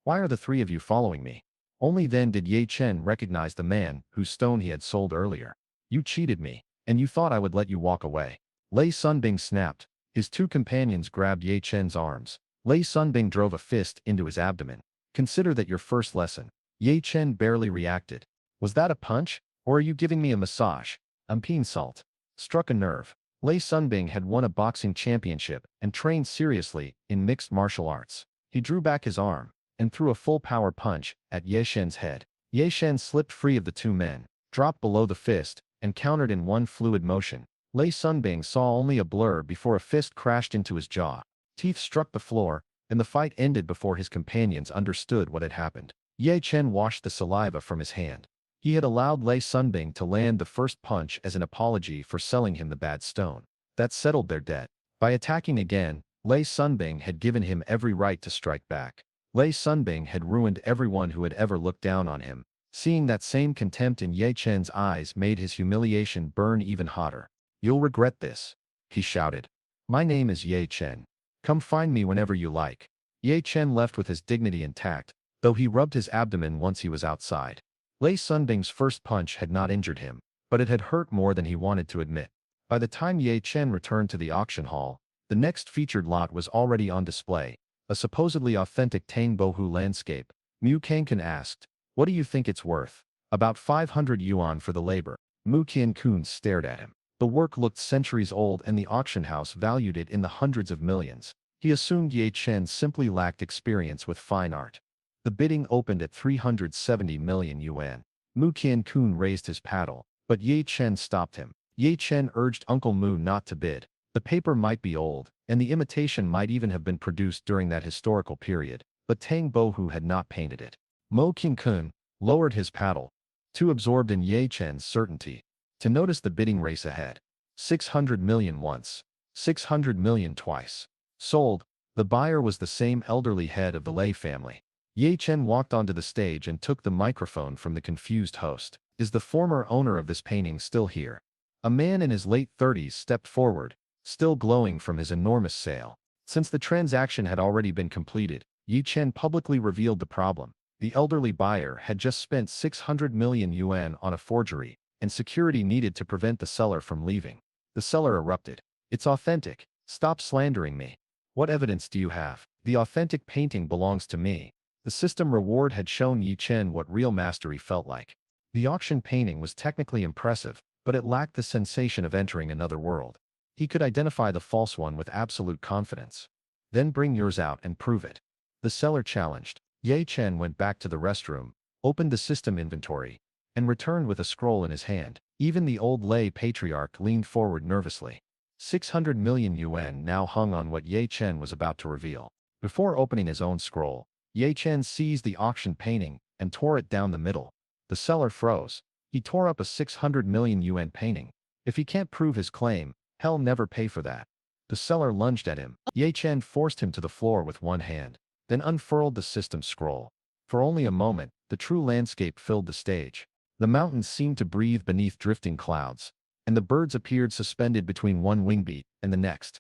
Why are the 3 of you following me? Only then did Ye Chen recognize the man whose stone he had sold earlier. You cheated me, and you thought I would let you walk away. Lei Sunbing snapped. His 2 companions grabbed Ye Chen's arms. Lei Sunbing drove a fist into his abdomen. Consider that your first lesson. Ye Chen barely reacted. Was that a punch? Or are you giving me a massage? Insult. Struck a nerve. Lei Sunbing had won a boxing championship and trained seriously in mixed martial arts. He drew back his arm and threw a full power punch at Ye Chen's head. Ye Chen slipped free of the 2 men, dropped below the fist, and countered in one fluid motion. Lei Sunbing saw only a blur before a fist crashed into his jaw. Teeth struck the floor, and the fight ended before his companions understood what had happened. Ye Chen washed the saliva from his hand. He had allowed Lei Sunbing to land the first punch as an apology for selling him the bad stone. That settled their debt. By attacking again, Lei Sunbing had given him every right to strike back. Lei Sunbing had ruined everyone who had ever looked down on him. Seeing that same contempt in Ye Chen's eyes made his humiliation burn even hotter. You'll regret this, he shouted. My name is Ye Chen. Come find me whenever you like. Ye Chen left with his dignity intact, though he rubbed his abdomen once he was outside. Lei Sunbing's first punch had not injured him, but it had hurt more than he wanted to admit. By the time Ye Chen returned to the auction hall, the next featured lot was already on display, a supposedly authentic Tang Bohu landscape. Mu Cancun asked, what do you think it's worth? About 500 yuan for the labor. Mu Cancun stared at him. The work looked centuries old and the auction house valued it in the hundreds of millions. He assumed Ye Chen simply lacked experience with fine art. The bidding opened at 370 million yuan. Mu Cancun raised his paddle, but Ye Chen stopped him. Ye Chen urged Uncle Mu not to bid. The paper might be old, and the imitation might even have been produced during that historical period, but Tang Bohu had not painted it. Mo Cancun lowered his paddle, too absorbed in Ye Chen's certainty to notice the bidding race ahead. 600 million once. 600 million twice. Sold. The buyer was the same elderly head of the Lei family. Ye Chen walked onto the stage and took the microphone from the confused host. Is the former owner of this painting still here? A man in his late 30s stepped forward, still glowing from his enormous sale. Since the transaction had already been completed, Ye Chen publicly revealed the problem. The elderly buyer had just spent 600 million yuan on a forgery, and security needed to prevent the seller from leaving. The seller erupted. It's authentic. Stop slandering me. What evidence do you have? The authentic painting belongs to me. The system reward had shown Ye Chen what real mastery felt like. The auction painting was technically impressive, but it lacked the sensation of entering another world. He could identify the false one with absolute confidence. Then bring yours out and prove it. The seller challenged. Ye Chen went back to the restroom, opened the system inventory, and returned with a scroll in his hand. Even the old Lei patriarch leaned forward nervously. 600 million yuan now hung on what Ye Chen was about to reveal. Before opening his own scroll, Ye Chen seized the auction painting and tore it down the middle. The seller froze. He tore up a 600 million yuan painting. If he can't prove his claim, he'll never pay for that. The seller lunged at him. Ye Chen forced him to the floor with one hand, then unfurled the system scroll. For only a moment, the true landscape filled the stage. The mountains seemed to breathe beneath drifting clouds, and the birds appeared suspended between one wingbeat and the next.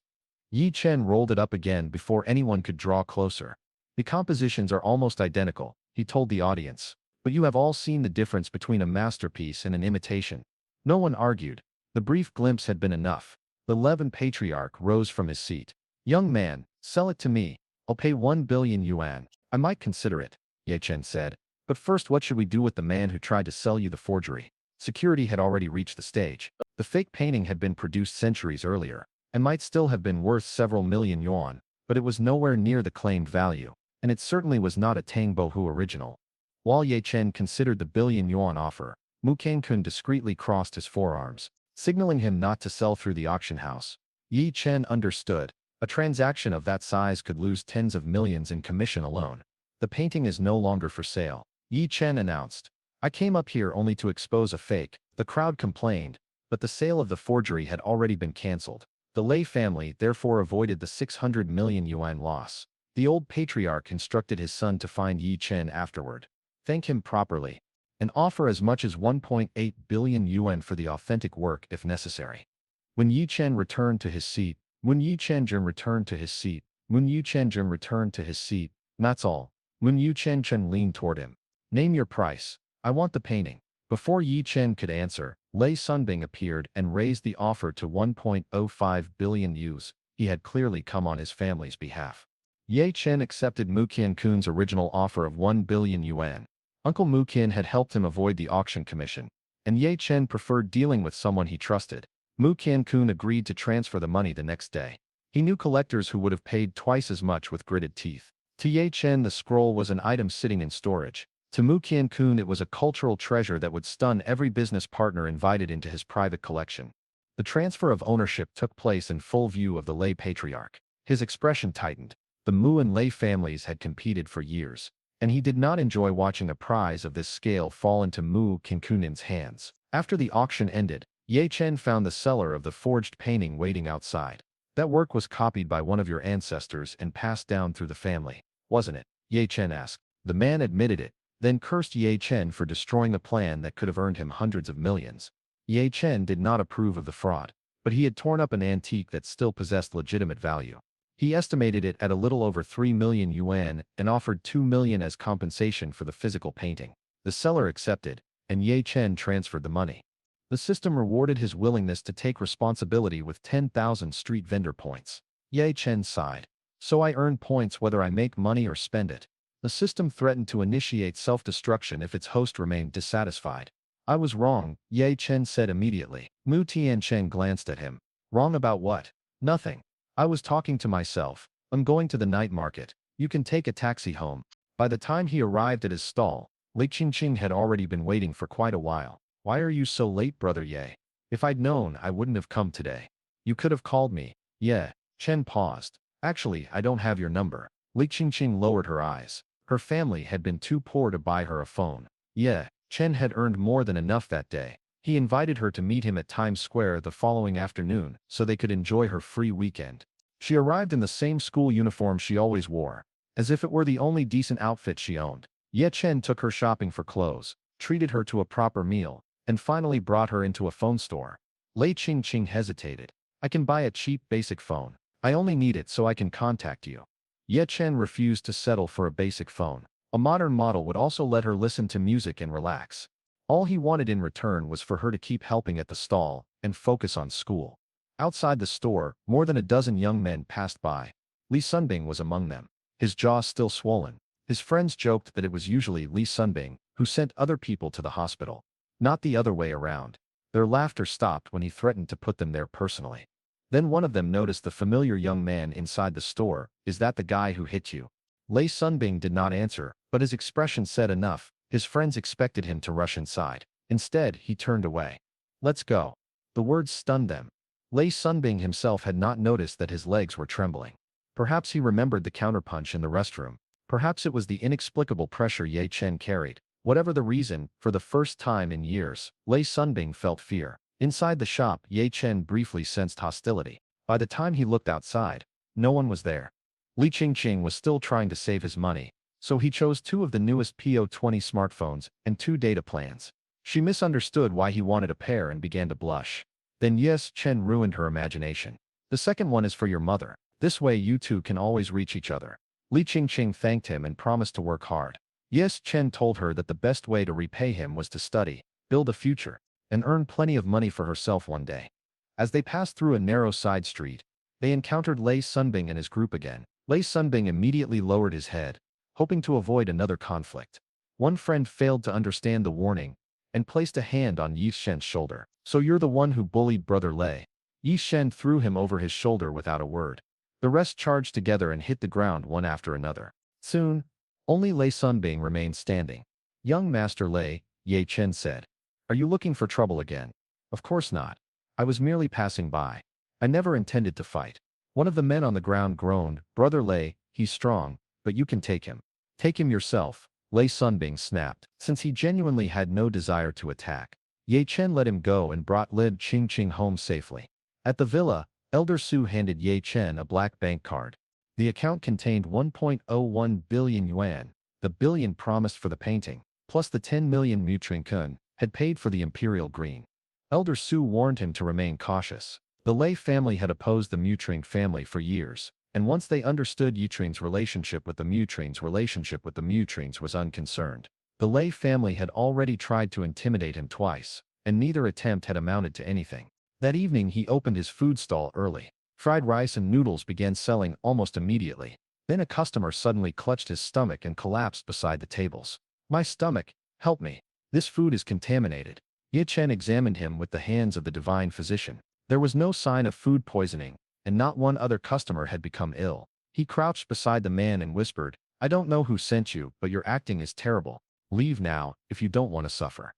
Ye Chen rolled it up again before anyone could draw closer. The compositions are almost identical, he told the audience, but you have all seen the difference between a masterpiece and an imitation. No one argued. The brief glimpse had been enough. The Levin patriarch rose from his seat. Young man, sell it to me. I'll pay 1 billion yuan. I might consider it, Ye Chen said. But first, what should we do with the man who tried to sell you the forgery? Security had already reached the stage. The fake painting had been produced centuries earlier, and might still have been worth several million yuan, but it was nowhere near the claimed value, and it certainly was not a Tangbohu original. While Ye Chen considered the billion yuan offer, Mu Qiankun discreetly crossed his forearms, signaling him not to sell through the auction house. Ye Chen understood. A transaction of that size could lose tens of millions in commission alone. The painting is no longer for sale, Ye Chen announced. I came up here only to expose a fake, the crowd complained, but the sale of the forgery had already been cancelled. The Lei family therefore avoided the 600 million yuan loss. The old patriarch instructed his son to find Ye Chen afterward. Thank him properly, and offer as much as 1.8 billion yuan for the authentic work if necessary. When Ye Chen returned to his seat, Mun Yuchenjun returned to his seat. Mun Yuchenjun returned to his seat. That's all. Mun Yuchenjun leaned toward him. Name your price. I want the painting. Before Ye Chen could answer, Lei Sunbing appeared and raised the offer to 1.05 billion yuan. He had clearly come on his family's behalf. Ye Chen accepted Mu Qiankun's original offer of 1 billion yuan. Uncle Mu Qian had helped him avoid the auction commission, and Ye Chen preferred dealing with someone he trusted. Mu Qiankun agreed to transfer the money the next day. He knew collectors who would have paid twice as much with gritted teeth. To Ye Chen, the scroll was an item sitting in storage. To Mu Qiankun, it was a cultural treasure that would stun every business partner invited into his private collection. The transfer of ownership took place in full view of the Lei patriarch. His expression tightened. The Mu and Lei families had competed for years, and he did not enjoy watching a prize of this scale fall into Mu Qiankun's hands. After the auction ended, Ye Chen found the seller of the forged painting waiting outside. That work was copied by one of your ancestors and passed down through the family, wasn't it? Ye Chen asked. The man admitted it, then cursed Ye Chen for destroying the plan that could have earned him hundreds of millions. Ye Chen did not approve of the fraud, but he had torn up an antique that still possessed legitimate value. He estimated it at a little over 3 million yuan and offered 2 million as compensation for the physical painting. The seller accepted, and Ye Chen transferred the money. The system rewarded his willingness to take responsibility with 10,000 street vendor points. Ye Chen sighed. So I earn points whether I make money or spend it. The system threatened to initiate self-destruction if its host remained dissatisfied. I was wrong, Ye Chen said immediately. Mu Tianchen glanced at him. Wrong about what? Nothing. I was talking to myself. I'm going to the night market. You can take a taxi home. By the time he arrived at his stall, Li Qingqing had already been waiting for quite a while. Why are you so late, brother Ye? If I'd known, I wouldn't have come today. You could have called me. Ye Chen paused. Actually, I don't have your number. Li Qingqing lowered her eyes. Her family had been too poor to buy her a phone. Ye Chen had earned more than enough that day. He invited her to meet him at Times Square the following afternoon so they could enjoy her free weekend. She arrived in the same school uniform she always wore, as if it were the only decent outfit she owned. Ye Chen took her shopping for clothes, treated her to a proper meal, and finally brought her into a phone store. Lei Qingqing hesitated. I can buy a cheap basic phone. I only need it so I can contact you. Ye Chen refused to settle for a basic phone. A modern model would also let her listen to music and relax. All he wanted in return was for her to keep helping at the stall and focus on school. Outside the store, more than a dozen young men passed by. Li Sunbing was among them, his jaw still swollen. His friends joked that it was usually Li Sunbing who sent other people to the hospital, not the other way around. Their laughter stopped when he threatened to put them there personally. Then one of them noticed the familiar young man inside the store. Is that the guy who hit you? Lei Sunbing did not answer, but his expression said enough. His friends expected him to rush inside. Instead, he turned away. Let's go. The words stunned them. Lei Sunbing himself had not noticed that his legs were trembling. Perhaps he remembered the counterpunch in the restroom. Perhaps it was the inexplicable pressure Ye Chen carried. Whatever the reason, for the first time in years, Lei Sunbing felt fear. Inside the shop, Ye Chen briefly sensed hostility. By the time he looked outside, no one was there. Li Qingqing was still trying to save his money, so he chose two of the newest P020 smartphones and 2 data plans. She misunderstood why he wanted a pair and began to blush. Then Ye Chen ruined her imagination. The second one is for your mother. This way you two can always reach each other. Li Qingqing thanked him and promised to work hard. Ye Chen told her that the best way to repay him was to study, build a future, and earn plenty of money for herself one day. As they passed through a narrow side street, they encountered Lei Sunbing and his group again. Lei Sunbing immediately lowered his head, hoping to avoid another conflict. One friend failed to understand the warning and placed a hand on Ye Shen's shoulder. So you're the one who bullied Brother Lei. Ye Shen threw him over his shoulder without a word. The rest charged together and hit the ground one after another. Soon, only Lei Sunbing remained standing. Young Master Lei, Ye Chen said. Are you looking for trouble again? Of course not. I was merely passing by. I never intended to fight. One of the men on the ground groaned. Brother Lei, he's strong, but you can take him. Take him yourself, Lei Sunbing snapped. Since he genuinely had no desire to attack, Ye Chen let him go and brought Li Qingqing home safely. At the villa, Elder Su handed Ye Chen a black bank card. The account contained 1.01 billion yuan, the billion promised for the painting, plus the 10 million Mu Kun had paid for the imperial green. Elder Su warned him to remain cautious. The Lei family had opposed the Mutring family for years, and once they understood Yutring's relationship with the Mutrings was unconcerned. The Lei family had already tried to intimidate him twice, and neither attempt had amounted to anything. That evening he opened his food stall early. Fried rice and noodles began selling almost immediately. Then a customer suddenly clutched his stomach and collapsed beside the tables. My stomach, help me. This food is contaminated. Ye Chen examined him with the hands of the divine physician. There was no sign of food poisoning, and not one other customer had become ill. He crouched beside the man and whispered, I don't know who sent you, but your acting is terrible. Leave now, if you don't want to suffer.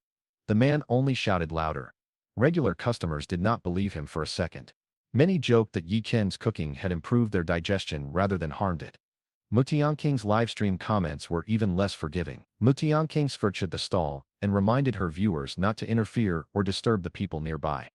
The man only shouted louder. Regular customers did not believe him for a second. Many joked that Ye Chen's cooking had improved their digestion rather than harmed it. Mutianking's livestream comments were even less forgiving. Mutianking searched the stall and reminded her viewers not to interfere or disturb the people nearby.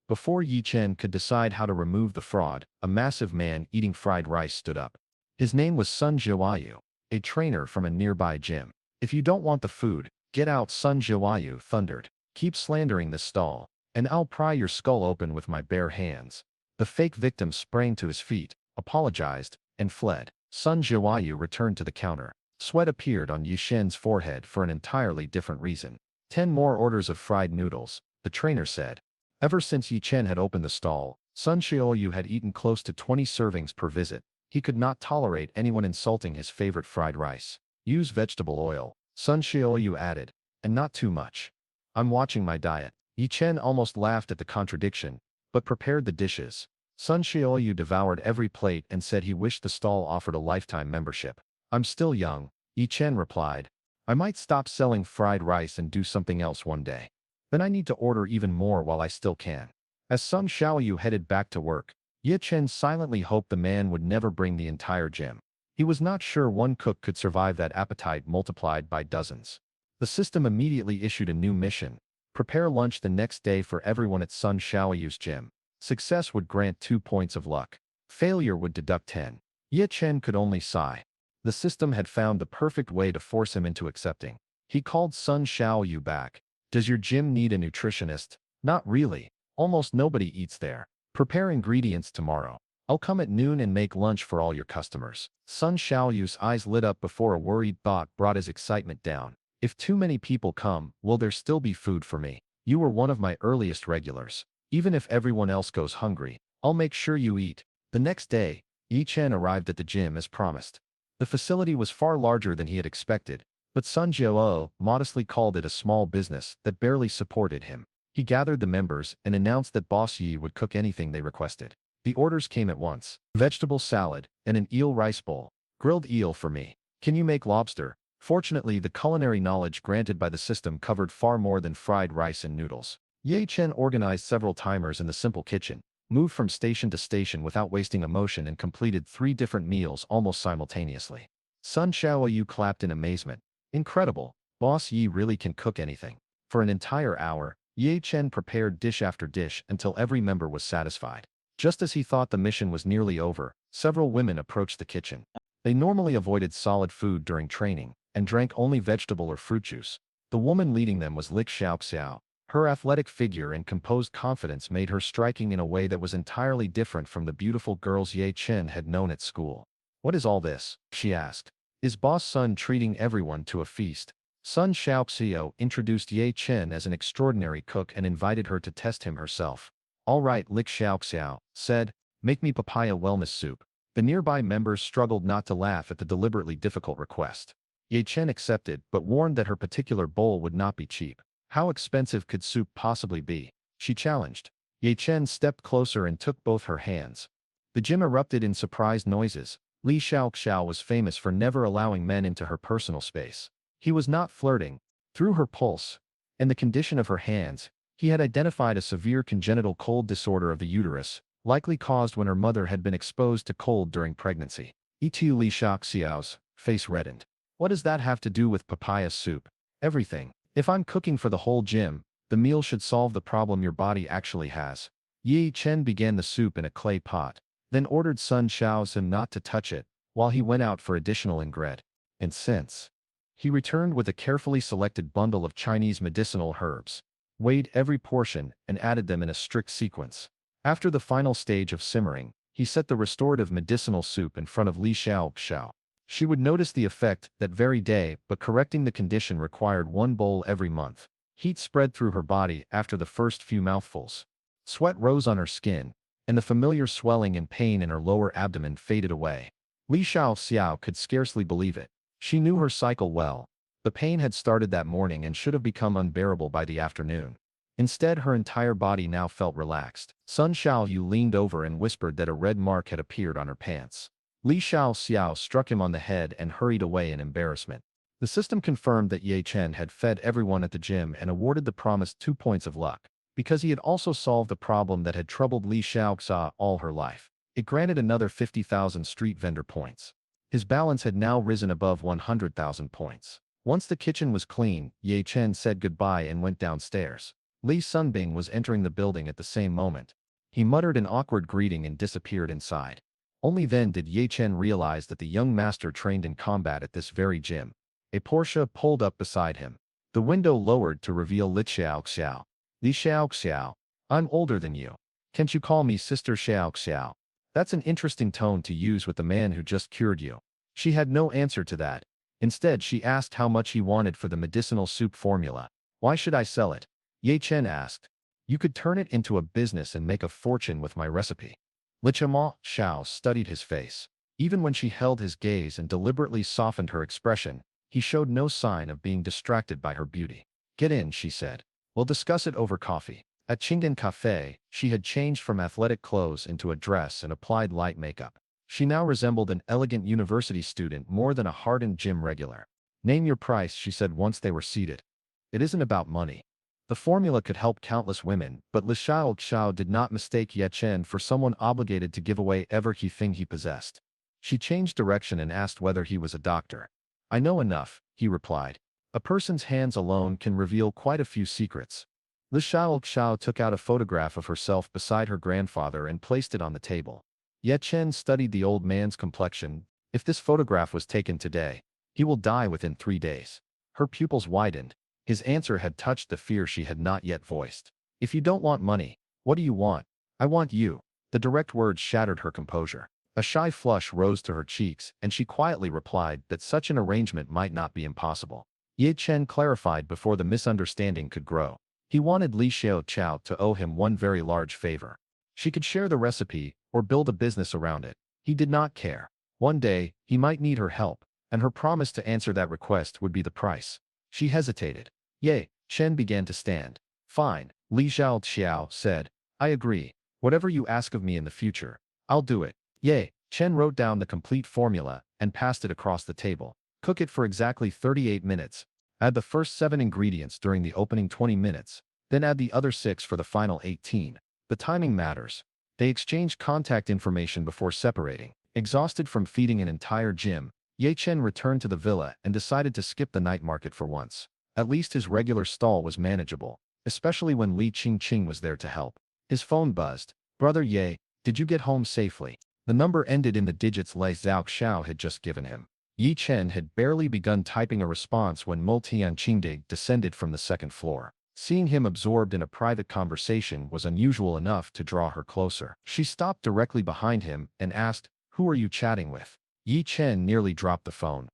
Before Ye Chen could decide how to remove the fraud, a massive man eating fried rice stood up. His name was Sun Jiayu, a trainer from a nearby gym. If you don't want the food, get out, Sun Jiayu thundered. Keep slandering this stall, and I'll pry your skull open with my bare hands. The fake victim sprang to his feet, apologized, and fled. Sun Jiayu returned to the counter. Sweat appeared on Ye Shen's forehead for an entirely different reason. 10 more orders of fried noodles, the trainer said. Ever since Ye Chen had opened the stall, Sun Xiaoyu had eaten close to 20 servings per visit. He could not tolerate anyone insulting his favorite fried rice. Use vegetable oil, Sun Xiaoyu added, and not too much. I'm watching my diet. Ye Chen almost laughed at the contradiction, but prepared the dishes. Sun Xiaoyu devoured every plate and said he wished the stall offered a lifetime membership. I'm still young, Ye Chen replied. I might stop selling fried rice and do something else one day. Then I need to order even more while I still can. As Sun Xiaoyu headed back to work, Ye Chen silently hoped the man would never bring the entire gym. He was not sure one cook could survive that appetite multiplied by dozens. The system immediately issued a new mission. Prepare lunch the next day for everyone at Sun Xiaoyu's gym. Success would grant 2 points of luck. Failure would deduct 10. Ye Chen could only sigh. The system had found the perfect way to force him into accepting. He called Sun Xiaoyu back. Does your gym need a nutritionist? Not really. Almost nobody eats there. Prepare ingredients tomorrow. I'll come at noon and make lunch for all your customers. Sun Xiaoyu's eyes lit up before a worried thought brought his excitement down. If too many people come, will there still be food for me? You were one of my earliest regulars. Even if everyone else goes hungry, I'll make sure you eat. The next day, Ye Chen arrived at the gym as promised. The facility was far larger than he had expected, but Sun Jiao modestly called it a small business that barely supported him. He gathered the members and announced that Boss Yi would cook anything they requested. The orders came at once. Vegetable salad and an eel rice bowl. Grilled eel for me. Can you make lobster? Fortunately, the culinary knowledge granted by the system covered far more than fried rice and noodles. Ye Chen organized several timers in the simple kitchen, moved from station to station without wasting emotion and completed 3 different meals almost simultaneously. Sun Xiaoyu clapped in amazement. Incredible. Boss Yi really can cook anything. For an entire hour, Ye Chen prepared dish after dish until every member was satisfied. Just as he thought the mission was nearly over, several women approached the kitchen. They normally avoided solid food during training and drank only vegetable or fruit juice. The woman leading them was Lik Xiaoxiao. Her athletic figure and composed confidence made her striking in a way that was entirely different from the beautiful girls Ye Chen had known at school. "What is all this?" she asked. "Is Boss Sun treating everyone to a feast?" Sun Xiaoxiao introduced Ye Chen as an extraordinary cook and invited her to test him herself. "All right," Lik Xiaoxiao said, "make me papaya wellness soup." The nearby members struggled not to laugh at the deliberately difficult request. Ye Chen accepted, but warned that her particular bowl would not be cheap. How expensive could soup possibly be? She challenged. Ye Chen stepped closer and took both her hands. The gym erupted in surprised noises. Li Xiaoxiao was famous for never allowing men into her personal space. He was not flirting. Through her pulse and the condition of her hands, he had identified a severe congenital cold disorder of the uterus, likely caused when her mother had been exposed to cold during pregnancy. Etu Li Xiaoxiao's face reddened. "What does that have to do with papaya soup?" "Everything. If I'm cooking for the whole gym, the meal should solve the problem your body actually has." Ye Chen began the soup in a clay pot, then ordered Sun Xiaoxin not to touch it, while he went out for additional ingredients. He returned with a carefully selected bundle of Chinese medicinal herbs, weighed every portion, and added them in a strict sequence. After the final stage of simmering, he set the restorative medicinal soup in front of Li Xiaoxiao. She would notice the effect that very day, but correcting the condition required one bowl every month. Heat spread through her body after the first few mouthfuls. Sweat rose on her skin, and the familiar swelling and pain in her lower abdomen faded away. Li Xiaoxiao could scarcely believe it. She knew her cycle well. The pain had started that morning and should have become unbearable by the afternoon. Instead, her entire body now felt relaxed. Sun Xiaoyu leaned over and whispered that a red mark had appeared on her pants. Li Xiaoxiao struck him on the head and hurried away in embarrassment. The system confirmed that Ye Chen had fed everyone at the gym and awarded the promised 2 points of luck, because he had also solved the problem that had troubled Li Xiaoxia all her life. It granted another 50,000 street vendor points. His balance had now risen above 100,000 points. Once the kitchen was clean, Ye Chen said goodbye and went downstairs. Li Sunbing was entering the building at the same moment. He muttered an awkward greeting and disappeared inside. Only then did Ye Chen realize that the young master trained in combat at this very gym. A Porsche pulled up beside him. The window lowered to reveal Li Xiaoxiao. "Li Xiaoxiao, I'm older than you. Can't you call me Sister Xiaoxiao? That's an interesting tone to use with the man who just cured you." She had no answer to that. Instead, she asked how much he wanted for the medicinal soup formula. "Why should I sell it?" Ye Chen asked. "You could turn it into a business and make a fortune with my recipe." Li Xiao studied his face. Even when she held his gaze and deliberately softened her expression, he showed no sign of being distracted by her beauty. "Get in," she said. "We'll discuss it over coffee." At Qingdan Cafe, she had changed from athletic clothes into a dress and applied light makeup. She now resembled an elegant university student more than a hardened gym regular. "Name your price," she said once they were seated. "It isn't about money." The formula could help countless women, but Li Xiaoxiao did not mistake Ye Chen for someone obligated to give away everything he possessed. She changed direction and asked whether he was a doctor. "I know enough," he replied. "A person's hands alone can reveal quite a few secrets." Li Xiaoxiao took out a photograph of herself beside her grandfather and placed it on the table. Ye Chen studied the old man's complexion. If this photograph was taken today, he will die within 3 days. Her pupils widened. His answer had touched the fear she had not yet voiced. "If you don't want money, what do you want?" "I want you." The direct words shattered her composure. A shy flush rose to her cheeks, and she quietly replied that such an arrangement might not be impossible. Ye Chen clarified before the misunderstanding could grow. He wanted Li Xiaoxiao to owe him one very large favor. She could share the recipe, or build a business around it. He did not care. One day, he might need her help, and her promise to answer that request would be the price. She hesitated. Ye Chen began to stand. "Fine," Li Xiaoxiao said. "I agree. Whatever you ask of me in the future, I'll do it." Ye Chen wrote down the complete formula and passed it across the table. "Cook it for exactly 38 minutes. Add the first 7 ingredients during the opening 20 minutes, then add the other 6 for the final 18. The timing matters." They exchanged contact information before separating. Exhausted from feeding an entire gym, Ye Chen returned to the villa and decided to skip the night market for once. At least his regular stall was manageable, especially when Li Qingqing was there to help. His phone buzzed. "Brother Ye, did you get home safely?" The number ended in the digits Li Xiaoxiao had just given him. Ye Chen had barely begun typing a response when Multianqingde descended from the second floor. Seeing him absorbed in a private conversation was unusual enough to draw her closer. She stopped directly behind him and asked, "Who are you chatting with?" Ye Chen nearly dropped the phone.